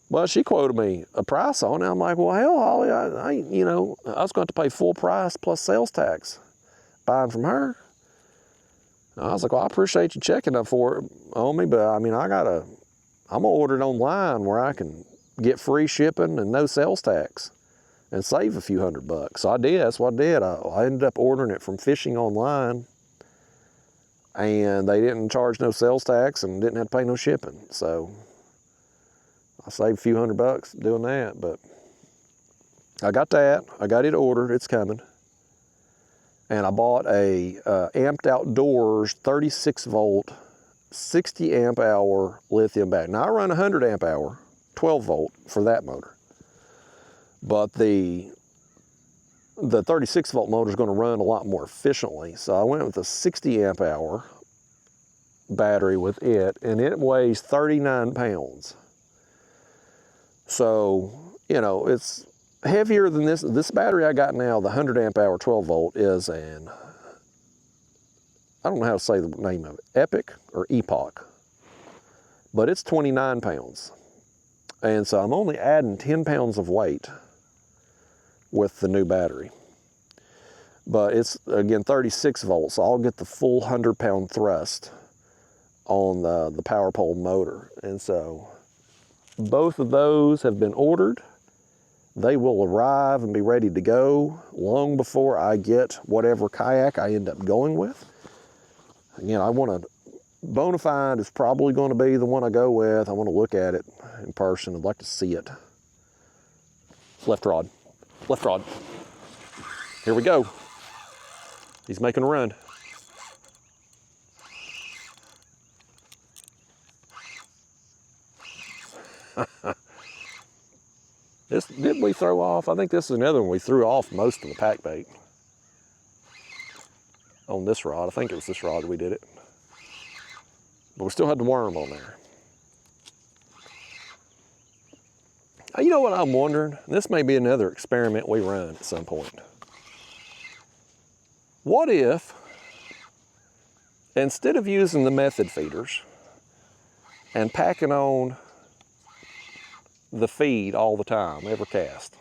Well, she quoted me a price on it. I'm like, well, hell, Holly, I was going to pay full price plus sales tax buying from her. I was like, well, I appreciate you checking up for it on me, but I mean, I'm going to order it online where I can get free shipping and no sales tax and save a few $100. So I did, that's what I did. I ended up ordering it from Fishing Online, and they didn't charge no sales tax and didn't have to pay no shipping. So I saved a few $100 doing that, but I got that. I got it ordered, it's coming. And I bought a Amped Outdoors 36 volt, 60 amp hour lithium battery. Now I run 100 amp hour, 12 volt for that motor. But the 36 volt motor is going to run a lot more efficiently. So I went with a 60 amp hour battery with it, and it weighs 39 pounds. So, it's heavier than this. This battery I got now, the 100 amp hour 12 volt, is I don't know how to say the name of it, Epic or Epoch, but it's 29 pounds. And so I'm only adding 10 pounds of weight with the new battery. But it's, again, 36 volts, so I'll get the full 100-pound thrust on the Power Pole motor. And so both of those have been ordered. They will arrive and be ready to go long before I get whatever kayak I end up going with. Again, Bonafide is probably going to be the one I go with. I want to look at it in person. I'd like to see it. Left rod. Left rod. Here we go. He's making a run. This, did we throw off? I think this is another one we threw off most of the pack bait on this rod. I think it was this rod we did it. But we still had the worm on there. You know what I'm wondering? This may be another experiment we run at some point. What if, instead of using the method feeders and packing on the feed all the time, every cast,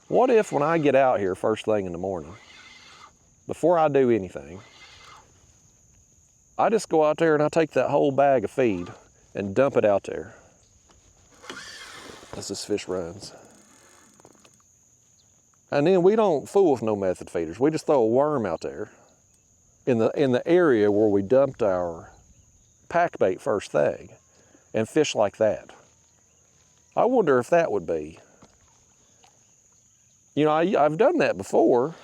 What if when I get out here first thing in the morning, before I do anything, I just go out there and I take that whole bag of feed and dump it out there as this fish runs. And then we don't fool with no method feeders. We just throw a worm out there in the area where we dumped our pack bait first thing and fish like that. I wonder if that would be. You know, I've done that before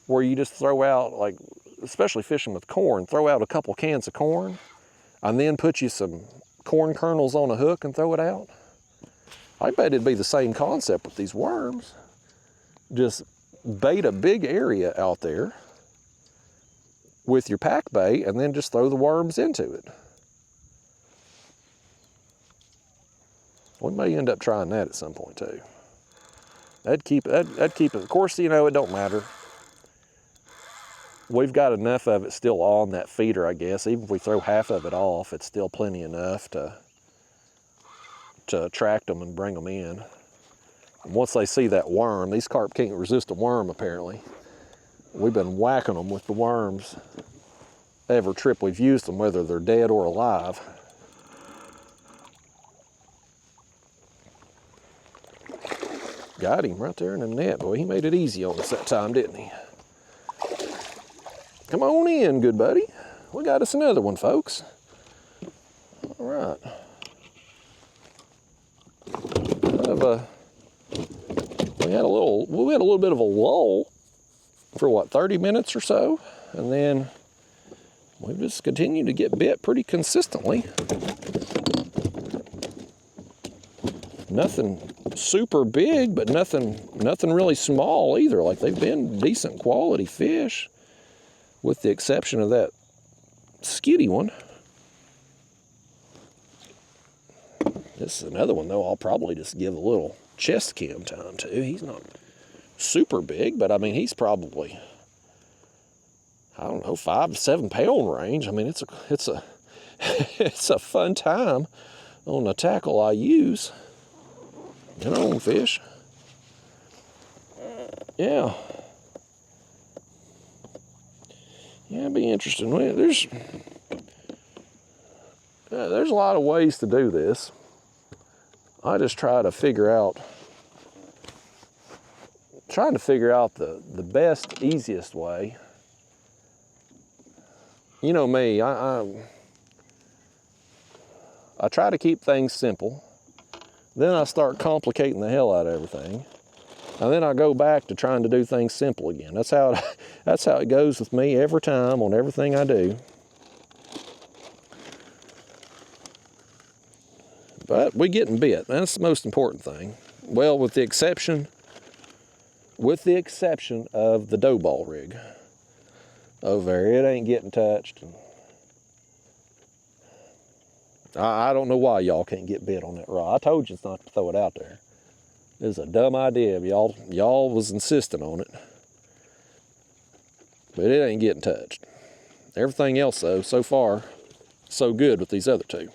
where you just throw out, like, especially fishing with corn, throw out a couple cans of corn and then put you some corn kernels on a hook and throw it out. I bet it'd be the same concept with these worms. Just bait a big area out there with your pack bait and then just throw the worms into it. We may end up trying that at some point too. That'd keep it. Of course, you know, it don't matter. We've got enough of it still on that feeder, I guess. Even if we throw half of it off, it's still plenty enough to attract them and bring them in. And once they see that worm, these carp can't resist a worm apparently. We've been whacking them with the worms every trip we've used them, whether they're dead or alive. Got him right there in the net. Boy, he made it easy on us that time, didn't he? Come on in, good buddy. We got us another one, folks. All right. We had a little bit of a lull for what, 30 minutes or so, and then we've just continued to get bit pretty consistently. Nothing super big, but nothing really small either. Like, they've been decent quality fish, with the exception of that skitty one. This is another one though I'll probably just give a little chest cam time to. He's not super big, but I mean, he's probably, I don't know, 5 to 7 pound range. I mean, it's a it's a fun time on the tackle I use. Get on, fish. Yeah. Yeah, it'd be interesting. There's a lot of ways to do this. I just trying to figure out the best, easiest way. You know me, I try to keep things simple. Then I start complicating the hell out of everything. And then I go back to trying to do things simple again. That's how it goes with me every time on everything I do. But we're getting bit. That's the most important thing. Well, with the exception of the dough ball rig over there, it ain't getting touched. I don't know why y'all can't get bit on that rod. I told you not to throw it out there. It was a dumb idea if y'all was insisting on it. But it ain't getting touched. Everything else though, so far, so good with these other two.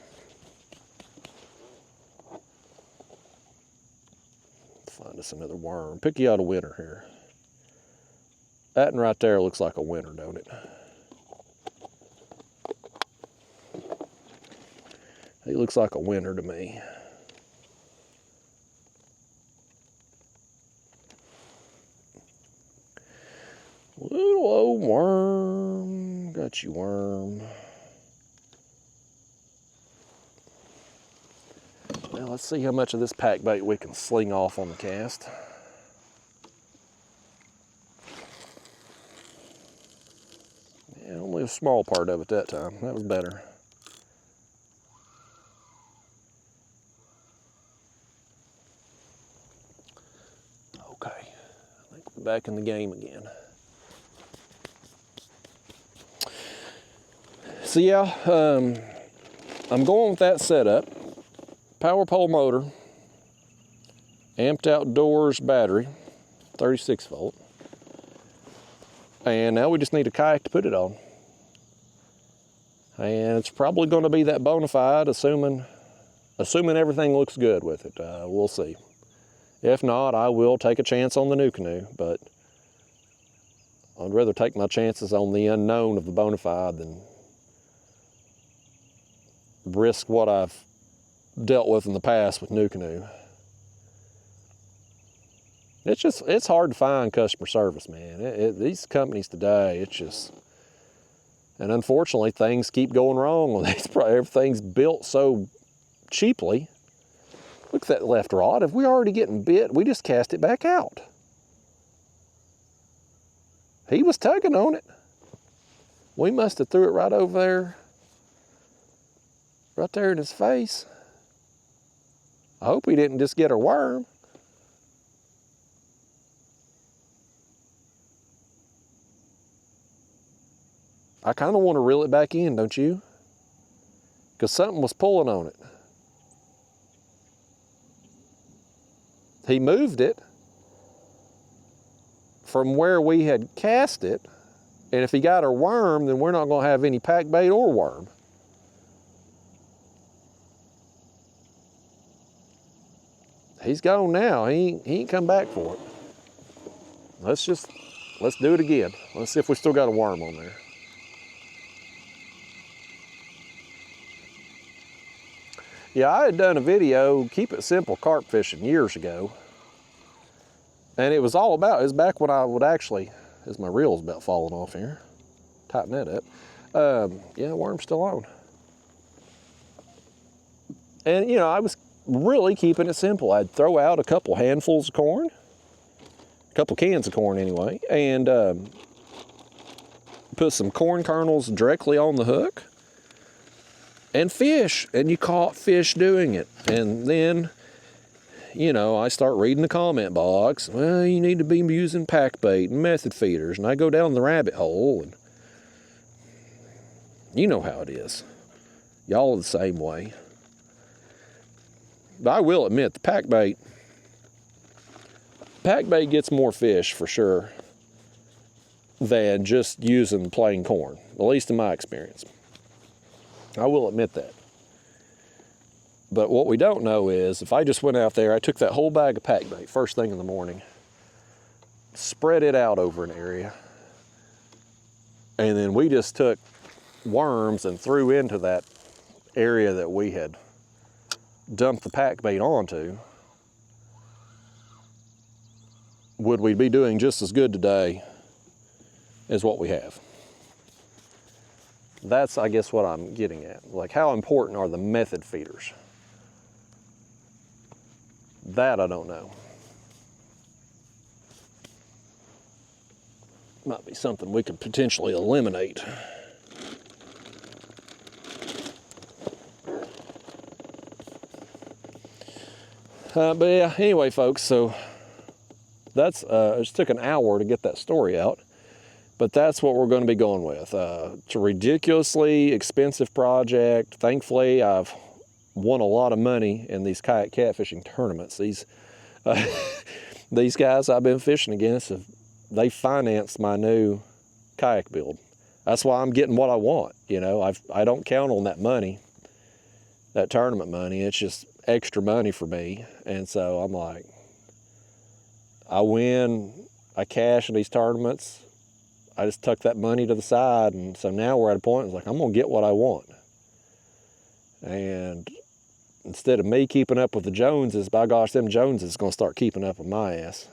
Find us another worm. Pick you out a winner here. That one right there looks like a winner, don't it? He looks like a winner to me. Little old worm. Got you, worm. Well, let's see how much of this pack bait we can sling off on the cast. Yeah, only a small part of it that time. That was better. Okay, I think we're back in the game again. So yeah, I'm going with that setup. Power pole motor, amped outdoors battery, 36 volt. And now we just need a kayak to put it on. And it's probably going to be that bona fide, assuming everything looks good with it. We'll see. If not, I will take a chance on the new canoe, but I'd rather take my chances on the unknown of the Bonafide than risk what I've dealt with in the past with new canoe. It's hard to find customer service, man. These companies today, it's just, and unfortunately things keep going wrong with these. Everything's built so cheaply. Look at that left rod. If we're already getting bit, we just cast it back out. He was tugging on it. We must have threw it right over there, right there in his face. I hope he didn't just get a worm. I kind of want to reel it back in, don't you? Because something was pulling on it. He moved it from where we had cast it, and if he got a worm, then we're not going to have any pack bait or worm. He's gone now. He ain't come back for it. Let's do it again. Let's see if we still got a worm on there. Yeah, I had done a video, Keep It Simple Carp Fishing, years ago. And it was all about, it was back when I would actually, as my reel's about falling off here, tighten that up. Yeah, worm's still on. And you know, I was really keeping it simple. I'd throw out a couple handfuls of corn, a couple cans of corn anyway, and put some corn kernels directly on the hook, and fish, and you caught fish doing it. And then, you know, I start reading the comment box. Well, you need to be using pack bait and method feeders, and I go down the rabbit hole, and you know how it is. Y'all are the same way. But I will admit, the pack bait gets more fish for sure than just using plain corn, at least in my experience. I will admit that. But what we don't know is, if I just went out there, I took that whole bag of pack bait first thing in the morning, spread it out over an area, and then we just took worms and threw into that area that we had dumped the pack bait onto, would we be doing just as good today as what we have? That's, I guess, what I'm getting at. Like, how important are the method feeders? That I don't know. Might be something we could potentially eliminate. But yeah, anyway, folks, so that's, it just took an hour to get that story out. But that's what we're going to be going with. It's a ridiculously expensive project. Thankfully, I've won a lot of money in these kayak catfishing tournaments. These guys I've been fishing against, they financed my new kayak build. That's why I'm getting what I want. You know, I don't count on that money, that tournament money. It's just extra money for me. And so I'm like, I win, I cash in these tournaments. I just tuck that money to the side, and so now we're at a point, it's like, I'm gonna get what I want. And instead of me keeping up with the Joneses, by gosh, them Joneses gonna start keeping up with my ass.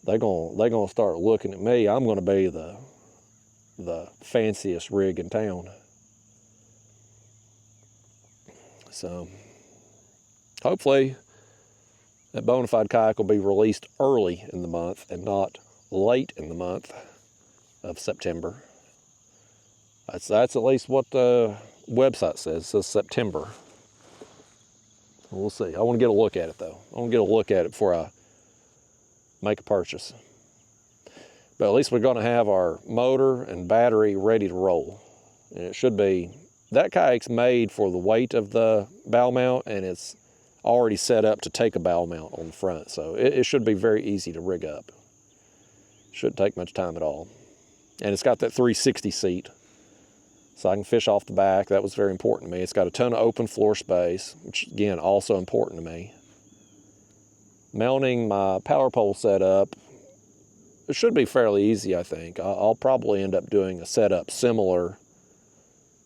They're gonna start looking at me. I'm gonna be the fanciest rig in town. So hopefully that Bonafide kayak will be released early in the month and not late in the month of September. That's at least what the website says. It says September. We'll see. I want to get a look at it though. I want to get a look at it before I make a purchase. But at least we're going to have our motor and battery ready to roll. And it should be, that kayak's made for the weight of the bow mount, and it's already set up to take a bow mount on the front. So it should be very easy to rig up. Shouldn't take much time at all. And it's got that 360 seat, so I can fish off the back. That was very important to me. It's got a ton of open floor space, which again, also important to me. mounting my power pole setup, it should be fairly easy, I think. I'll probably end up doing a setup similar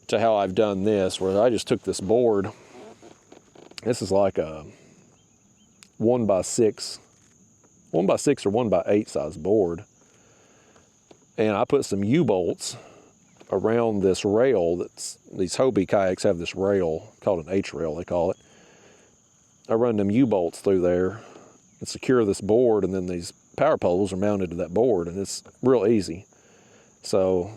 to how I've done this, where I just took this board. This is like a 1x6 or 1x8 size board. And I put some U-bolts around this rail. These Hobie kayaks have this rail called an H-rail, they call it. I run them U-bolts through there and secure this board, and then these power poles are mounted to that board, and it's real easy. So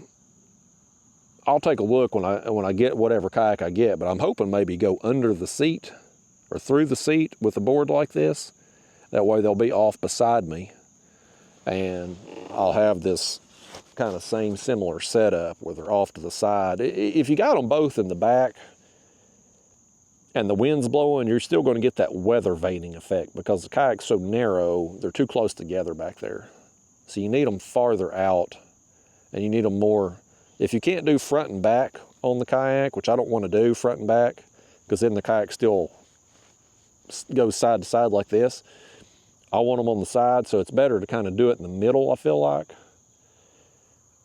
I'll take a look when I get whatever kayak I get, but I'm hoping maybe go under the seat or through the seat with a board like this. That way they'll be off beside me, and I'll have this kind of same similar setup where they're off to the side. If you got them both in the back and the wind's blowing, you're still going to get that weather veining effect because the kayak's so narrow, they're too close together back there. So you need them farther out, and you need them more. If you can't do front and back on the kayak, which I don't want to do front and back, because then the kayak still goes side to side like this, I want them on the side, so it's better to kind of do it in the middle, I feel like,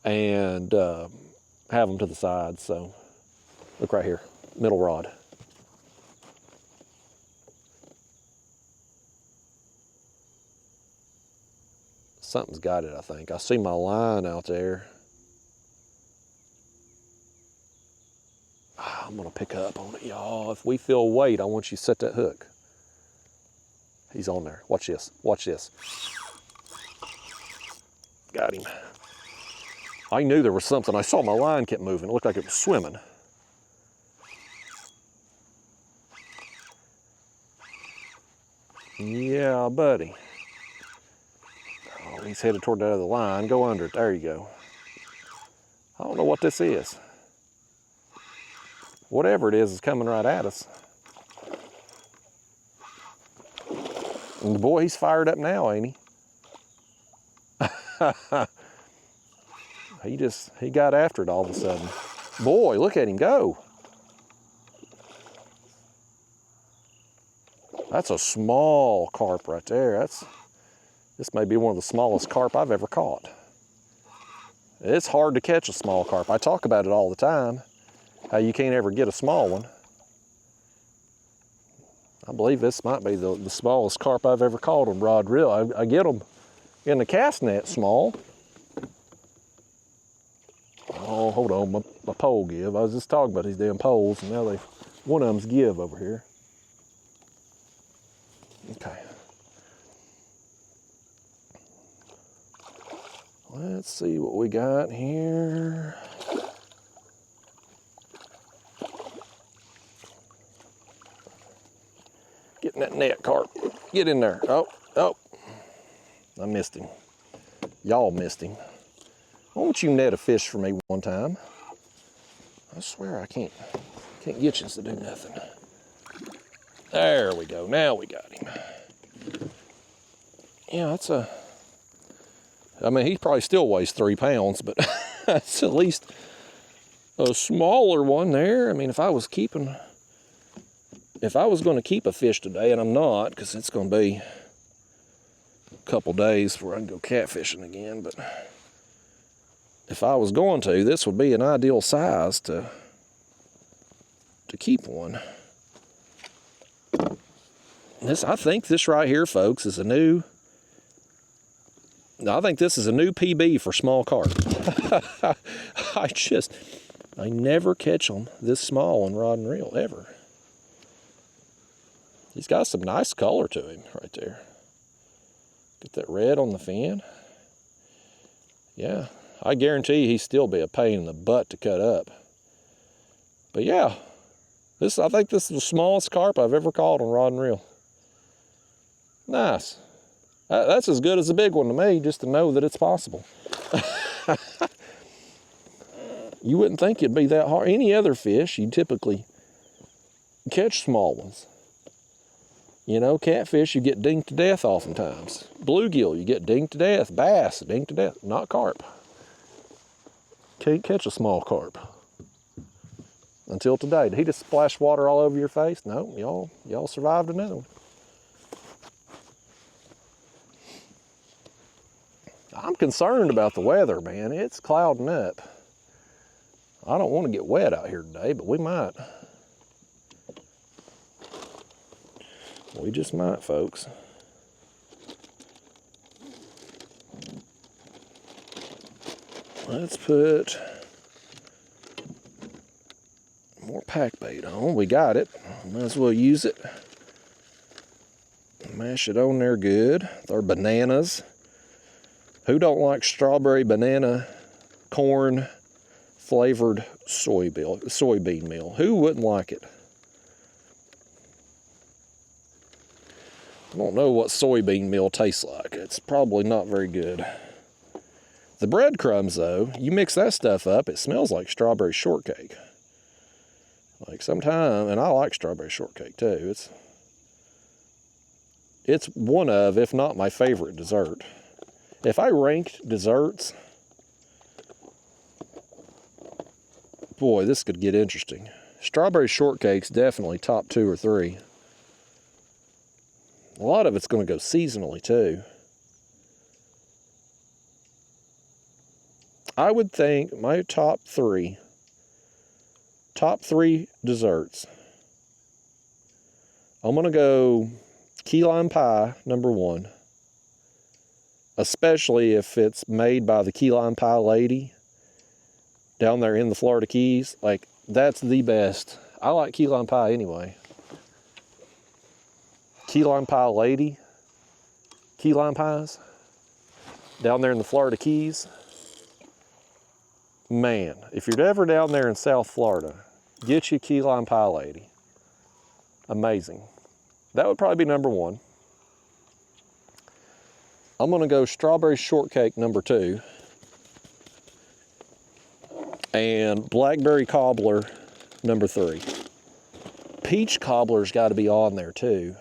and have them to the side. So look right here, middle rod. Something's got it, I think. I see my line out there. I'm gonna pick up on it, y'all. If we feel weight, I want you to set that hook. He's on there. Watch this, watch this. Got him. I knew there was something. I saw my line kept moving. It looked like it was swimming. Yeah, buddy. Oh, he's headed toward that other line. Go under it. There you go. I don't know what this is. Whatever it is coming right at us. And boy, he's fired up now, ain't he? He got after it all of a sudden. Boy, look at him go. That's a small carp right there. This may be one of the smallest carp I've ever caught. It's hard to catch a small carp. I talk about it all the time, how you can't ever get a small one. I believe this might be the smallest carp I've ever caught on rod reel. I get them in the cast net small. Oh, hold on, my pole give. I was just talking about these damn poles, and now one of them's give over here. Okay. Let's see what we got here. Get in that net, carp. Get in there. Oh. I missed him. Y'all missed him. Why don't you net a fish for me one time? I swear I can't get you to do nothing. There we go. Now we got him. Yeah, I mean, he probably still weighs 3 pounds, but that's at least a smaller one there. I mean, if I was going to keep a fish today, and I'm not, because it's going to be a couple days before I can go catfishing again, but if I was going to, this would be an ideal size to keep one. I think this right here, folks, is a new PB for small carp. I never catch them this small on rod and reel, ever. He's got some nice color to him right there. Get that red on the fin. Yeah, I guarantee he'd still be a pain in the butt to cut up. But yeah, I think this is the smallest carp I've ever caught on rod and reel. Nice. That's as good as a big one to me, just to know that it's possible. You wouldn't think it'd be that hard. Any other fish, you typically catch small ones. You know, catfish, you get dinged to death oftentimes. Bluegill, you get dinged to death. Bass, dinged to death. Not carp. Can't catch a small carp. Until today. Did he just splash water all over your face? No, y'all survived another one. I'm concerned about the weather, man. It's clouding up. I don't want to get wet out here today, but we might. We just might, folks. Let's put more pack bait on. We got it. Might as well use it. Mash it on there good. Our bananas. Who don't like strawberry banana corn flavored soybean meal? Who wouldn't like it? I don't know what soybean meal tastes like. It's probably not very good. The breadcrumbs, though, you mix that stuff up, it smells like strawberry shortcake. Like sometime, and I like strawberry shortcake too. It's one of, if not my favorite dessert. If I ranked desserts, boy, this could get interesting. Strawberry shortcake's definitely top 2 or 3. A lot of it's going to go seasonally too. I would think my top three desserts. I'm going to go key lime pie, number 1. Especially if it's made by the key lime pie lady down there in the Florida Keys. Like, that's the best. I like key lime pie anyway. Key lime pie lady, key lime pies down there in the Florida Keys. Man, if you're ever down there in South Florida, get you key lime pie lady. Amazing. That would probably be number 1. I'm gonna go strawberry shortcake number 2. And blackberry cobbler number 3. Peach cobbler's gotta be on there too.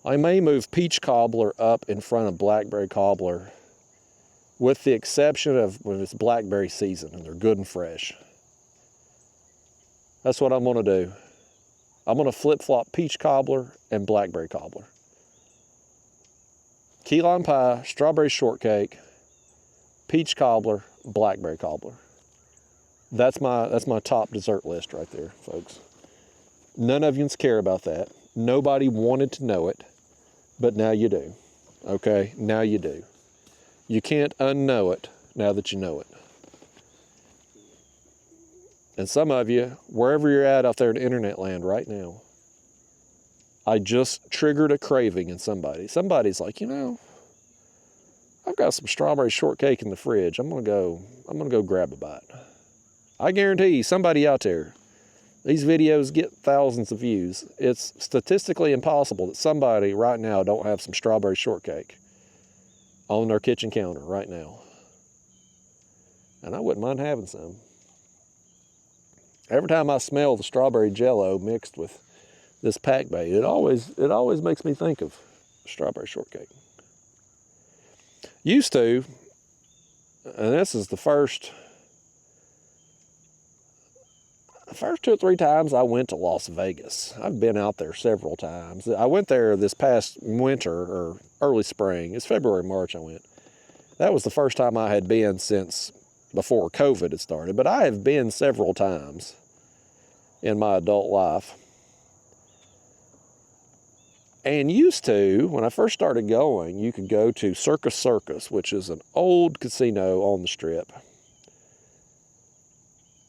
I may move peach cobbler up in front of blackberry cobbler, with the exception of when it's blackberry season and they're good and fresh. That's what I'm gonna do. I'm gonna flip-flop peach cobbler and blackberry cobbler. Key lime pie, strawberry shortcake, peach cobbler, blackberry cobbler. That's my top dessert list right there, folks. None of you care about that. Nobody wanted to know it, but now you do. Okay, now you do. You can't unknow it now that you know it. And some of you, wherever you're at out there in internet land right now, I just triggered a craving in somebody. Somebody's like, you know, I've got some strawberry shortcake in the fridge. I'm gonna go grab a bite. I guarantee you, somebody out there, these videos get thousands of views. It's statistically impossible that somebody right now don't have some strawberry shortcake on their kitchen counter right now. And I wouldn't mind having some. Every time I smell the strawberry jello mixed with this pack bait, it always makes me think of strawberry shortcake. Used to, and this is the first 2 or 3 times I went to Las Vegas. I've been out there several times. I went there this past winter or early spring. It's February, March I went. That was the first time I had been since before COVID had started, but I have been several times in my adult life. And used to, when I first started going, you could go to Circus, which is an old casino on the Strip.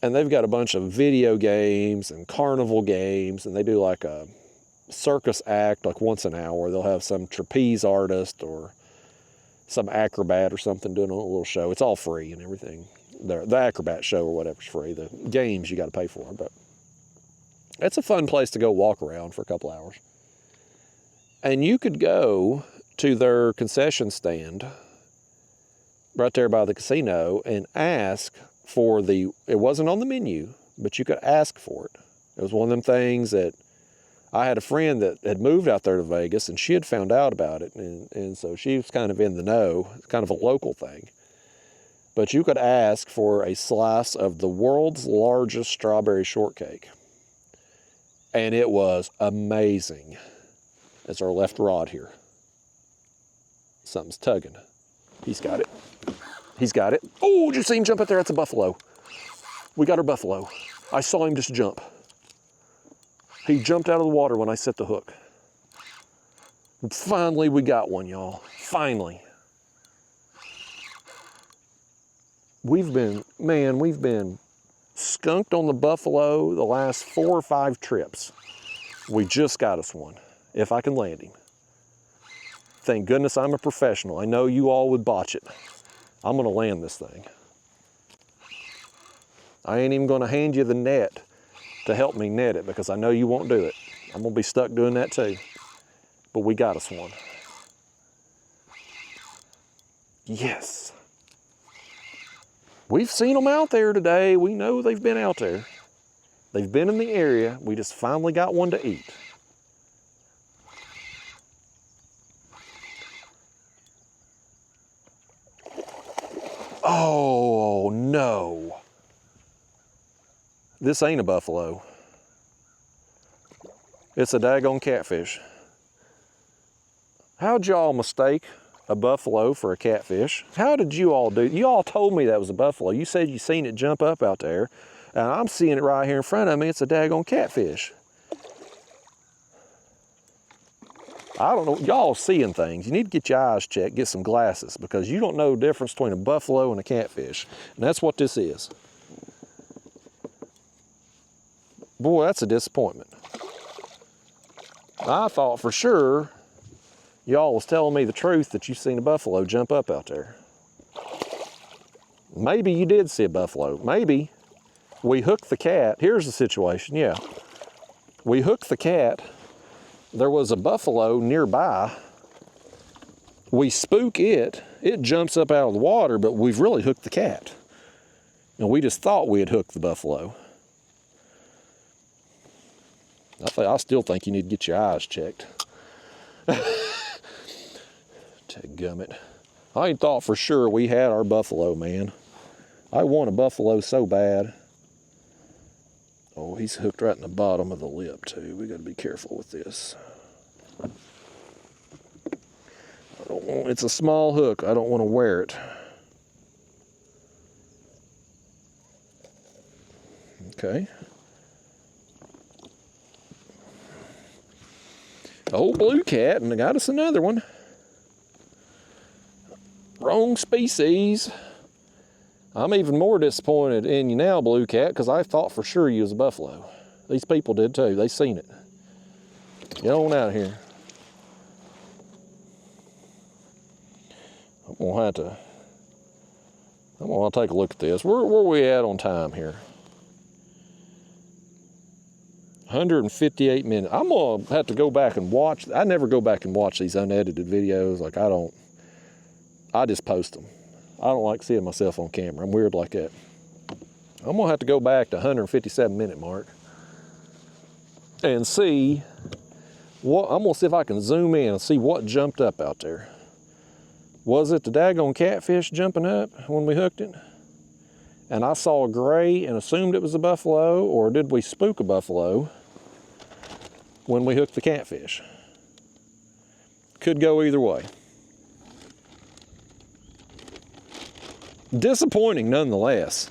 And they've got a bunch of video games and carnival games, and they do like a circus act like once an hour. They'll have some trapeze artist or some acrobat or something doing a little show. It's all free and everything. The acrobat show or whatever's free. The games you got to pay for, but it's a fun place to go walk around for a couple hours. And you could go to their concession stand right there by the casino and ask for it wasn't on the menu, but you could ask for it. It was one of them things that I had a friend that had moved out there to Vegas, and she had found out about it, and so she was kind of in the know, kind of a local thing. But you could ask for a slice of the world's largest strawberry shortcake. And it was amazing. It's our left rod here. Something's tugging. He's got it. He's got it. Oh, did you see him jump up there? That's a buffalo. We got our buffalo. I saw him just jump. He jumped out of the water when I set the hook. Finally, we got one, y'all. Finally. We've been skunked on the buffalo the last 4 or 5 trips. We just got us one, if I can land him. Thank goodness I'm a professional. I know you all would botch it. I'm gonna land this thing. I ain't even gonna hand you the net to help me net it because I know you won't do it. I'm gonna be stuck doing that too. But we got us one. Yes. We've seen them out there today. We know they've been out there. They've been in the area. We just finally got one to eat. Oh, no. This ain't a buffalo. It's a daggone catfish. How'd y'all mistake a buffalo for a catfish? How did you all do? You all told me that was a buffalo. You said you seen it jump up out there. And I'm seeing it right here in front of me. It's a daggone catfish. I don't know. Y'all seeing things. You need to get your eyes checked, get some glasses, because you don't know the difference between a buffalo and a catfish. And that's what this is. Boy, that's a disappointment. I thought for sure y'all was telling me the truth that you seen a buffalo jump up out there. Maybe you did see a buffalo. Maybe we hooked the cat. Here's the situation, yeah. We hooked the cat. There was a buffalo nearby. We spook it. It jumps up out of the water, but we've really hooked the cat. And we just thought we had hooked the buffalo. I still think you need to get your eyes checked. Dadgummit. I thought for sure we had our buffalo, man. I want a buffalo so bad. Oh, he's hooked right in the bottom of the lip too. We gotta be careful with this. It's a small hook. I don't want to wear it. Okay. Old blue cat, and I got us another one. Wrong species. I'm even more disappointed in you now, blue cat, because I thought for sure you was a buffalo. These people did too. They seen it. Get on out of here. I'm gonna take a look at this. Where we at on time here? 158 minutes. I'm gonna have to go back and watch. I never go back and watch these unedited videos. Like I just post them. I don't like seeing myself on camera. I'm weird like that. I'm gonna have to go back to 157-minute mark and see what, I'm gonna see if I can zoom in and see what jumped up out there. Was it the daggone catfish jumping up when we hooked it? And I saw a gray and assumed it was a buffalo, or did we spook a buffalo when we hooked the catfish? Could go either way. Disappointing nonetheless.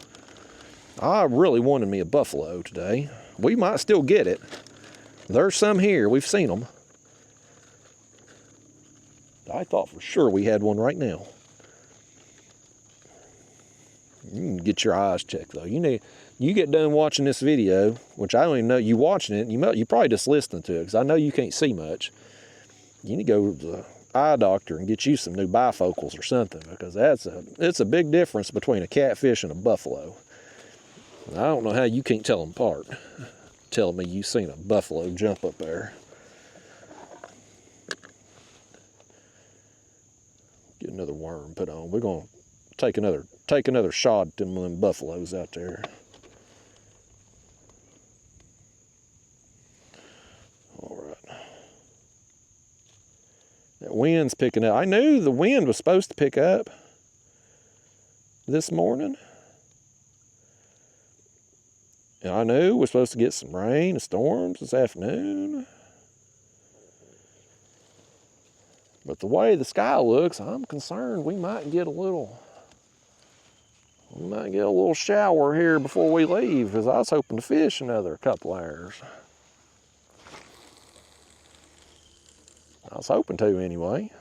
I really wanted me a buffalo today. We might still get it. There's some here, we've seen them. I thought for sure we had one right now. You can get your eyes checked though. You get done watching this video, which I don't even know you watching it. You probably just listening to it because I know you can't see much. You need to go to the eye doctor and get you some new bifocals or something, because it's a big difference between a catfish and a buffalo. I don't know how you can't tell them apart. Telling me you seen a buffalo jump up there. Get another worm put on. We're gonna take another shot at them buffaloes out there. All right. That wind's picking up. I knew the wind was supposed to pick up this morning. And I knew we're supposed to get some rain and storms this afternoon. But the way the sky looks, I'm concerned we might get a little shower here before we leave, because I was hoping to fish another couple hours. I was hoping to anyway.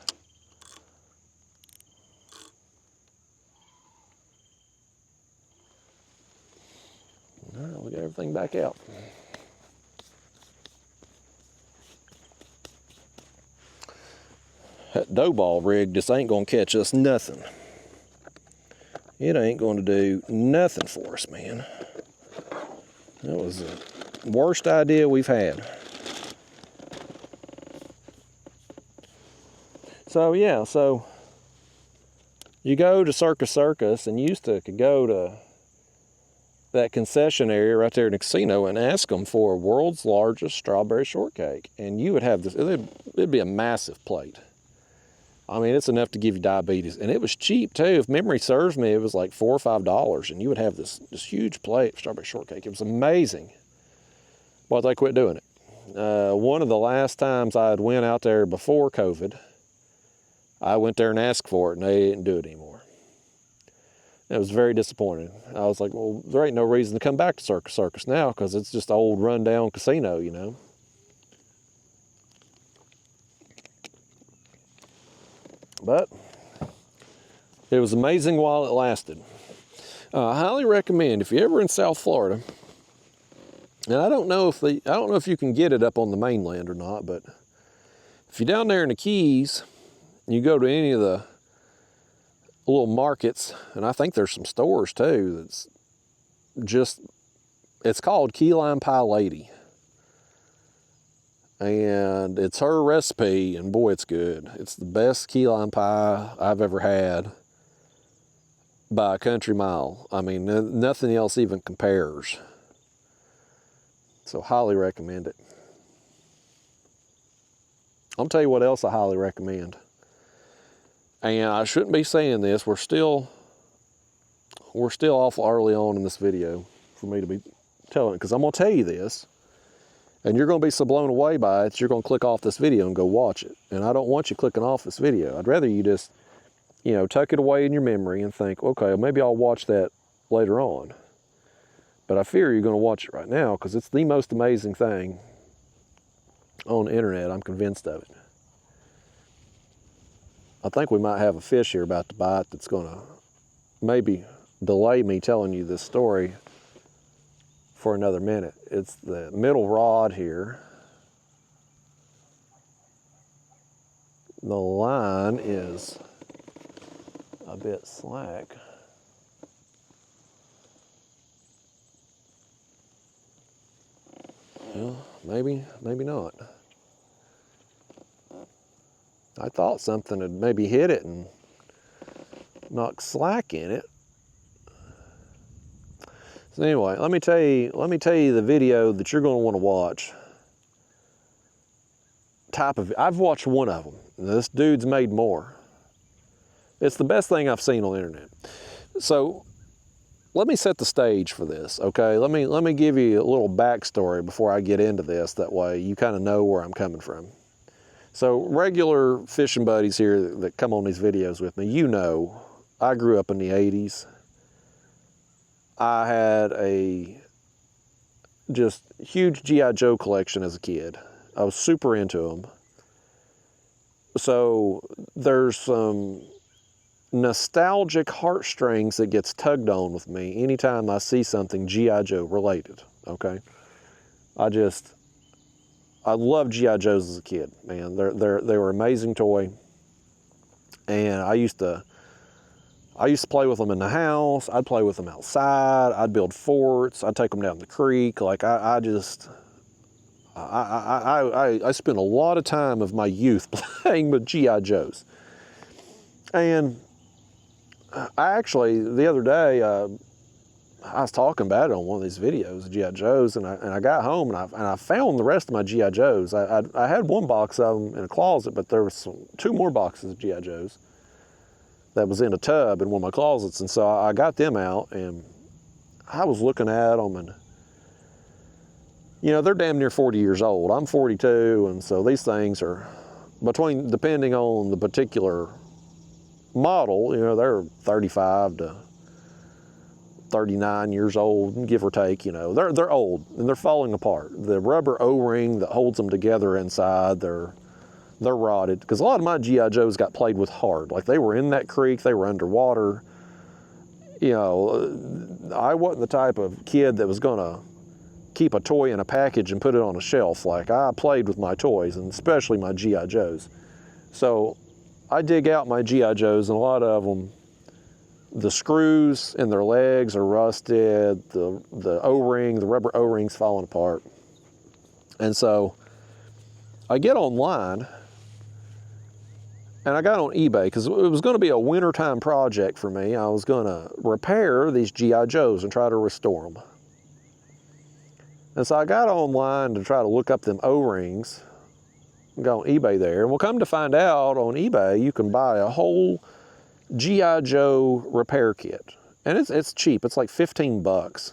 All right, we'll get everything back out. That dough ball rig just ain't gonna catch us nothing. It ain't gonna do nothing for us, man. That was the worst idea we've had. So yeah, so you go to Circus and you used to could go to that concession area right there in the casino and ask them for world's largest strawberry shortcake, and you would have this. It'd be a massive plate. I mean, it's enough to give you diabetes, and it was cheap too. If memory serves me, it was like $4 or $5, and you would have this huge plate of strawberry shortcake. It was amazing. But they quit doing it. One of the last times I had went out there before COVID, I went there and asked for it, and they didn't do it anymore. It was very disappointing. I was like, well, there ain't no reason to come back to Circus now, because it's just an old rundown casino, you know. But it was amazing while it lasted. I highly recommend, if you're ever in South Florida, and I don't know if you can get it up on the mainland or not, but if you're down there in the Keys, you go to any of the little markets, and I think there's some stores too, it's called Key Lime Pie Lady. And it's her recipe, and boy, it's good. It's the best key lime pie I've ever had by a country mile. I mean, nothing else even compares. So highly recommend it. I'll tell you what else I highly recommend. And I shouldn't be saying this. We're still awful early on in this video for me to be telling it, because I'm going to tell you this. And you're going to be so blown away by it, you're going to click off this video and go watch it. And I don't want you clicking off this video. I'd rather you just, tuck it away in your memory and think, okay, maybe I'll watch that later on. But I fear you're going to watch it right now, because it's the most amazing thing on the internet. I'm convinced of it. I think we might have a fish here about to bite that's going to maybe delay me telling you this story for another minute. It's the middle rod here. The line is a bit slack. Well, maybe not. I thought something had maybe hit it and knocked slack in it. So anyway, let me tell you the video that you're going to want to watch. I've watched one of them. This dude's made more. It's the best thing I've seen on the internet. So let me set the stage for this, okay? Let me give you a little backstory before I get into this. That way you kind of know where I'm coming from. So regular fishing buddies here that come on these videos with me, I grew up in the 80s. I had a just huge G.I. Joe collection as a kid. I was super into them. So there's some nostalgic heartstrings that gets tugged on with me anytime I see something G.I. Joe related, okay? I loved G.I. Joes as a kid, man. They were an amazing toy. And I used to play with them in the house. I'd play with them outside. I'd build forts. I'd take them down the creek. Like I spent a lot of time of my youth playing with G.I. Joes. And I actually, the other day, I was talking about it on one of these videos of G.I. Joes, and I got home and I found the rest of my G.I. Joes. I had one box of them in a closet, but there was two more boxes of G.I. Joes that was in a tub in one of my closets. And so I got them out, and I was looking at them, and they're damn near 40 years old. I'm 42, and so these things are depending on the particular model, you know, they're 35 to 39 years old, give or take. You know, they're old and they're falling apart. The rubber O-ring that holds them together inside, they're rotted. Because a lot of my GI Joes got played with hard. Like, they were in that creek, they were underwater. You know, I wasn't the type of kid that was gonna keep a toy in a package and put it on a shelf. Like, I played with my toys, and especially my GI Joes. So I dig out my GI Joes, and a lot of them, the screws in their legs are rusted, the O-ring, the rubber O-ring's falling apart. And so I get online, and I got on eBay, because it was going to be a wintertime project for me. I was going to repair these GI Joes and try to restore them. And so I got online to try to look up them O-rings, go on eBay there, and we'll come to find out on eBay you can buy a whole GI Joe repair kit, and it's cheap. It's like 15 bucks,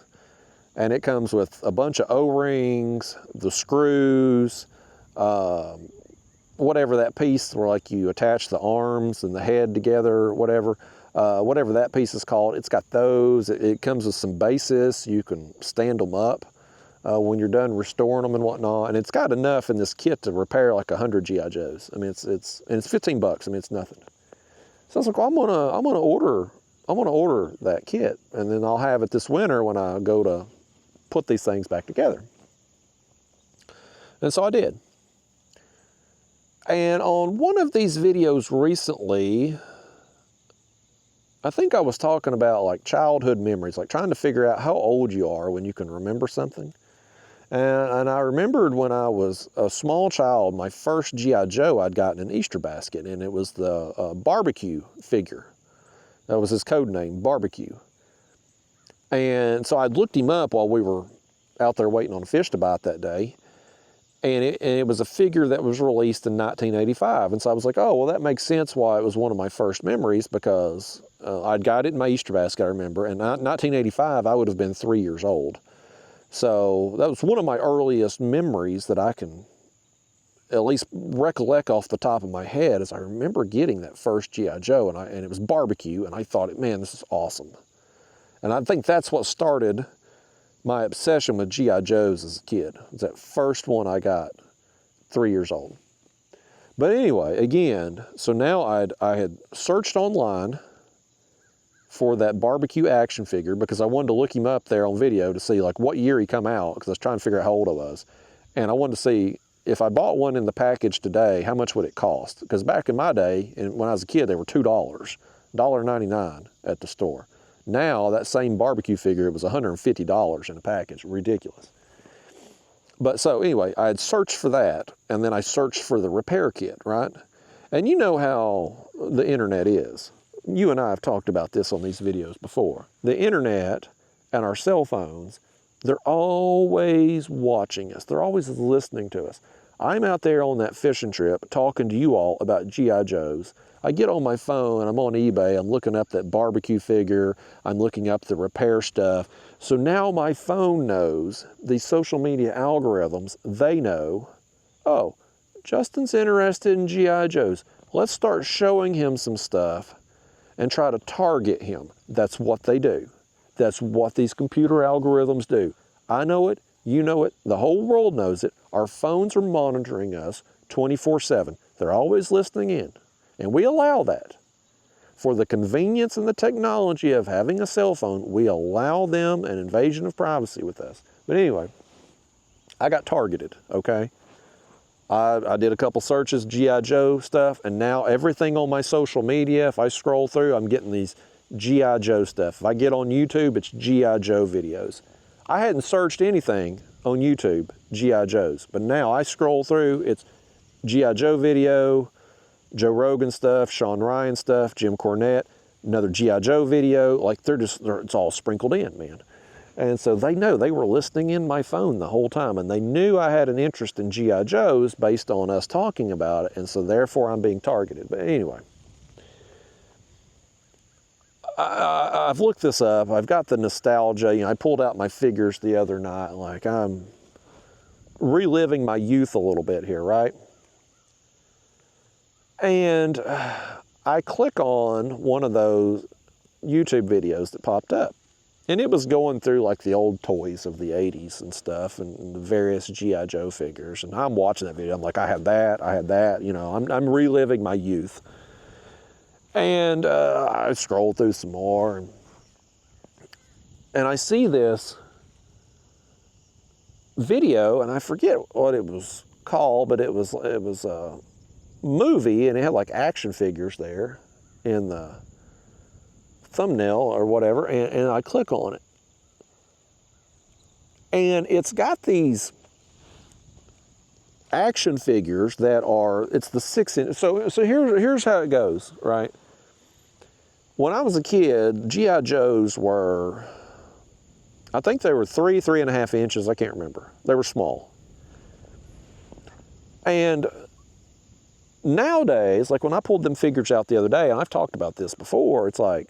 and it comes with a bunch of O-rings, the screws, whatever that piece where, like, you attach the arms and the head together, whatever that piece is called. It's got those. It comes with some bases. You can stand them up when you're done restoring them and whatnot. And it's got enough in this kit to repair like 100 GI Joes. I mean, it's 15 bucks. I mean, it's nothing. So I was like, well, I'm gonna order that kit, and then I'll have it this winter when I go to put these things back together. And so I did. And on one of these videos recently, I think I was talking about like childhood memories, like trying to figure out how old you are when you can remember something. And I remembered when I was a small child, my first G.I. Joe I'd gotten an Easter basket, and it was the barbecue figure. That was his code name, Barbecue. And so I'd looked him up while we were out there waiting on a fish to bite that day. And it was a figure that was released in 1985. And so I was like, oh, well, that makes sense why it was one of my first memories, because I'd got it in my Easter basket, I remember. And 1985, I would have been 3 years old. So that was one of my earliest memories that I can at least recollect off the top of my head, as I remember getting that first G.I. Joe, and it was Barbecue, and I thought, man, this is awesome. And I think that's what started my obsession with G.I. Joes as a kid. It was that first one I got, 3 years old. But anyway, again, so now I had searched online for that Barbecue action figure, because I wanted to look him up there on video to see like what year he come out, because I was trying to figure out how old I was. And I wanted to see if I bought one in the package today, how much would it cost? Because back in my day, and when I was a kid, they were $2, $1.99 at the store. Now, that same Barbecue figure, it was $150 in a package. Ridiculous. But so anyway, I had searched for that, and then I searched for the repair kit, right? And you know how the internet is. You and I have talked about this on these videos before. The internet and our cell phones, they're always watching us. They're always listening to us. I'm out there on that fishing trip talking to you all about G.I. Joes. I get on my phone, I'm on eBay, I'm looking up that Barbecue figure, I'm looking up the repair stuff. So now my phone knows, these social media algorithms, they know, oh, Justin's interested in G.I. Joes. Let's start showing him some stuff and try to target him. That's what they do. That's what these computer algorithms do. I know it, you know it, the whole world knows it. Our phones are monitoring us 24/7. They're always listening in. And we allow that. For the convenience and the technology of having a cell phone, we allow them an invasion of privacy with us. But anyway, I got targeted, okay? I did a couple searches, G.I. Joe stuff, and now everything on my social media, if I scroll through, I'm getting these G.I. Joe stuff. If I get on YouTube, it's G.I. Joe videos. I hadn't searched anything on YouTube, G.I. Joes, but now I scroll through, it's G.I. Joe video, Joe Rogan stuff, Sean Ryan stuff, Jim Cornette, another G.I. Joe video. Like, it's all sprinkled in, man. And so they know, they were listening in my phone the whole time, and they knew I had an interest in G.I. Joes based on us talking about it, and so therefore I'm being targeted. But anyway, I've looked this up. I've got the nostalgia. You know, I pulled out my figures the other night. Like, I'm reliving my youth a little bit here, right? And I click on one of those YouTube videos that popped up. And it was going through like the old toys of the 80s and stuff, and the various G.I. Joe figures. And I'm watching that video. I'm like, I had that, you know, I'm reliving my youth. And I scroll through some more, and I see this video, and I forget what it was called, but it was a movie, and it had like action figures there in the thumbnail or whatever, and I click on it, and it's got these action figures that are, it's the 6-inch. So here's how it goes, right? When I was a kid, G.I. Joes were, I think they were 3.5 inches. I can't remember. They were small. And nowadays, like when I pulled them figures out the other day, and I've talked about this before, it's like,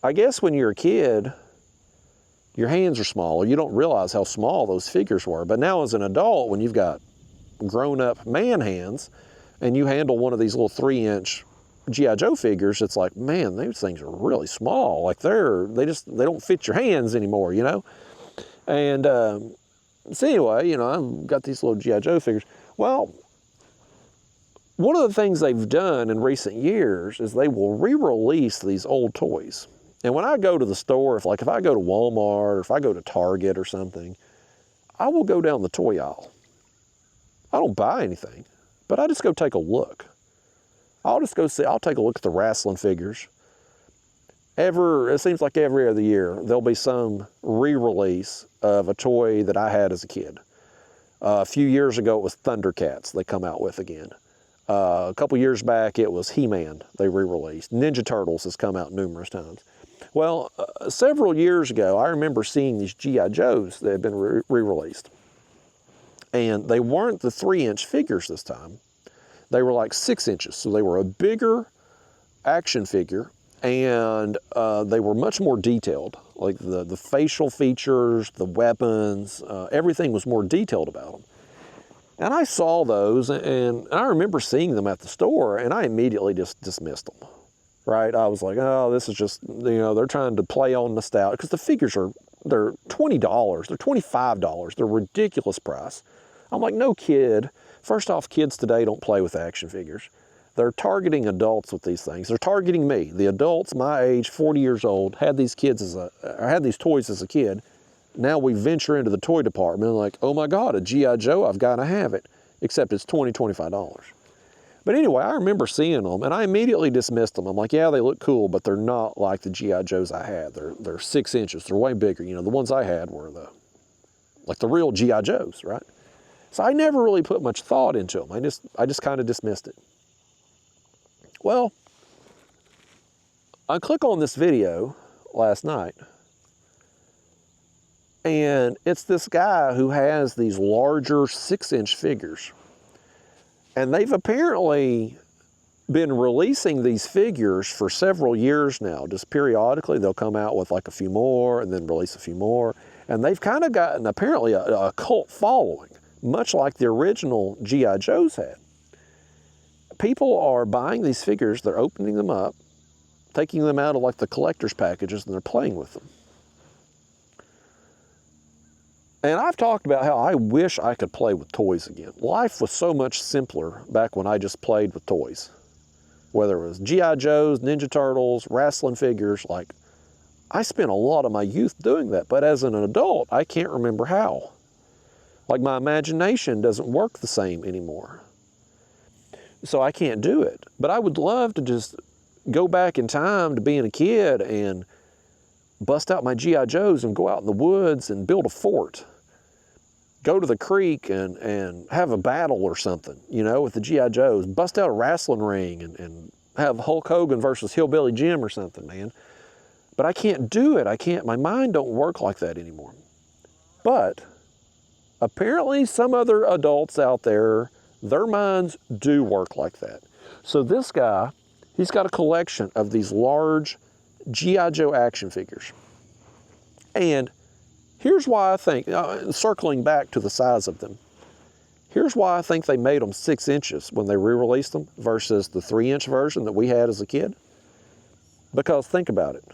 I guess when you're a kid, your hands are smaller. You don't realize how small those figures were. But now as an adult, when you've got grown-up man hands and you handle one of these little 3-inch G.I. Joe figures, it's like, man, these things are really small. Like they don't fit your hands anymore, you know? And so anyway, you know, I've got these little G.I. Joe figures. Well, one of the things they've done in recent years is they will re-release these old toys. And when I go to the store, if I go to Walmart or if I go to Target or something, I will go down the toy aisle. I don't buy anything, but I just go take a look. I'll just go see, I'll take a look at the wrestling figures. It seems like every other year, there'll be some re-release of a toy that I had as a kid. A few years ago, it was Thundercats they come out with again. A couple years back, it was He-Man they re-released. Ninja Turtles has come out numerous times. Well, several years ago, I remember seeing these G.I. Joes that had been re-released. And they weren't the 3-inch figures this time. They were like 6 inches. So they were a bigger action figure, and they were much more detailed. Like the facial features, the weapons, everything was more detailed about them. And I saw those, and I remember seeing them at the store, and I immediately just dismissed them. Right? I was like, oh, this is just, you know, they're trying to play on nostalgia, because the figures they're $20, they're $25, they're a ridiculous price. I'm like, no kid. First off, kids today don't play with action figures. They're targeting adults with these things. They're targeting me. The adults my age, 40 years old, had these toys as a kid. Now we venture into the toy department and like, oh my God, a G.I. Joe, I've got to have it. Except it's $20, $25. But anyway, I remember seeing them, and I immediately dismissed them. I'm like, yeah, they look cool, but they're not like the G.I. Joes I had. They're 6 inches. They're way bigger. You know, the ones I had were the real G.I. Joes, right? So I never really put much thought into them. I just kind of dismissed it. Well, I click on this video last night, and it's this guy who has these larger 6-inch figures. And they've apparently been releasing these figures for several years now. Just periodically, they'll come out with like a few more and then release a few more. And they've kind of gotten apparently a cult following, much like the original G.I. Joes had. People are buying these figures, they're opening them up, taking them out of like the collector's packages, and they're playing with them. And I've talked about how I wish I could play with toys again. Life was so much simpler back when I just played with toys. Whether it was G.I. Joes, Ninja Turtles, wrestling figures, like, I spent a lot of my youth doing that. But as an adult, I can't remember how. Like, my imagination doesn't work the same anymore. So I can't do it. But I would love to just go back in time to being a kid and bust out my G.I. Joes and go out in the woods and build a fort. Go to the creek and have a battle or something, you know, with the G.I. Joes. Bust out a wrestling ring and have Hulk Hogan versus Hillbilly Jim or something, man. But I can't do it. My mind don't work like that anymore. But apparently some other adults out there, their minds do work like that. So this guy, he's got a collection of these large G.I. Joe action figures. And here's why I think, circling back to the size of them, Here's why I think they made them 6 inches when they re-released them versus the 3-inch version that we had as a kid. Because think about it.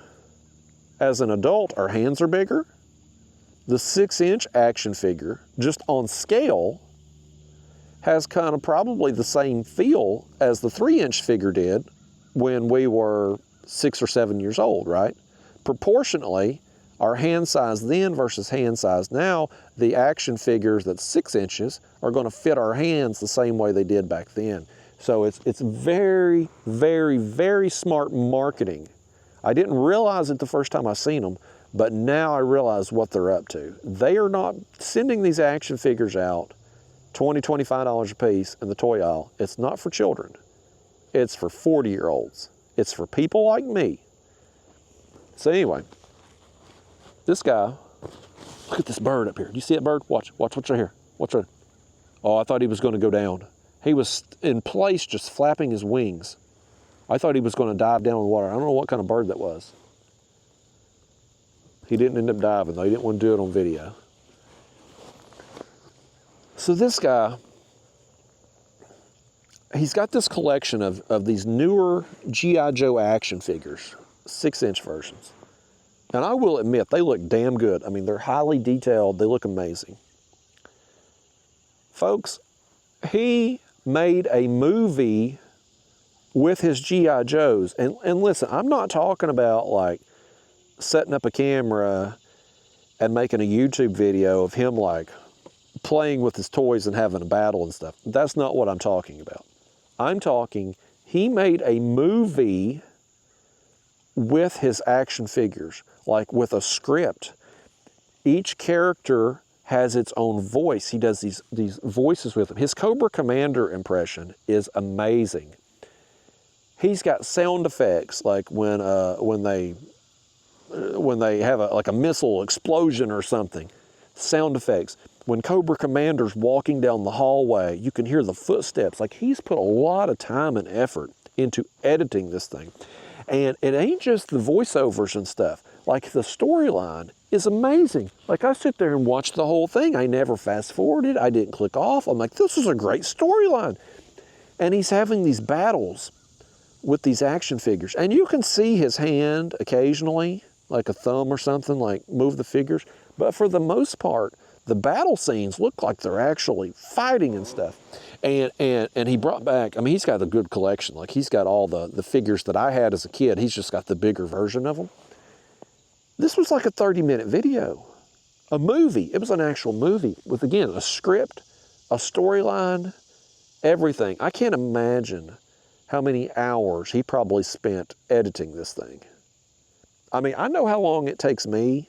As an adult, our hands are bigger. The 6-inch action figure, just on scale, has kind of probably the same feel as the 3-inch figure did when we were 6 or 7 years old, right? Proportionately, our hand size then versus hand size now, the action figures that's 6 inches are going to fit our hands the same way they did back then. So it's very, very, very smart marketing. I didn't realize it the first time I seen them, but now I realize what they're up to. They are not sending these action figures out $20, $25 a piece in the toy aisle. It's not for children. It's for 40-year-olds. It's for people like me. So anyway, this guy, look at this bird up here. Do you see that bird? Watch what's right here. Watch right. Oh, I thought he was going to go down. He was in place just flapping his wings. I thought he was going to dive down in the water. I don't know what kind of bird that was. He didn't end up diving, though. He didn't want to do it on video. So this guy, he's got this collection of these newer G.I. Joe action figures, 6-inch versions. And I will admit, they look damn good. I mean, they're highly detailed. They look amazing. Folks, he made a movie with his G.I. Joes. And listen, I'm not talking about like setting up a camera and making a YouTube video of him like playing with his toys and having a battle and stuff. That's not what I'm talking about. I'm talking, he made a movie with his action figures, like with a script. Each character has its own voice. He does these voices with them. His Cobra Commander impression is amazing. He's got sound effects, like when they have like a missile explosion or something. Sound effects. When Cobra Commander's walking down the hallway, you can hear the footsteps. Like, he's put a lot of time and effort into editing this thing. And it ain't just the voiceovers and stuff. Like, the storyline is amazing. Like, I sit there and watch the whole thing. I never fast forwarded. I didn't click off. I'm like, this is a great storyline. And he's having these battles with these action figures. And you can see his hand occasionally, like a thumb or something, like move the figures. But for the most part, the battle scenes look like they're actually fighting and stuff. And he brought back, I mean, he's got a good collection. Like, he's got all the figures that I had as a kid. He's just got the bigger version of them. This was like a 30-minute video, a movie. It was an actual movie with, again, a script, a storyline, everything. I can't imagine how many hours he probably spent editing this thing. I mean, I know how long it takes me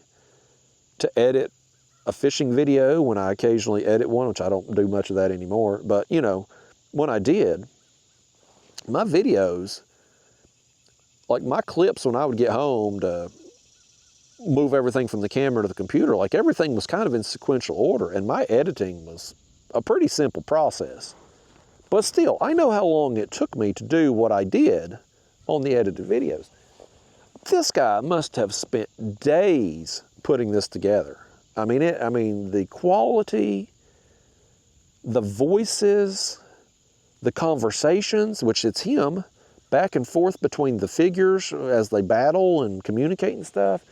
to edit a fishing video when I occasionally edit one, which I don't do much of that anymore. But, you know, when I did, my videos, like my clips when I would get home to move everything from the camera to the computer, like everything was kind of in sequential order, and my editing was a pretty simple process. But still, I know how long it took me to do what I did on the edited videos. This guy must have spent days putting this together. I mean, the quality, the voices, the conversations, which it's him, back and forth between the figures as they battle and communicate and stuff.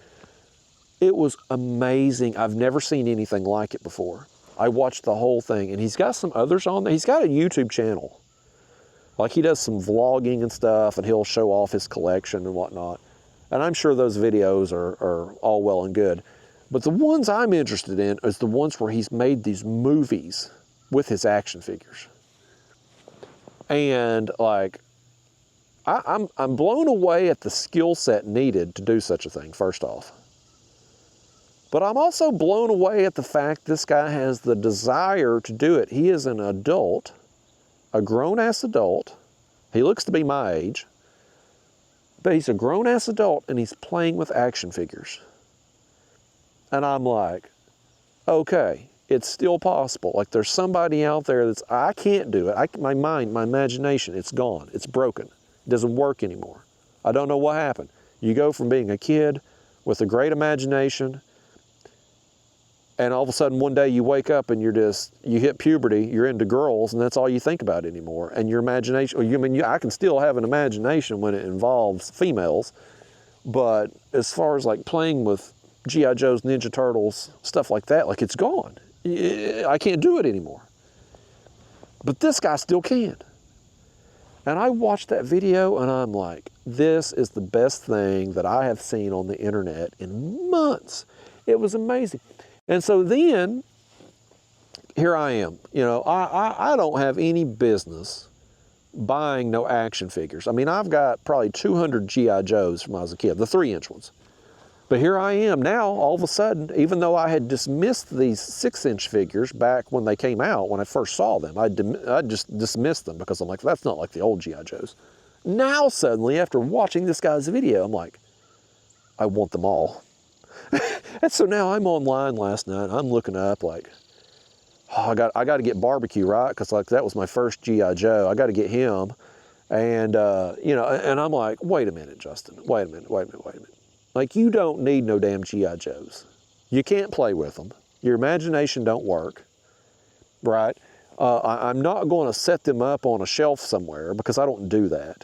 It was amazing. I've never seen anything like it before. I watched the whole thing, and he's got some others on there. He's got a YouTube channel. Like, he does some vlogging and stuff, and he'll show off his collection and whatnot. And I'm sure those videos are all well and good. But the ones I'm interested in is the ones where he's made these movies with his action figures. And like, I'm blown away at the skill set needed to do such a thing, first off. But I'm also blown away at the fact this guy has the desire to do it. He is an adult, a grown-ass adult. He looks to be my age. But he's a grown-ass adult, and he's playing with action figures. And I'm like, okay, it's still possible. Like, there's somebody out there that's, I can't do it. My mind, my imagination, it's gone. It's broken. It doesn't work anymore. I don't know what happened. You go from being a kid with a great imagination And all of a sudden one day you wake up and you hit puberty, you're into girls, and that's all you think about anymore. And your imagination, I can still have an imagination when it involves females, but as far as like playing with G.I. Joes, Ninja Turtles, stuff like that, like it's gone. I can't do it anymore. But this guy still can. And I watched that video and I'm like, this is the best thing that I have seen on the internet in months. It was amazing. And so then, here I am. You know, I don't have any business buying no action figures. I mean, I've got probably 200 G.I. Joes from when I was a kid, the 3-inch ones. But here I am now, all of a sudden, even though I had dismissed these 6-inch figures back when they came out, when I first saw them, I just dismissed them because I'm like, that's not like the old G.I. Joes. Now suddenly, after watching this guy's video, I'm like, I want them all. And so now I'm online last night, I'm looking up like, oh, I got to get Barbecue, right? Because like that was my first G.I. Joe. I got to get him. And, you know, and I'm like, wait a minute, Justin, wait a minute. Like, you don't need no damn G.I. Joes. You can't play with them. Your imagination don't work, right? I'm not going to set them up on a shelf somewhere because I don't do that.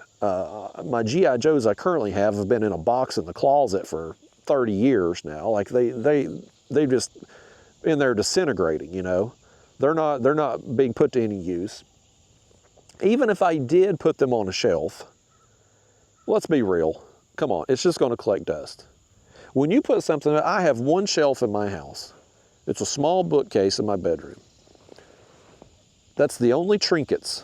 My G.I. Joes I currently have been in a box in the closet for 30 years now. Like, they just in there disintegrating, you know. They're not being put to any use. Even if I did put them on a shelf, let's be real. Come on, it's just going to collect dust. When you put something, I have one shelf in my house. It's a small bookcase in my bedroom. That's the only trinkets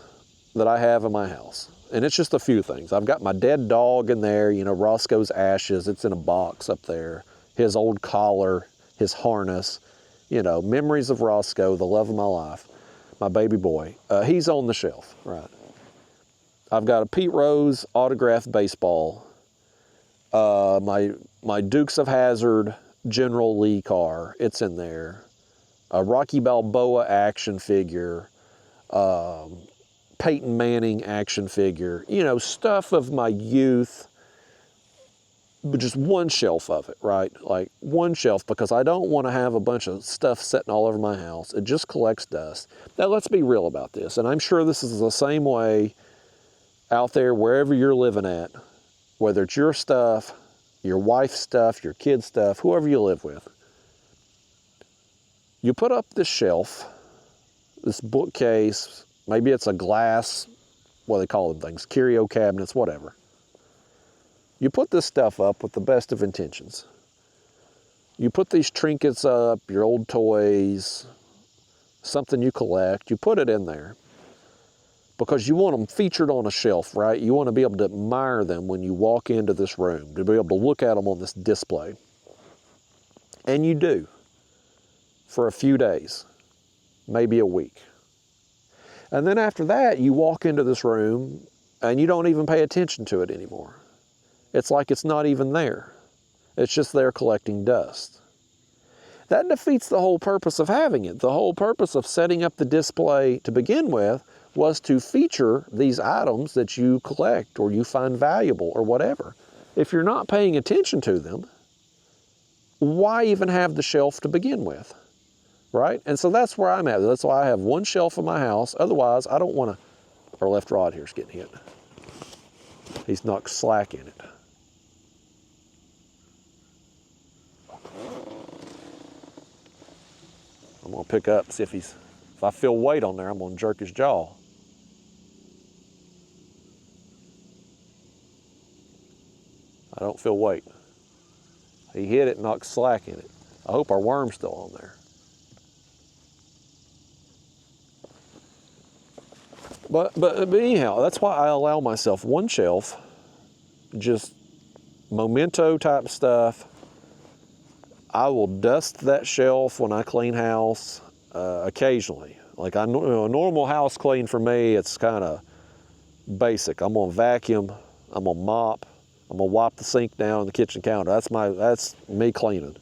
that I have in my house. And it's just a few things. I've got my dead dog in there, you know, Roscoe's ashes. It's in a box up there. His old collar, his harness, you know, memories of Roscoe, the love of my life, my baby boy. He's on the shelf, right? I've got a Pete Rose autographed baseball. My Dukes of Hazzard General Lee car, it's in there. A Rocky Balboa action figure. Peyton Manning action figure. You know, stuff of my youth. But just one shelf of it, right? Like one shelf, because I don't want to have a bunch of stuff sitting all over my house. It just collects dust. Now, let's be real about this. And I'm sure this is the same way out there, wherever you're living at, whether it's your stuff, your wife's stuff, your kid's stuff, whoever you live with. You put up this shelf, this bookcase, maybe it's a glass, what do they call them things, curio cabinets, whatever. You put this stuff up with the best of intentions. You put these trinkets up, your old toys, something you collect, you put it in there because you want them featured on a shelf, right? You want to be able to admire them when you walk into this room, to be able to look at them on this display. And you do for a few days, maybe a week. And then after that, you walk into this room and you don't even pay attention to it anymore. It's like it's not even there. It's just there collecting dust. That defeats the whole purpose of having it. The whole purpose of setting up the display to begin with was to feature these items that you collect or you find valuable or whatever. If you're not paying attention to them, why even have the shelf to begin with, right? And so that's where I'm at. That's why I have one shelf in my house. Otherwise, I don't want to... Our left rod here's getting hit. He's knocked slack in it. I'm going to pick up, see if I feel weight on there, I'm going to jerk his jaw. I don't feel weight. He hit it, knocked slack in it. I hope our worm's still on there. But anyhow, that's why I allow myself one shelf, just memento type stuff. I will dust that shelf when I clean house occasionally. Like a normal house clean for me, it's kind of basic. I'm gonna vacuum, I'm gonna mop, I'm gonna wipe the sink down on the kitchen counter. That's me cleaning.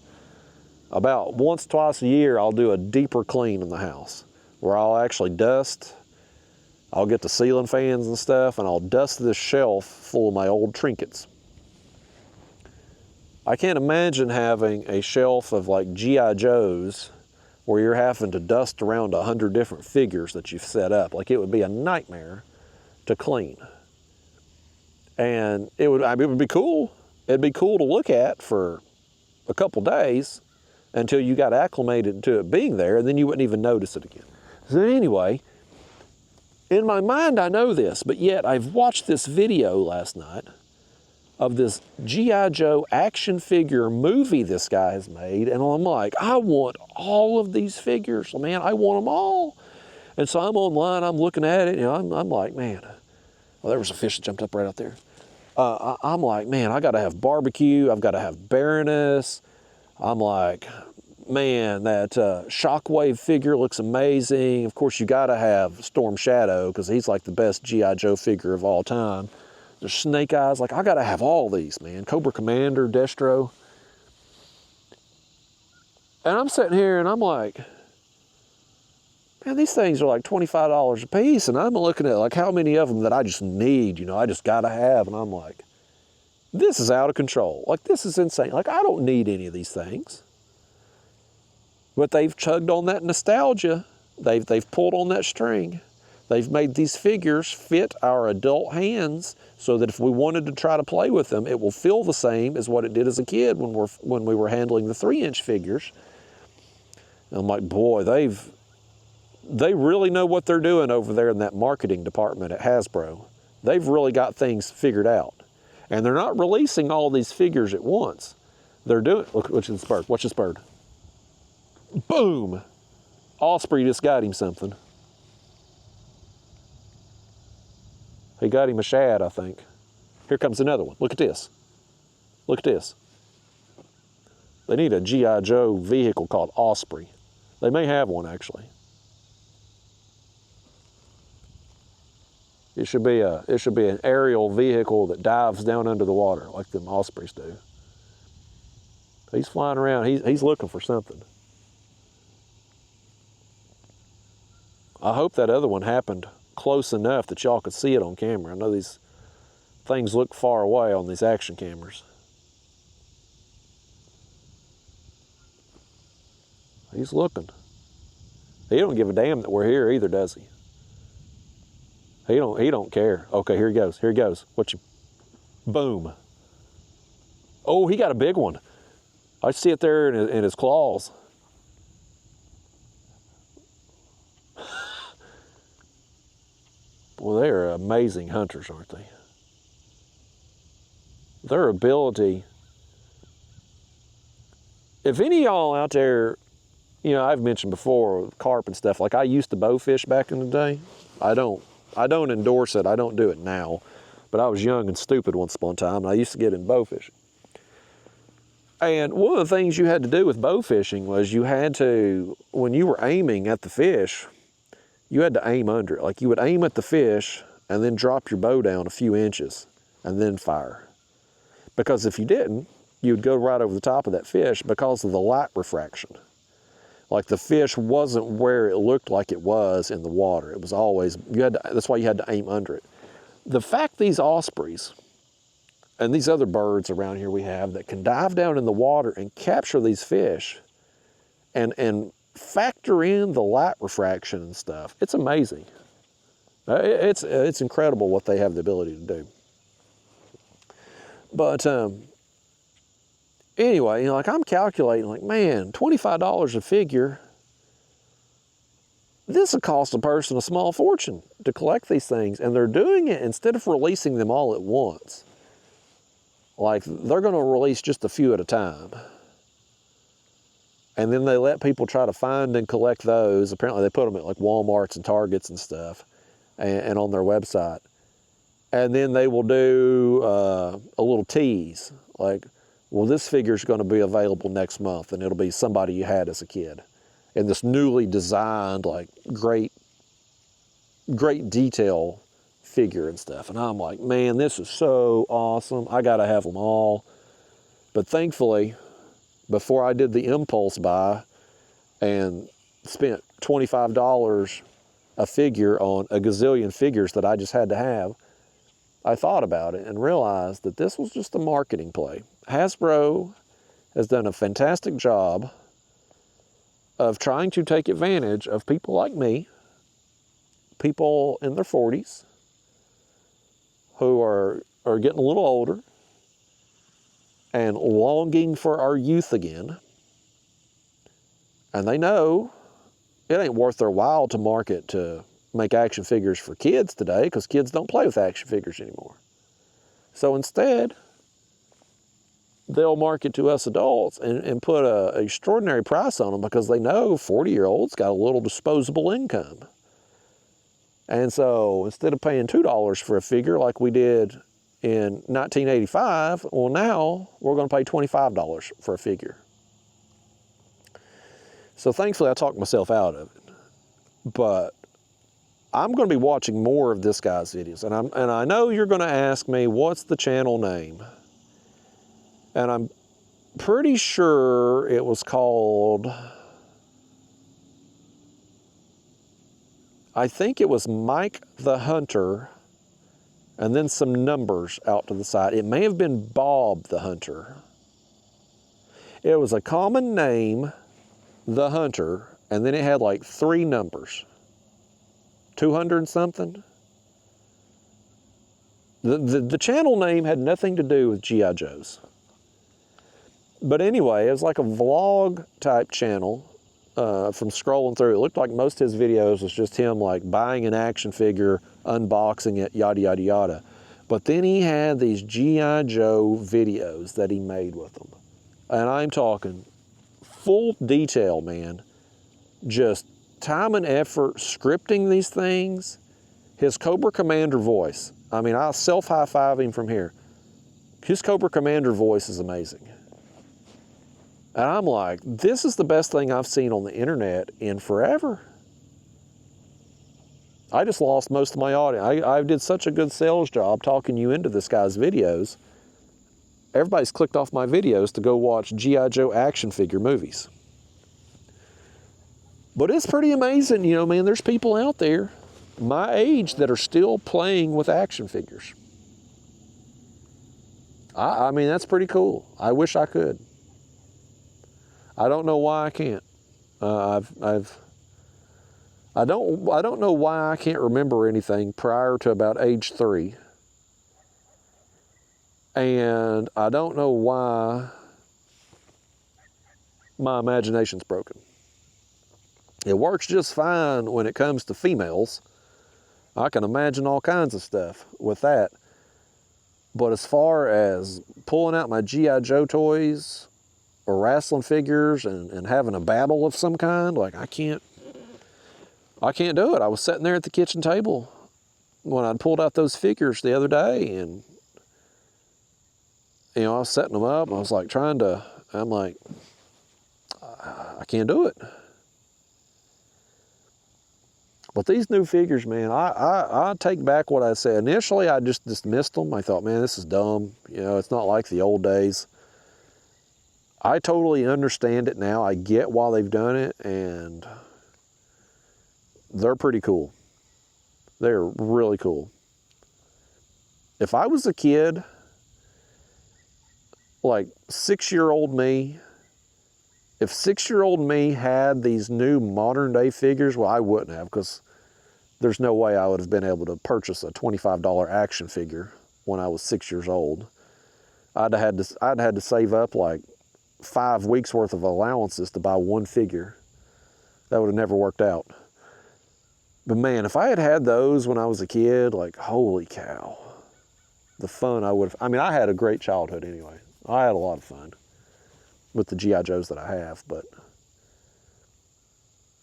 About once, twice a year, I'll do a deeper clean in the house where I'll actually dust. I'll get the ceiling fans and stuff and I'll dust this shelf full of my old trinkets. I can't imagine having a shelf of like G.I. Joes where you're having to dust around 100 different figures that you've set up. Like, it would be a nightmare to clean. And it would be cool. It'd be cool to look at for a couple days until you got acclimated to it being there, and then you wouldn't even notice it again. So anyway, in my mind I know this, but yet I've watched this video last night of this G.I. Joe action figure movie this guy has made, and I'm like, I want all of these figures, man, I want them all. And so I'm online, I'm looking at it, I'm like, man, well, there was a fish that jumped up right out there. I'm like, man, I gotta have barbecue, I've gotta have Baroness. I'm like, man, that Shockwave figure looks amazing. Of course, you gotta have Storm Shadow, because he's like the best G.I. Joe figure of all time. There's Snake Eyes. Like, I gotta have all these, man. Cobra Commander, Destro. And I'm sitting here and I'm like, man, these things are like $25 a piece. And I'm looking at like how many of them that I just need, I just gotta have. And I'm like, this is out of control. Like, this is insane. Like, I don't need any of these things. But they've chugged on that nostalgia. They've pulled on that string. They've made these figures fit our adult hands so that if we wanted to try to play with them, it will feel the same as what it did as a kid when we were handling the 3-inch figures. And I'm like, boy, they really know what they're doing over there in that marketing department at Hasbro. They've really got things figured out. And they're not releasing all these figures at once. They're doing, look, watch this bird, watch this bird. Boom! Osprey just got him something. He got him a shad, I think. Here comes another one. Look at this. Look at this. They need a G.I. Joe vehicle called Osprey. They may have one, actually. It should be an aerial vehicle that dives down under the water like them Ospreys do. He's flying around. He's looking for something. I hope that other one happened close enough that y'all could see it on camera. I know these things look far away on these action cameras. He's looking. He don't give a damn that we're here either, does he? He don't care. Okay, here he goes. Here he goes. Boom. Oh, he got a big one. I see it there in his claws. Well, they are amazing hunters, aren't they? Their ability. If any of y'all out there, I've mentioned before carp and stuff, like I used to bow fish back in the day. I don't endorse it. I don't do it now. But I was young and stupid once upon a time, and I used to get in bow fishing. And one of the things you had to do with bow fishing was you had to, when you were aiming at the fish, you had to aim under it. Like, you would aim at the fish and then drop your bow down a few inches and then fire. Because if you didn't, you'd go right over the top of that fish because of the light refraction. Like, the fish wasn't where it looked like it was in the water. It was always, that's why you had to aim under it. The fact these ospreys and these other birds around here we have that can dive down in the water and capture these fish and factor in the light refraction and stuff, it's amazing. It's incredible what they have the ability to do. But anyway, like, I'm calculating, like, man, $25 a figure, this would cost a person a small fortune to collect these things, and they're doing it instead of releasing them all at once. Like, they're going to release just a few at a time. And then they let people try to find and collect those. Apparently they put them at like Walmarts and Targets and stuff, and on their website. And then they will do a little tease, like, well, this figure's going to be available next month, and it'll be somebody you had as a kid. And this newly designed, like, great detail figure and stuff. And I'm like, man, this is so awesome. I got to have them all. But thankfully, before I did the impulse buy and spent $25 a figure on a gazillion figures that I just had to have, I thought about it and realized that this was just a marketing play. Hasbro has done a fantastic job of trying to take advantage of people like me, people in their 40s, who are getting a little older and longing for our youth again. And they know it ain't worth their while to market to make action figures for kids today, because kids don't play with action figures anymore. So instead, they'll market to us adults and put an extraordinary price on them, because they know 40-year-olds got a little disposable income. And so instead of paying $2 for a figure like we did in 1985, well, now we're going to pay $25 for a figure. So thankfully I talked myself out of it. But I'm going to be watching more of this guy's videos. And I know you're going to ask me, what's the channel name? And I'm pretty sure it was called, I think it was Mike the Hunter, and then some numbers out to the side. It may have been Bob the Hunter. It was a common name, the Hunter, and then it had like 3 numbers. 200 something. The channel name had nothing to do with G.I. Joes. But anyway, it was like a vlog type channel. From scrolling through, it looked like most of his videos was just him like buying an action figure, unboxing it, yada, yada, yada. But then he had these G.I. Joe videos that he made with them. And I'm talking full detail, man. Just time and effort scripting these things. His Cobra Commander voice. I mean, I'll self-high-five him from here. His Cobra Commander voice is amazing. And I'm like, this is the best thing I've seen on the internet in forever. I just lost most of my audience. I did such a good sales job talking you into this guy's videos. Everybody's clicked off my videos to go watch G.I. Joe action figure movies. But it's pretty amazing, you know, man, there's people out there my age that are still playing with action figures. I mean, that's pretty cool. I wish I could. I don't know why I can't. I don't know why I can't remember anything prior to about age 3. And I don't know why my imagination's broken. It works just fine when it comes to females. I can imagine all kinds of stuff with that. But as far as pulling out my G.I. Joe toys or wrestling figures and having a battle of some kind, like I can't do it. I was sitting there at the kitchen table when I pulled out those figures the other day, and you know, I was setting them up, and I was like I'm like, I can't do it. But these new figures, man, I take back what I said. Initially, I just dismissed them. I thought, man, this is dumb. You know, it's not like the old days. I totally understand it now. I get why they've done it, and they're pretty cool. They're really cool. If I was a kid, like 6-year-old me, if 6-year-old me had these new modern day figures, well, I wouldn't have, because there's no way I would have been able to purchase a $25 action figure when I was 6 years old. I'd had to save up like 5 weeks worth of allowances to buy one figure. That would have never worked out. But man, if I had had those when I was a kid, like, holy cow, the fun I would have. I mean, I had a great childhood anyway. I had a lot of fun with the G.I. Joes that I have, but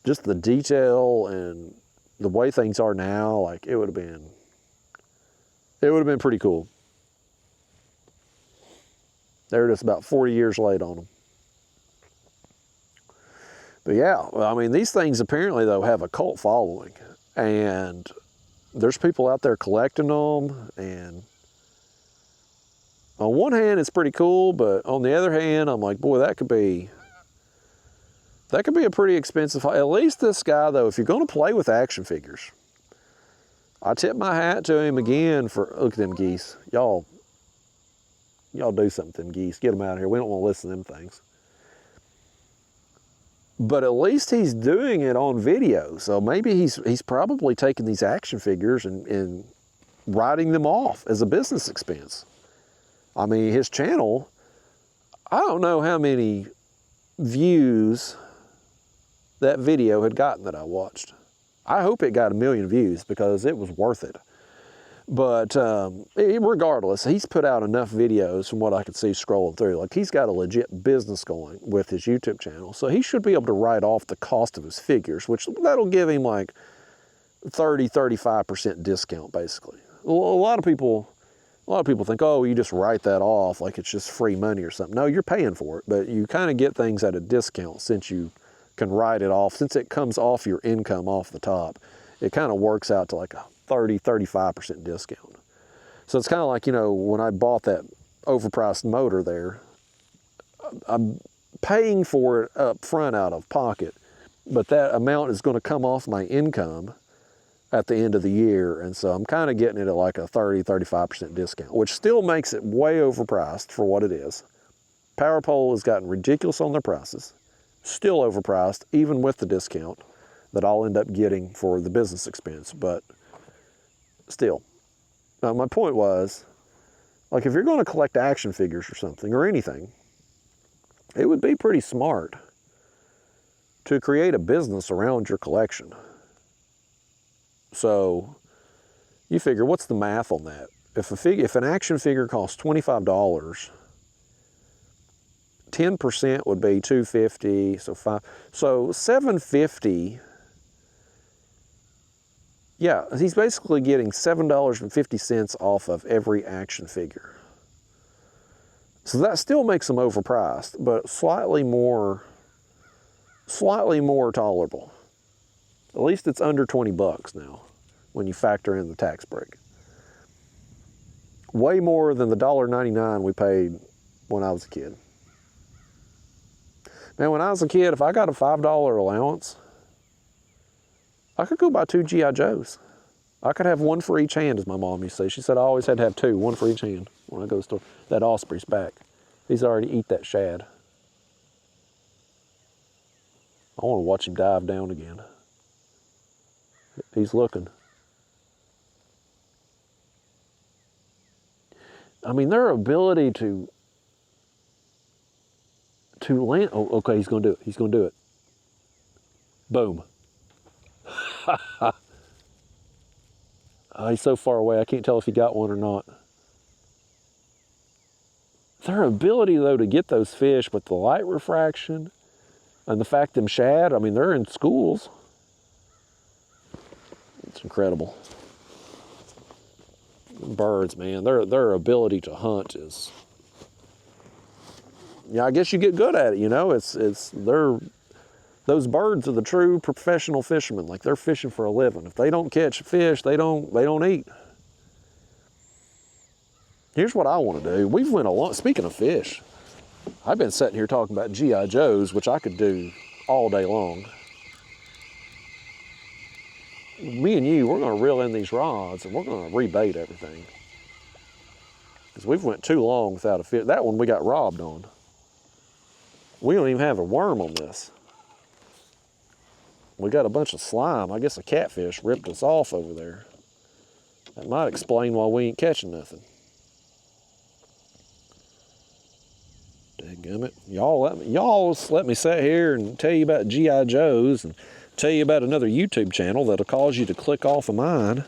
just the detail and the way things are now, like, it would have been pretty cool. They're just about 40 years late on them. But yeah, well, I mean, these things apparently, though, have a cult following. And there's people out there collecting them. And on one hand, it's pretty cool. But on the other hand, I'm like, boy, that could be a pretty expensive. At least this guy, though, if you're going to play with action figures, I tip my hat to him again for, look at them geese. Y'all do something, geese. Get them out of here. We don't want to listen to them things. But at least he's doing it on video. So maybe he's probably taking these action figures and writing them off as a business expense. I mean, his channel, I don't know how many views that video had gotten that I watched. I hope it got 1 million views because it was worth it. But regardless, he's put out enough videos from what I could see scrolling through. Like, he's got a legit business going with his YouTube channel. So he should be able to write off the cost of his figures, which that'll give him like 35% discount basically. A lot of people think, oh, you just write that off like it's just free money or something. No, you're paying for it, but you kind of get things at a discount since you can write it off. Since it comes off your income off the top, it kind of works out to like a 35% discount. So it's kind of like, you know, when I bought that overpriced motor there, I'm paying for it up front out of pocket, but that amount is going to come off my income at the end of the year. And so I'm kind of getting it at like a 35% discount, which still makes it way overpriced for what it is. Power Pole has gotten ridiculous on their prices, still overpriced, even with the discount that I'll end up getting for the business expense, but still. Now, my point was, like, if you're going to collect action figures or something, or anything, it would be pretty smart to create a business around your collection. So you figure, what's the math on that? If an action figure costs $25, 10% would be $250, so $750. Yeah, he's basically getting $7.50 off of every action figure. So that still makes them overpriced, but slightly more tolerable. At least it's under 20 bucks now when you factor in the tax break. Way more than the $1.99 we paid when I was a kid. Man, when I was a kid, if I got a $5 allowance, I could go buy 2 G.I. Joes. I could have one for each hand, as my mom used to say. She said I always had to have 2, one for each hand when I go to the store. That Osprey's back. He's already eat that shad. I want to watch him dive down again. He's looking. I mean, their ability to land. Oh, okay, he's going to do it. He's going to do it. Boom. He's so far away, I can't tell if he got one or not. Their ability, though, to get those fish with the light refraction and the fact them shad, I mean, they're in schools. It's incredible. Birds, man, their ability to hunt is, yeah, I guess you get good at it, you know. Those birds are the true professional fishermen. Like, they're fishing for a living. If they don't catch fish, they don't eat. Here's what I want to do. We've went a lot. Speaking of fish, I've been sitting here talking about G.I. Joes, which I could do all day long. Me and you, we're going to reel in these rods and we're going to rebait everything. Because we've went too long without a fish. That one we got robbed on. We don't even have a worm on this. We got a bunch of slime. I guess a catfish ripped us off over there. That might explain why we ain't catching nothing. Dadgummit. Y'all let me sit here and tell you about G.I. Joes and tell you about another YouTube channel that'll cause you to click off of mine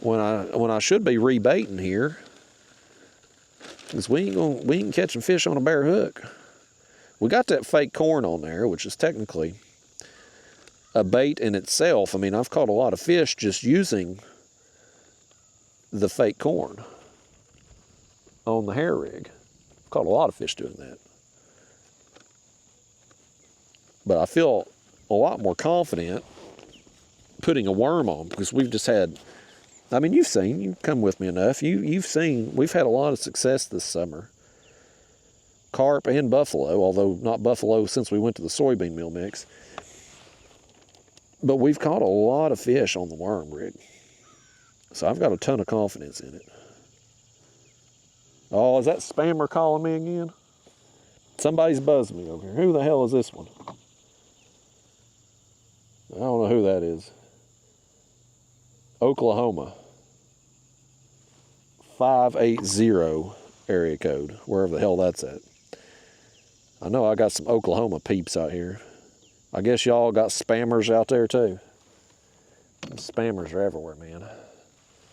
when I should be rebaiting here. Because we ain't catching fish on a bare hook. We got that fake corn on there, which is technically a bait in itself. I mean, I've caught a lot of fish just using the fake corn on the hair rig. I've caught a lot of fish doing that. But I feel a lot more confident putting a worm on because we've just had, I mean, you've come with me enough. You've seen, we've had a lot of success this summer. Carp and buffalo, although not buffalo since we went to the soybean meal mix. But we've caught a lot of fish on the worm rig. So I've got a ton of confidence in it. Oh, is that spammer calling me again? Somebody's buzzing me over here. Who the hell is this one? I don't know who that is. Oklahoma. 580 area code, wherever the hell that's at. I know I got some Oklahoma peeps out here. I guess y'all got spammers out there too. Spammers are everywhere, man.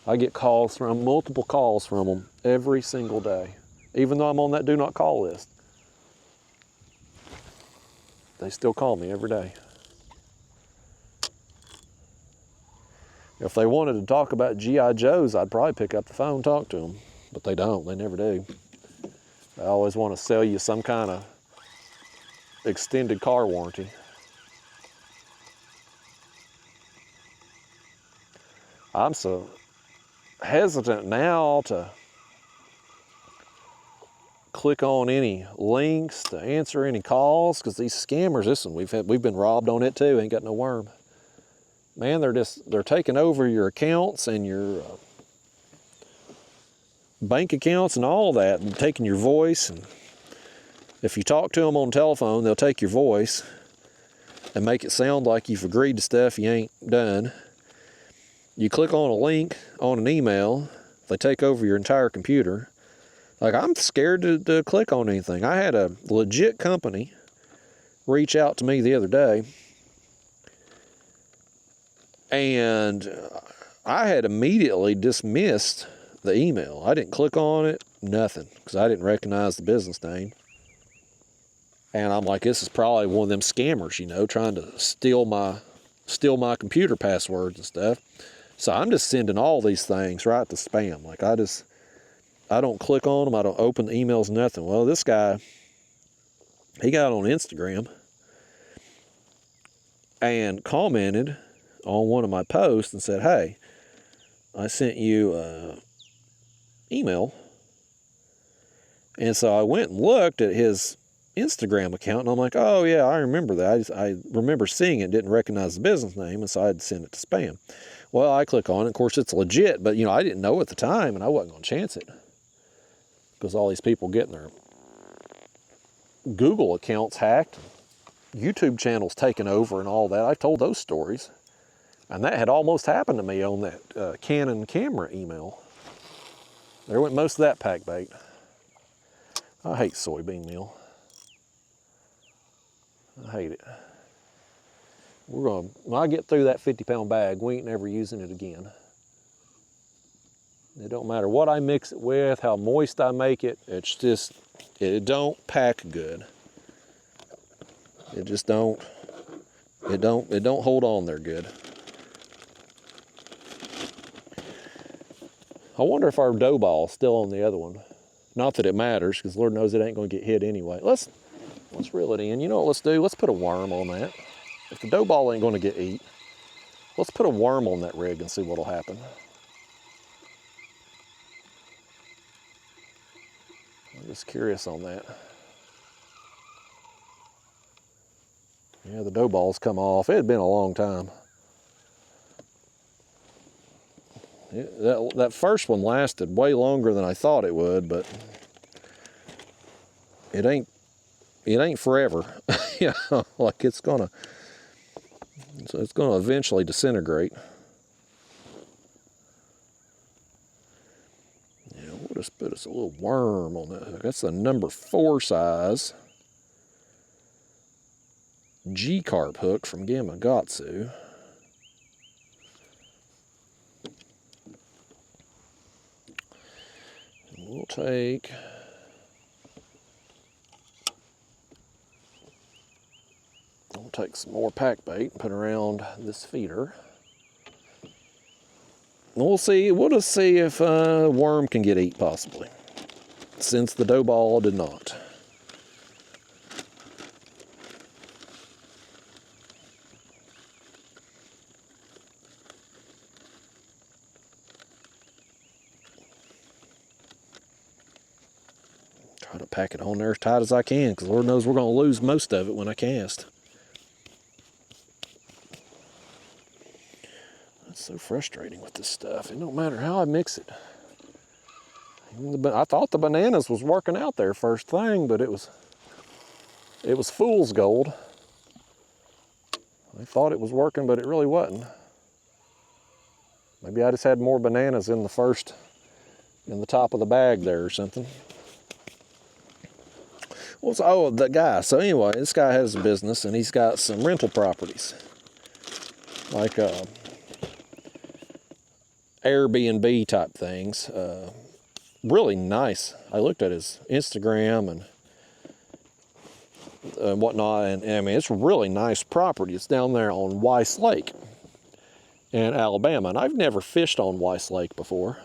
I get calls from, multiple calls from them every single day. Even though I'm on that do not call list. They still call me every day. If they wanted to talk about G.I. Joes, I'd probably pick up the phone and talk to them. But they don't, they never do. They always want to sell you some kind of extended car warranty. I'm so hesitant now to click on any links, to answer any calls, because these scammers, listen, we've been robbed on it too, ain't got no worm. Man, they're taking over your accounts and your bank accounts and all that, and taking your voice. And if you talk to them on telephone, they'll take your voice and make it sound like you've agreed to stuff you ain't done. You click on a link on an email, they take over your entire computer. Like, I'm scared to click on anything. I had a legit company reach out to me the other day, and I had immediately dismissed the email. I didn't click on it, nothing, because I didn't recognize the business name. And I'm like, this is probably one of them scammers, you know, trying to steal my computer passwords and stuff. So I'm just sending all these things right to spam. Like, I don't click on them. I don't open the emails, nothing. Well, this guy, he got on Instagram and commented on one of my posts and said, hey, I sent you an email. And so I went and looked at his Instagram account, and I'm like, oh yeah, I remember that. I remember seeing it, didn't recognize the business name, and so I had to send it to spam. Well, I click on it. Of course, it's legit, but, you know, I didn't know at the time, and I wasn't going to chance it. Because all these people getting their Google accounts hacked, YouTube channels taken over and all that. I've told those stories. And that had almost happened to me on that Canon camera email. There went most of that pack bait. I hate soybean meal. I hate it. When I get through that 50-pound bag, we ain't never using it again. It don't matter what I mix it with, how moist I make it, it's just, it don't pack good. It just don't hold on there good. I wonder if our dough ball's still on the other one. Not that it matters, because Lord knows it ain't going to get hit anyway. Let's reel it in. You know what let's do? Let's put a worm on that. If the dough ball ain't going to get eat, let's put a worm on that rig and see what'll happen. I'm just curious on that. Yeah, the dough ball's come off. It had been a long time. That first one lasted way longer than I thought it would, but it ain't forever. You know, like it's gonna eventually disintegrate. Yeah, we'll just put us a little worm on that hook. That's the number 4 size G Carp hook from Gamakatsu. We'll take some more pack bait and put around this feeder. And we'll just see if a worm can get eat possibly, since the dough ball did not. Try to pack it on there as tight as I can, because Lord knows we're going to lose most of it when I cast. That's so frustrating with this stuff. It don't matter how I mix it. I thought the bananas was working out there first thing, but it was fool's gold. I thought it was working, but it really wasn't. Maybe I just had more bananas in the top of the bag there or something. Well, oh, the guy. So anyway, this guy has a business and he's got some rental properties. Like Airbnb type things. Really nice. I looked at his Instagram and whatnot, and I mean, it's really nice property. It's down there on Weiss Lake in Alabama, and I've never fished on Weiss Lake before.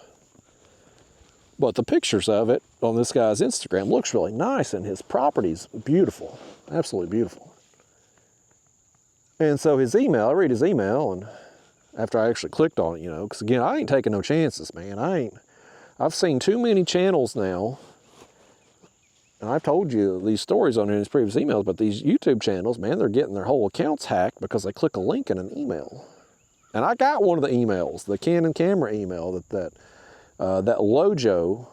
But the pictures of it on this guy's Instagram looks really nice, and his property's beautiful, absolutely beautiful. And so his email, I read his email, and after I actually clicked on it, you know, because again, I ain't taking no chances, man. I've seen too many channels now, and I've told you these stories on his previous emails, but these YouTube channels, man, they're getting their whole accounts hacked because they click a link in an email. And I got one of the emails, the Canon camera email that Lojo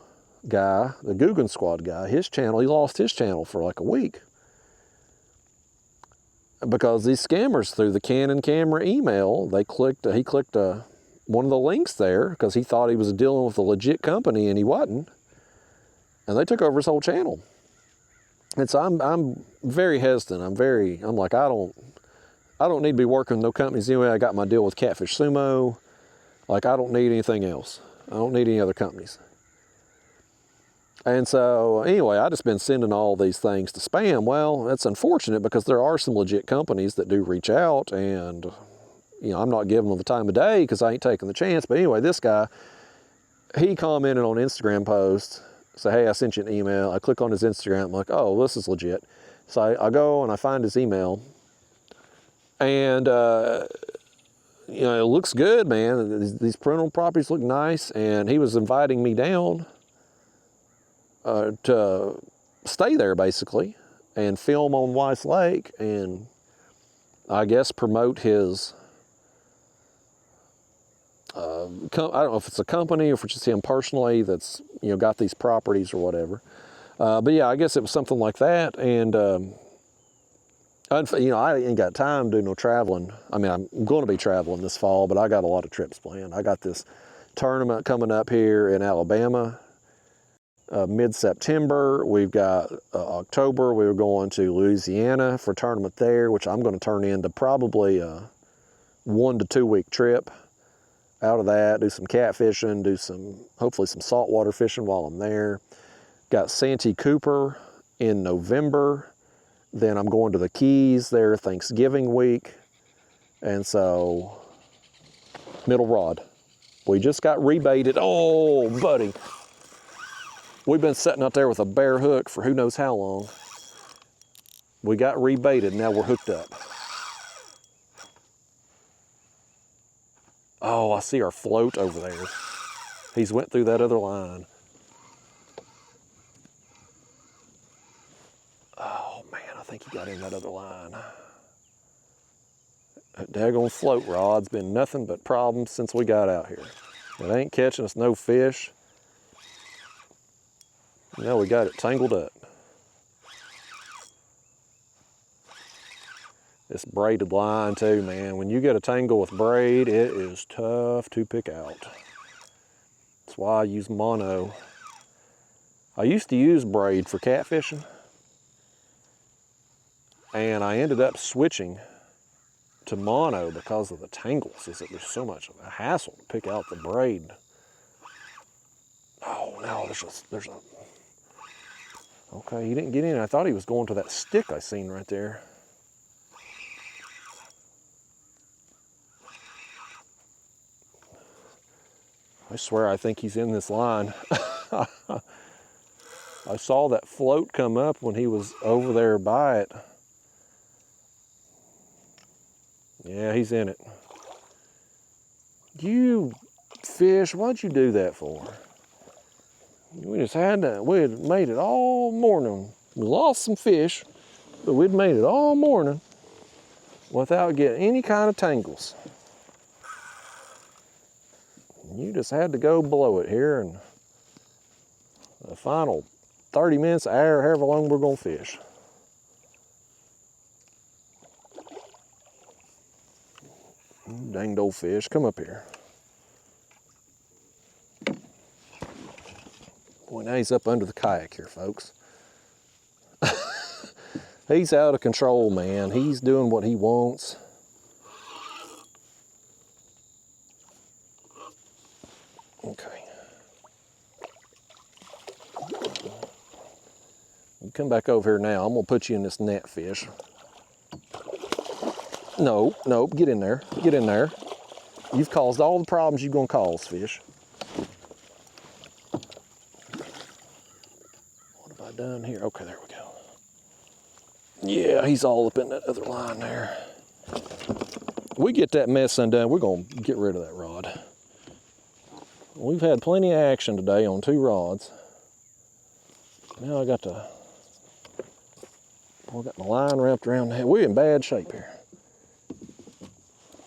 guy, the Guggen Squad guy, his channel, he lost his channel for like a week. Because these scammers through the Canon camera email, he clicked one of the links there because he thought he was dealing with a legit company and he wasn't. And they took over his whole channel. And so I'm very hesitant. I'm like, I don't need to be working with no companies anyway. I got my deal with Catfish Sumo. Like, I don't need anything else. I don't need any other companies. And so, anyway, I just been sending all these things to spam. Well, that's unfortunate because there are some legit companies that do reach out, and, you know, I'm not giving them the time of day because I ain't taking the chance. But anyway, this guy, he commented on Instagram post, say, hey, I sent you an email. I click on his Instagram. I'm like, oh, this is legit. So I go and I find his email. And, you know, it looks good, man. These parental properties look nice. And he was inviting me down to stay there, basically, and film on Weiss Lake and, I guess, promote his, I don't know if it's a company or if it's just him personally that's, you know, got these properties or whatever. But yeah, I guess it was something like that. And, you know, I ain't got time to do no traveling. I mean, I'm going to be traveling this fall, but I got a lot of trips planned. I got this tournament coming up here in Alabama, mid-September. We've got October, we were going to Louisiana for a tournament there, which I'm going to turn into probably a 1 to 2 week trip. Out of that, do some catfishing, do hopefully some saltwater fishing while I'm there. Got Santee Cooper in November. Then I'm going to the Keys there Thanksgiving week. And so, middle rod. We just got rebaited. Oh, buddy. We've been sitting out there with a bare hook for who knows how long. We got rebaited, now we're hooked up. Oh, I see our float over there. He's went through that other line. Oh man, I think he got in that other line. That daggone float rod's been nothing but problems since we got out here. It ain't catching us no fish. Now we got it tangled up. This braided line too, man. When you get a tangle with braid, it is tough to pick out. That's why I use mono. I used to use braid for catfishing, and I ended up switching to mono because of the tangles. There's so much of a hassle to pick out the braid. Oh no, there's a. Okay, he didn't get in. I thought he was going to that stick I seen right there. I swear I think he's in this line. I saw that float come up when he was over there by it. Yeah, he's in it. You fish, what'd you do that for? We just had to, we had made it all morning. We lost some fish, but we'd made it all morning without getting any kind of tangles. You just had to go blow it here, and the final 30 minutes, hour, however long we're gonna fish. Danged old fish, come up here. Boy, now he's up under the kayak here, folks. He's out of control, man. He's doing what he wants. Okay. You come back over here now. I'm gonna put you in this net, fish. No, no, get in there. Get in there. You've caused all the problems you're gonna cause, fish. What have I done here? Okay, there we go. Yeah, he's all up in that other line there. We get that mess undone, we're gonna get rid of that rod. We've had plenty of action today on 2 rods. Now I got my line wrapped around the head. We're in bad shape here.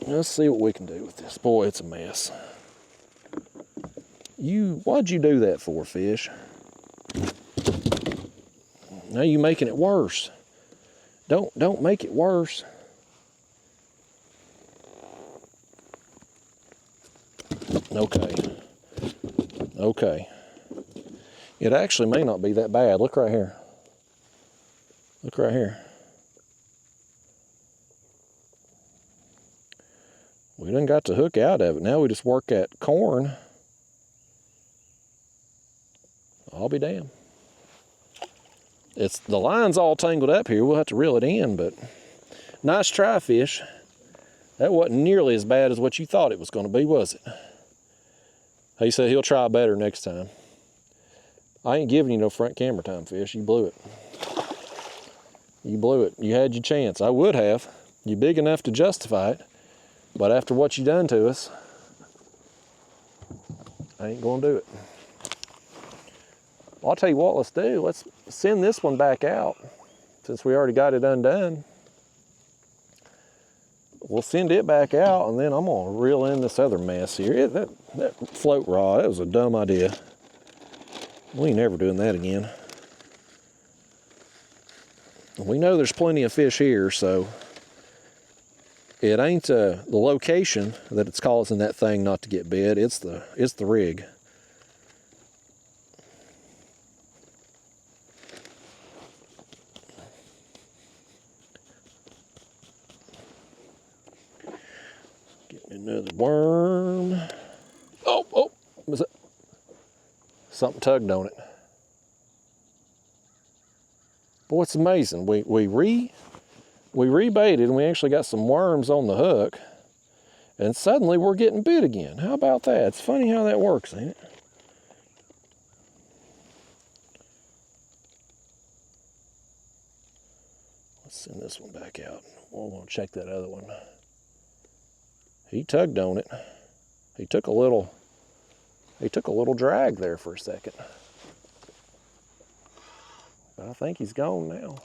Let's see what we can do with this. Boy, it's a mess. What'd you do that for, fish? Now you're making it worse. Don't make it worse. Okay. Okay. It actually may not be that bad. Look right here. Look right here. We done got the hook out of it. Now we just work at corn. I'll be damned. The line's all tangled up here. We'll have to reel it in, but nice try, fish. That wasn't nearly as bad as what you thought it was going to be, was it? He said he'll try better next time. I ain't giving you no front camera time, fish. You blew it. You blew it. You had your chance. I would have. You're big enough to justify it. But after what you done to us, I ain't gonna do it. Well, I'll tell you what, let's do. Let's send this one back out since we already got it undone. We'll send it back out, and then I'm gonna reel in this other mess here. That float rod, that was a dumb idea. We ain't never doing that again. We know there's plenty of fish here, so it ain't the location that it's causing that thing not to get bit. It's the rig. Getting another worm. Oh, was it? Something tugged on it. Boy, it's amazing. We rebaited and we actually got some worms on the hook, and suddenly we're getting bit again. How about that? It's funny how that works, ain't it? Let's send this one back out. We're gonna check that other one. He tugged on it. He took a little drag there for a second. But I think he's gone now.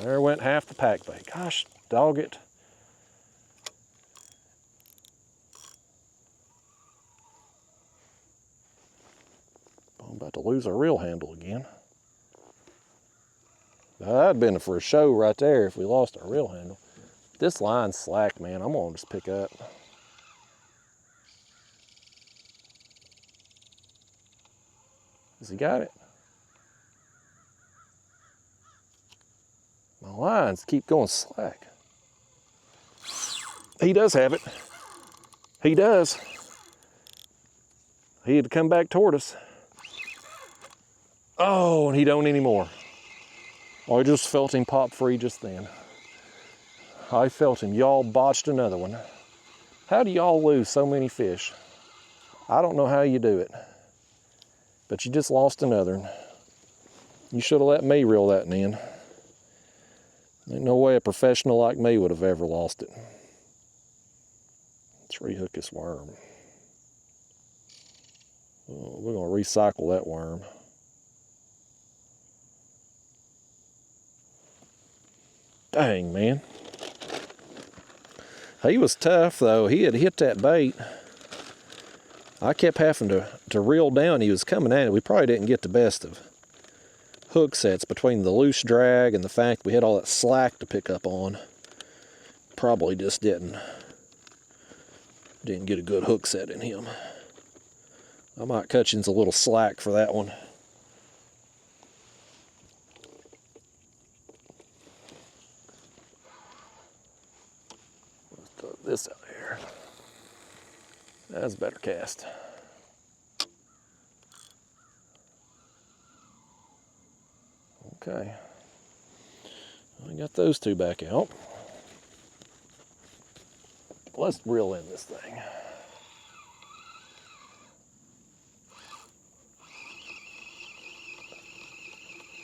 There went half the pack bait. Gosh, dog it. I'm about to lose our reel handle again. That'd been for a show right there if we lost our reel handle. This line's slack, man. I'm gonna just pick up. Has he got it? My lines keep going slack. He does have it. He does. He had to come back toward us. Oh, and he don't anymore. I just felt him pop free just then. I felt him. Y'all botched another one. How do y'all lose so many fish? I don't know how you do it. But you just lost another one. You should have let me reel that in. Ain't no way a professional like me would have ever lost it. Let's rehook this worm. Oh, we're gonna recycle that worm. Dang, man. He was tough though. He had hit that bait. I kept having to reel down. He was coming at it. We probably didn't get the best of hook sets between the loose drag and the fact we had all that slack to pick up on. probably just didn't get a good hook set in him. I might cut you a little slack for that one. Let's throw this out here. That's a better cast. Okay. I got those two back out. Let's reel in this thing.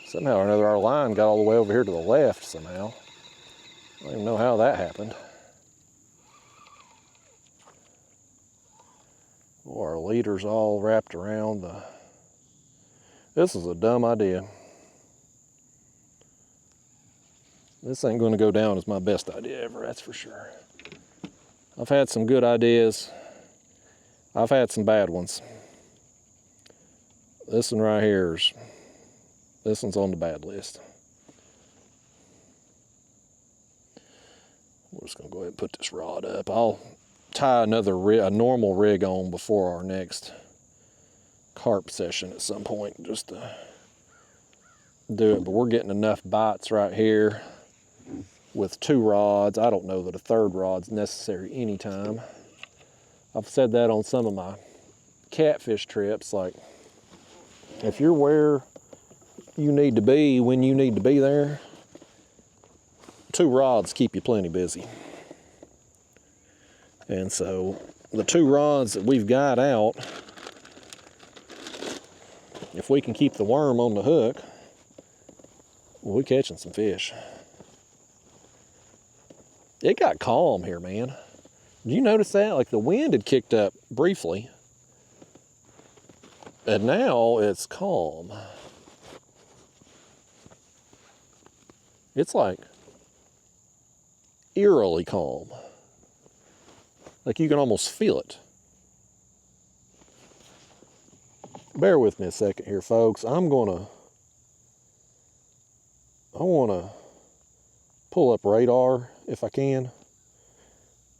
Somehow or another, our line got all the way over here to the left somehow. I don't even know how that happened. Oh, our leader's all wrapped around the... This is a dumb idea. This ain't going to go down as my best idea ever, that's for sure. I've had some good ideas. I've had some bad ones. This one right here is... This one's on the bad list. We're just going to go ahead and put this rod up. I'll tie a normal rig on before our next carp session at some point, just to do it. But we're getting enough bites right here with 2 rods. I don't know that a 3rd rod's necessary anytime. I've said that on some of my catfish trips, like if you're where you need to be when you need to be there, 2 rods keep you plenty busy. And so the 2 rods that we've got out, if we can keep the worm on the hook, well, we're catching some fish. It got calm here, man. Did you notice that? Like the wind had kicked up briefly, and now it's calm. It's like eerily calm. Like you can almost feel it. Bear with me a second here, folks. I want to pull up radar if I can.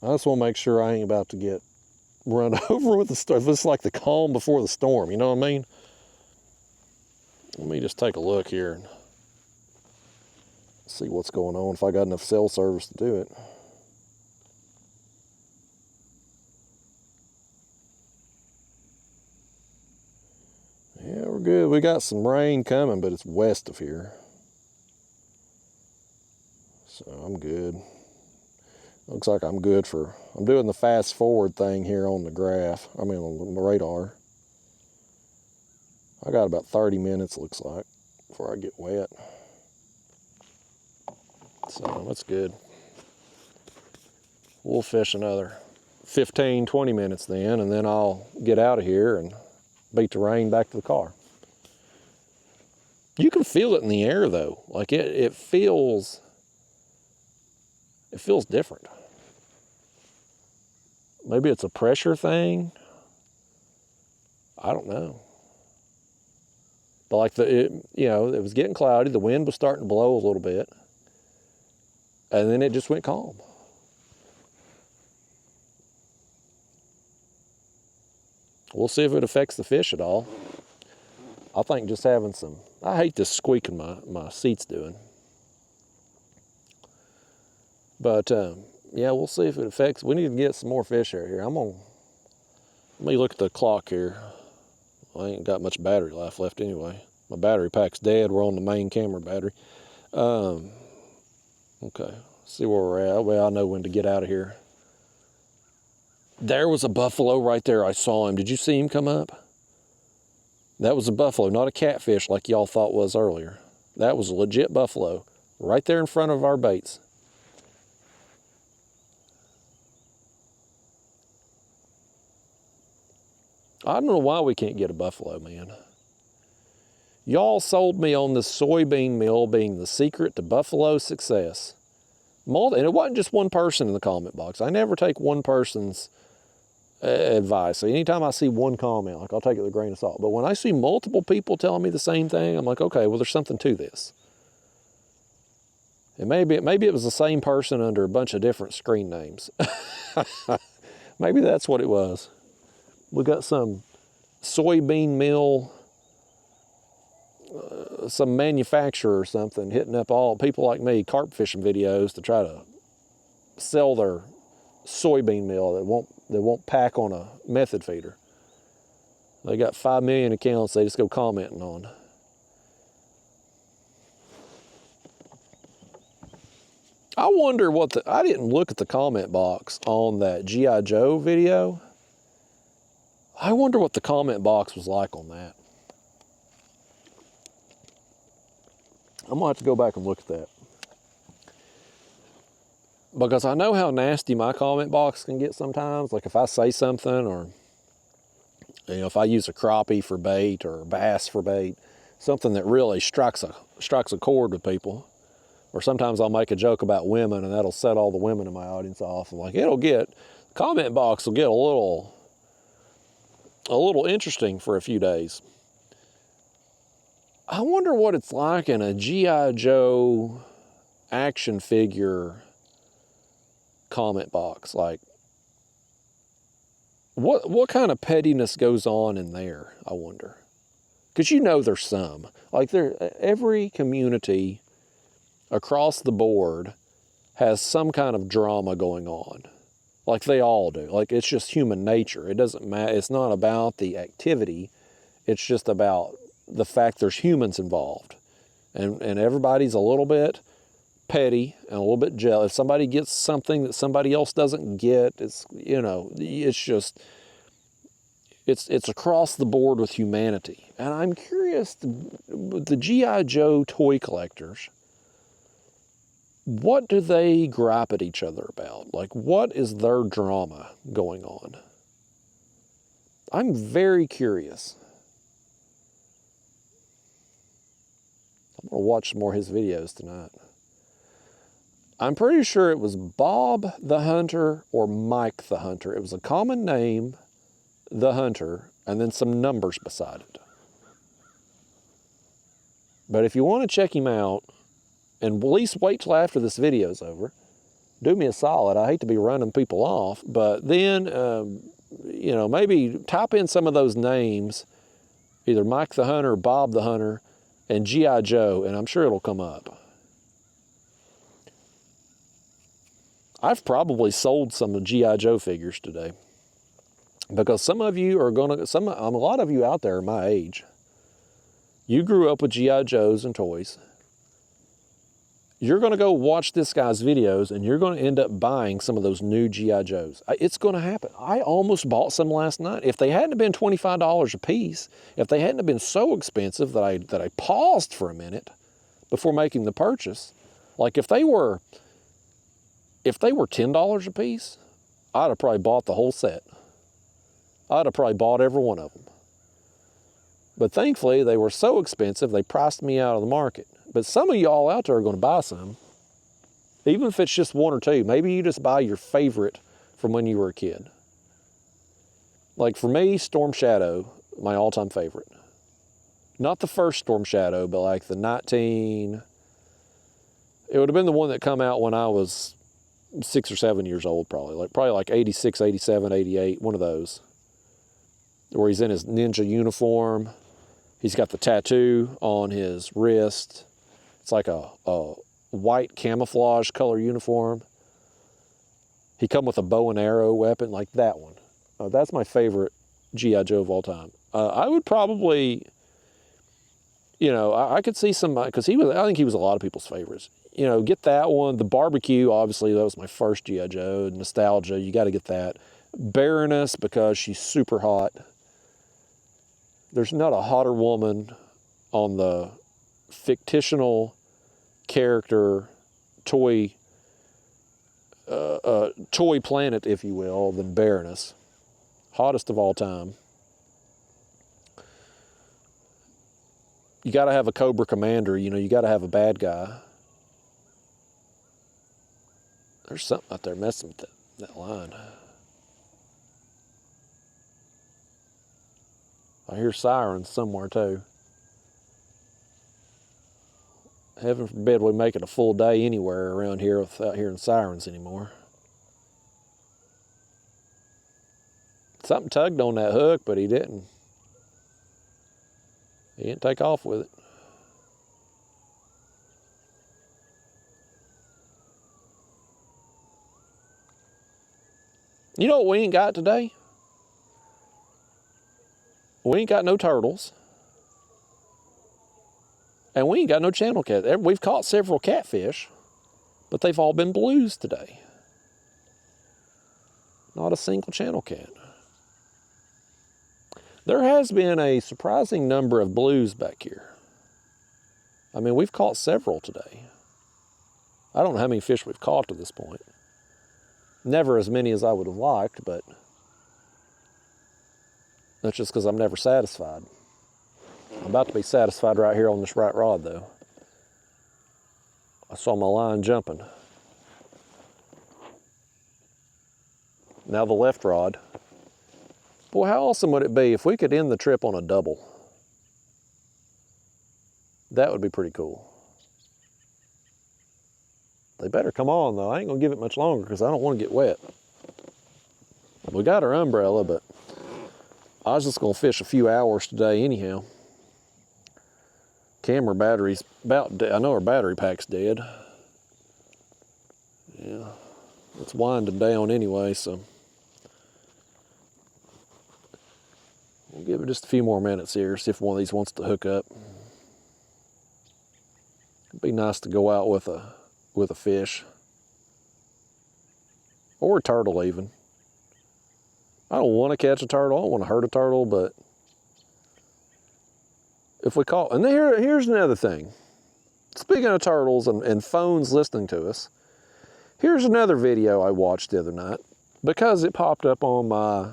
I just want to make sure I ain't about to get run over with the storm. It's like the calm before the storm, you know what I mean? Let me just take a look here and see what's going on, if I got enough cell service to do it. Yeah, we're good. We got some rain coming, but it's west of here. So I'm good. Looks like I'm good for... I'm doing the fast forward thing here on the graph. I mean on the radar. I got about 30 minutes, looks like, before I get wet. So that's good. We'll fish another 15, 20 minutes then, and then I'll get out of here and beat the rain back to the car. You can feel it in the air though. Like it feels different. Maybe it's a pressure thing. I don't know. But like it was getting cloudy, the wind was starting to blow a little bit. And then it just went calm. We'll see if it affects the fish at all. I think just having some... I hate this squeaking my seat's doing. But, yeah, we'll see if it affects... We need to get some more fish out here. Let me look at the clock here. I ain't got much battery life left anyway. My battery pack's dead. We're on the main camera battery. Okay, see where we're at. Well, I know when to get out of here. There was a buffalo right there. I saw him. Did you see him come up? That was a buffalo, not a catfish like y'all thought was earlier. That was a legit buffalo right there in front of our baits. I don't know why we can't get a buffalo, man. Y'all sold me on this soybean meal being the secret to buffalo success. And it wasn't just one person in the comment box. I never take one person's advice. So anytime I see one comment, like I'll take it with a grain of salt. But when I see multiple people telling me the same thing, I'm like, okay, well, there's something to this. And maybe it was the same person under a bunch of different screen names. Maybe that's what it was. We got some soybean meal, some manufacturer or something hitting up all people like me, carp fishing videos to try to sell their soybean meal that won't pack on a method feeder. They got 5 million accounts they just go commenting on. I wonder I didn't look at the comment box on that G.I. Joe video. I wonder what the comment box was like on that. I'm gonna have to go back and look at that. Because I know how nasty my comment box can get sometimes. Like if I say something, or if I use a crappie for bait or a bass for bait, something that really strikes a chord with people. Or sometimes I'll make a joke about women and that'll set all the women in my audience off. And like comment box will get a little interesting for a few days. I wonder what it's like in a G.I. Joe action figure comment box. Like, what kind of pettiness goes on in there, I wonder. Because there's some. Like every community across the board has some kind of drama going on. Like they all do. Like it's just human nature. It doesn't matter. It's not about the activity. It's just about the fact there's humans involved. And everybody's a little bit petty and a little bit jealous. If somebody gets something that somebody else doesn't get, it's across the board with humanity. And I'm curious, the G.I. Joe toy collectors, what do they gripe at each other about? Like, what is their drama going on? I'm very curious. I'm going to watch some more of his videos tonight. I'm pretty sure it was Bob the Hunter or Mike the Hunter. It was a common name, the Hunter, and then some numbers beside it. But if you want to check him out, and at least wait till after this video's over, do me a solid. I hate to be running people off, but then, maybe type in some of those names, either Mike the Hunter, Bob the Hunter, and G.I. Joe, and I'm sure it'll come up. I've probably sold some of G.I. Joe figures today, because some of you are a lot of you out there are my age. You grew up with G.I. Joes and toys. You're going to go watch this guy's videos, and you're going to end up buying some of those new G.I. Joes. It's going to happen. I almost bought some last night. If they hadn't been $25 a piece, if they hadn't been so expensive that I paused for a minute before making the purchase, like if they were $10 a piece, I'd have probably bought the whole set. I'd have probably bought every one of them. But thankfully, they were so expensive, they priced me out of the market. But some of y'all out there are going to buy some, even if it's just one or two. Maybe you just buy your favorite from when you were a kid. Like for me, Storm Shadow, my all-time favorite. Not the first Storm Shadow, but like the it would have been the one that come out when I was 6 or 7 years old, probably like 86, 87, 88, one of those. Where he's in his ninja uniform. He's got the tattoo on his wrist. It's like a white camouflage color uniform. He come with a bow and arrow weapon, like that one. That's my favorite G.I. Joe of all time. I would probably, I could see some, because I think he was a lot of people's favorites. Get that one. The barbecue, obviously, that was my first G.I. Joe. Nostalgia, you got to get that. Baroness, because she's super hot. There's not a hotter woman on the fictional character toy planet, if you will, than Baroness. Hottest of all time. You got to have a Cobra Commander. You got to have a bad guy. There's something out there messing with that line. I hear sirens somewhere too. Heaven forbid we make it a full day anywhere around here without hearing sirens anymore. Something tugged on that hook, but he didn't. He didn't take off with it. You know what we ain't got today? We ain't got no turtles. And we ain't got no channel cat. We've caught several catfish, but they've all been blues today. Not a single channel cat. There has been a surprising number of blues back here. I mean, we've caught several today. I don't know how many fish we've caught to this point. Never as many as I would have liked, but that's just because I'm never satisfied. I'm about to be satisfied right here on this right rod, though. I saw my line jumping. Now the left rod. Boy, how awesome would it be if we could end the trip on a double? That would be pretty cool. They better come on, though. I ain't going to give it much longer because I don't want to get wet. We got our umbrella, but I was just going to fish a few hours today anyhow. Camera battery's about dead. I know our battery pack's dead. Yeah, it's winding down anyway, so we'll give it just a few more minutes here, see if one of these wants to hook up. It'd be nice to go out with a fish. Or a turtle even. I don't want to catch a turtle, I don't want to hurt a turtle, but if we caught, and here's another thing. Speaking of turtles and phones listening to us, here's another video I watched the other night because it popped up on my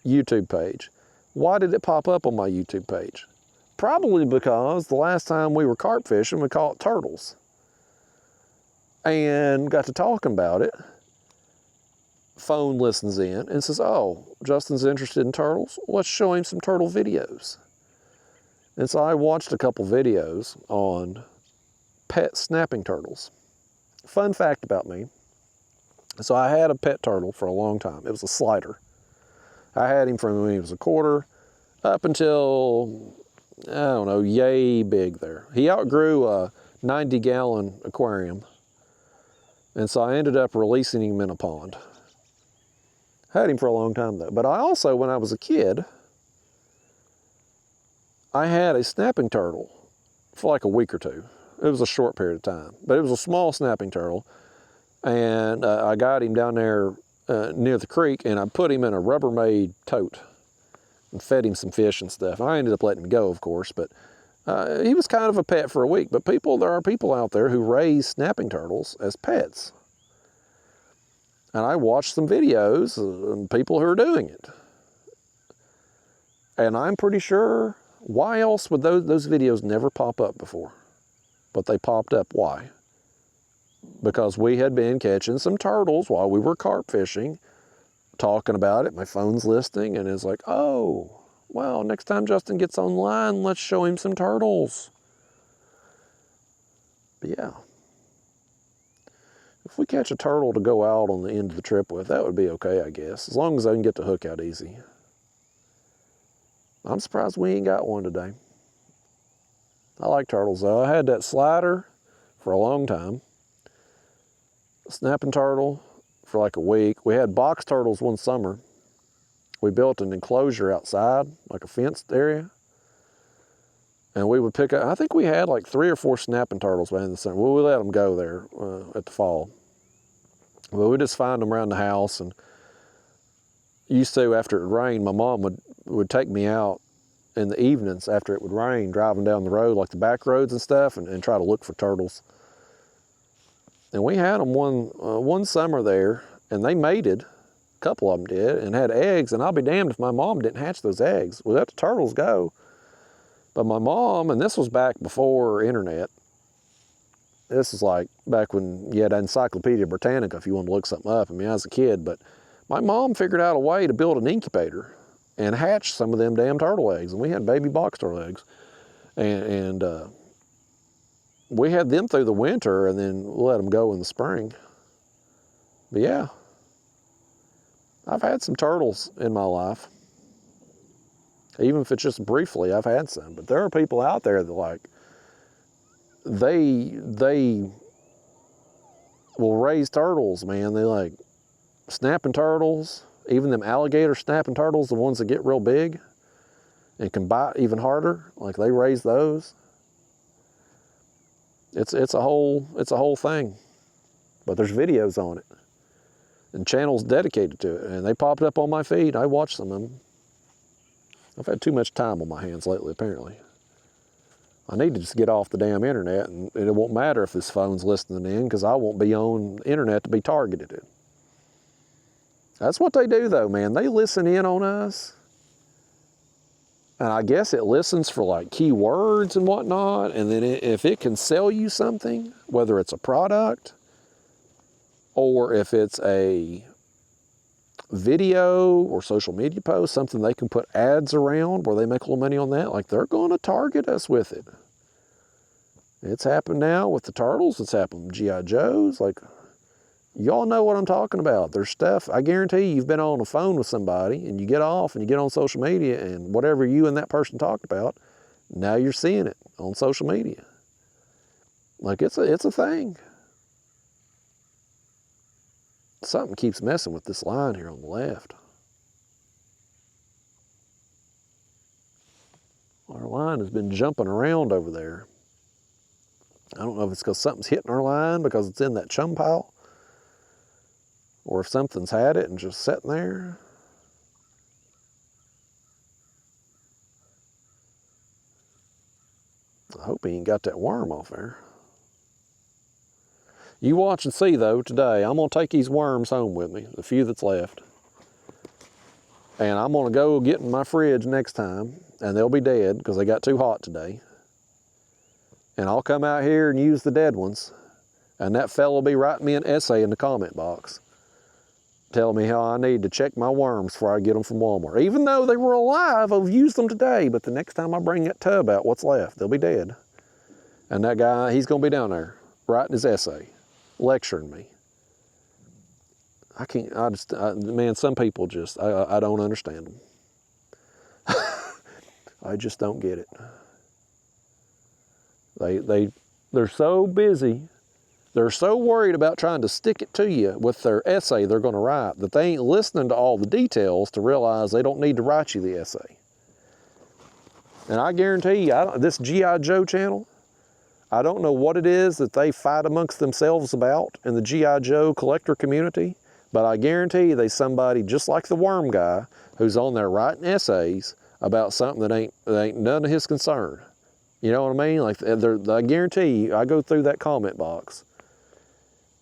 YouTube page. Why did it pop up on my YouTube page? Probably because the last time we were carp fishing, we caught turtles. And got to talking about it. Phone listens in and says, oh, Justin's interested in turtles. Let's show him some turtle videos. And so I watched a couple videos on pet snapping turtles. Fun fact about me. So I had a pet turtle for a long time. It was a slider. I had him from when he was a quarter up until, I don't know, yay big there. He outgrew a 90-gallon aquarium. And so I ended up releasing him in a pond. Had him for a long time though. But I also, when I was a kid, I had a snapping turtle for like a week or two. It was a short period of time, but it was a small snapping turtle. And I got him down there near the creek, and I put him in a Rubbermaid tote and fed him some fish and stuff. I ended up letting him go, of course, but he was kind of a pet for a week. But there are people out there who raise snapping turtles as pets. And I watched some videos of people who are doing it. And I'm pretty sure, why else would those videos never pop up before? But they popped up. Why? Because we had been catching some turtles while we were carp fishing, talking about it. My phone's listening, and it's like, oh, well, next time Justin gets online, let's show him some turtles. But yeah. If we catch a turtle to go out on the end of the trip with, that would be okay, I guess, as long as I can get the hook out easy. I'm surprised we ain't got one today. I like turtles, though. I had that slider for a long time. Snapping turtle for like a week. We had box turtles one summer. We built an enclosure outside, like a fenced area. And we would pick up, I think we had like 3 or 4 snapping turtles by the end of the summer. Well, we let them go there at the fall. But we just find them around the house. And used to, after it rained, my mom would take me out in the evenings after it would rain, driving down the road, like the back roads and stuff, and try to look for turtles. And we had them one summer there, and they mated. A couple of them did, and had eggs. And I'll be damned if my mom didn't hatch those eggs. We let the turtles go. But my mom, and this was back before internet. This is like back when you had Encyclopedia Britannica if you wanted to look something up. I mean, I was a kid, but my mom figured out a way to build an incubator and hatch some of them damn turtle eggs. And we had baby box turtle eggs. And we had them through the winter and then let them go in the spring. But yeah, I've had some turtles in my life. Even if it's just briefly, I've had some. But there are people out there that like, they will raise turtles, man. They like snapping turtles, even them alligator snapping turtles, the ones that get real big and can bite even harder. Like they raise those. It's a whole thing. But there's videos on it and channels dedicated to it, and they popped up on my feed. I watched some of them. I've had too much time on my hands lately, apparently. I need to just get off the damn internet, and it won't matter if this phone's listening in, because I won't be on the internet to be targeted. That's what they do, though, man. They listen in on us, and I guess it listens for like keywords and whatnot, and then if it can sell you something, whether it's a product or if it's a video or social media post, something they can put ads around where they make a little money on that, like they're going to target us with it. It's happened now with the turtles. It's happened with G.I. Joes. Like, y'all know what I'm talking about. There's stuff, I guarantee you've been on the phone with somebody and you get off and you get on social media, and whatever you and that person talked about, now you're seeing it on social media. Like, it's a thing. Something keeps messing with this line here on the left. Our line has been jumping around over there. I don't know if it's because something's hitting our line because it's in that chum pile, or if something's had it and just sitting there. I hope he ain't got that worm off there. You watch and see, though, today. I'm going to take these worms home with me, the few that's left. And I'm going to go get in my fridge next time, and they'll be dead because they got too hot today. And I'll come out here and use the dead ones, and that fella will be writing me an essay in the comment box telling me how I need to check my worms before I get them from Walmart. Even though they were alive, I've used them today, but the next time I bring that tub out, what's left? They'll be dead. And that guy, he's going to be down there writing his essay, lecturing me. Man, some people just, I don't understand them. I just don't get it. They're so busy, they're so worried about trying to stick it to you with their essay they're going to write that they ain't listening to all the details to realize they don't need to write you the essay. And I guarantee you, this G.I. Joe channel, I don't know what it is that they fight amongst themselves about in the G.I. Joe collector community, but I guarantee you there's somebody just like the worm guy who's on there writing essays about something that ain't none of his concern. You know what I mean? Like, I guarantee you, I go through that comment box,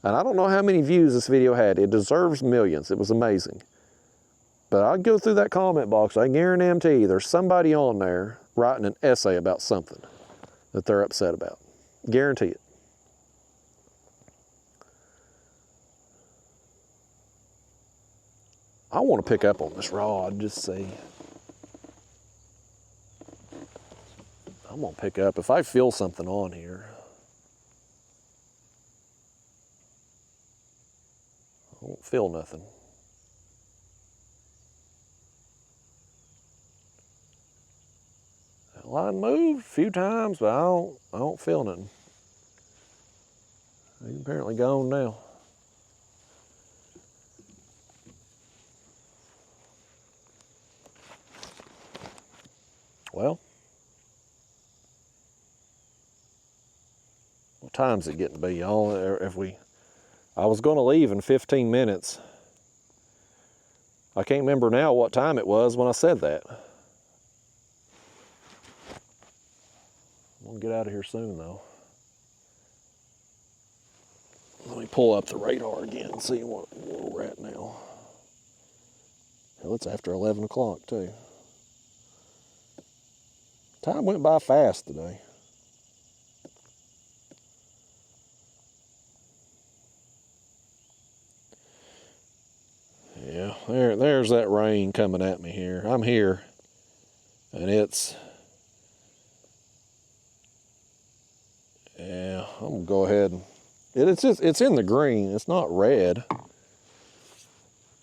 and I don't know how many views this video had. It deserves millions. It was amazing. But I go through that comment box, I guarantee you there's somebody on there writing an essay about something that they're upset about. Guarantee it. I want to pick up on this rod, just see. I'm going to pick up. If I feel something on here, I won't feel nothing. That line moved a few times, but I don't feel nothing. He's apparently gone now. Well, what time's it getting to be, y'all? I was going to leave in 15 minutes. I can't remember now what time it was when I said that. I'm going to get out of here soon, though. Let me pull up the radar again and see where we're at now. Hell, it's after 11 o'clock, too. Time went by fast today. Yeah, there's that rain coming at me here. I'm here, and Yeah, I'm gonna go ahead and, it's in the green, it's not red.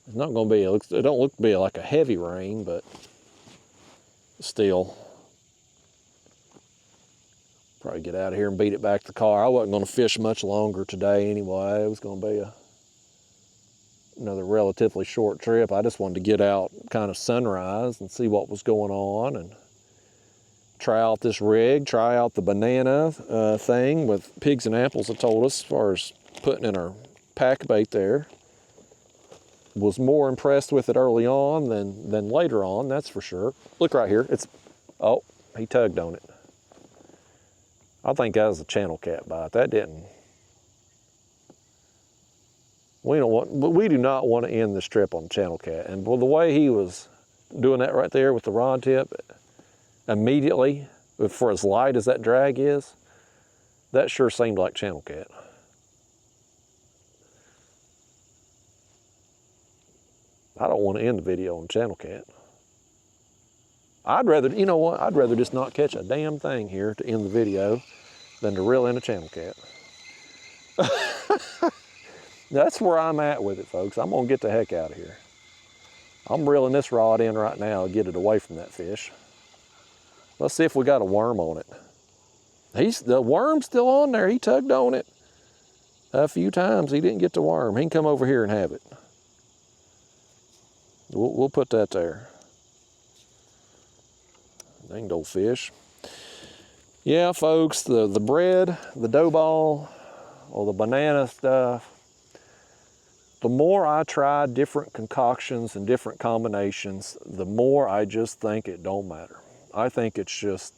It's not gonna be, it don't look to be like a heavy rain, but still. Probably get out of here and beat it back to the car. I wasn't gonna fish much longer today anyway. It was gonna be another relatively short trip. I just wanted to get out kind of sunrise and see what was going on and try out this rig, try out the banana thing with pigs and apples, I told us, as far as putting in our pack bait there. Was more impressed with it early on than later on, that's for sure. Look right here, oh, he tugged on it. I think that was a channel cat bite. That didn't. We do not want to end this trip on channel cat. And well, the way he was doing that right there with the rod tip, immediately, for as light as that drag is, that sure seemed like channel cat. I don't want to end the video on channel cat. I'd rather, you know what, I'd rather just not catch a damn thing here to end the video than to reel in a channel cat. That's where I'm at with it, folks. I'm gonna get the heck out of here. I'm reeling this rod in right now to get it away from that fish. Let's see if we got a worm on it. The worm's still on there. He tugged on it a few times. He didn't get the worm. He can come over here and have it. We'll put that there. Danged old fish. Yeah, folks, the bread, the dough ball, or the banana stuff, the more I try different concoctions and different combinations, the more I just think it don't matter. I think it's just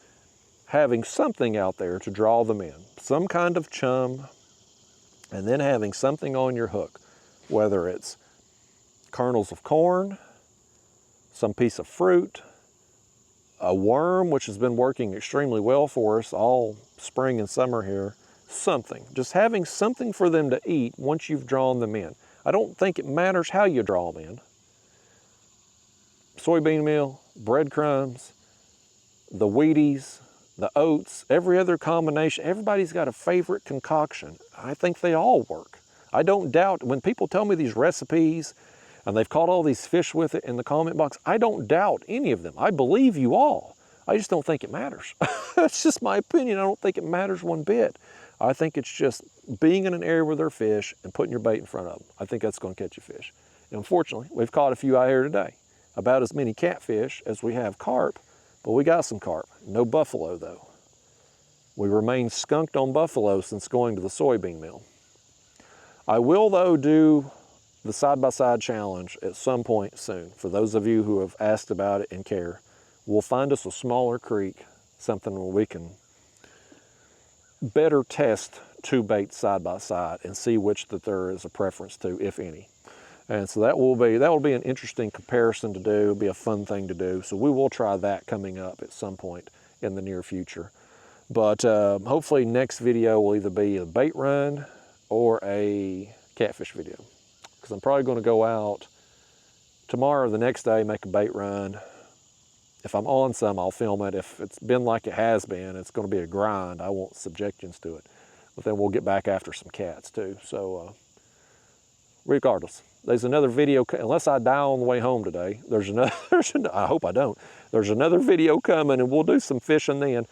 having something out there to draw them in. Some kind of chum, and then having something on your hook, whether it's kernels of corn, some piece of fruit, a worm, which has been working extremely well for us all spring and summer here, something. Just having something for them to eat once you've drawn them in. I don't think it matters how you draw them in. Soybean meal, breadcrumbs, the Wheaties, the oats, every other combination, everybody's got a favorite concoction. I think they all work. I don't doubt, when people tell me these recipes, and they've caught all these fish with it in the comment box, I don't doubt any of them. I believe you all. I just don't think it matters. That's just my opinion. I don't think it matters one bit. I think it's just being in an area where they're fish and putting your bait in front of them. I think that's going to catch you fish. And unfortunately, we've caught a few out here today. About as many catfish as we have carp, but we got some carp. No buffalo, though. We remain skunked on buffalo since going to the soybean mill. I will, though, do the side-by-side challenge at some point soon. For those of you who have asked about it and care, we'll find us a smaller creek, something where we can better test two baits side by side and see which that there is a preference to, if any. And so that will be an interesting comparison to do. It'll be a fun thing to do. So we will try that coming up at some point in the near future. But hopefully next video will either be a bait run or a catfish video. Because I'm probably going to go out tomorrow or the next day, make a bait run. If I'm on some, I'll film it. If it's been like it has been, it's going to be a grind. I won't subjections to it. But then we'll get back after some cats too. So regardless, there's another video, unless I die on the way home today, there's another, I hope I don't. There's another video coming and we'll do some fishing then.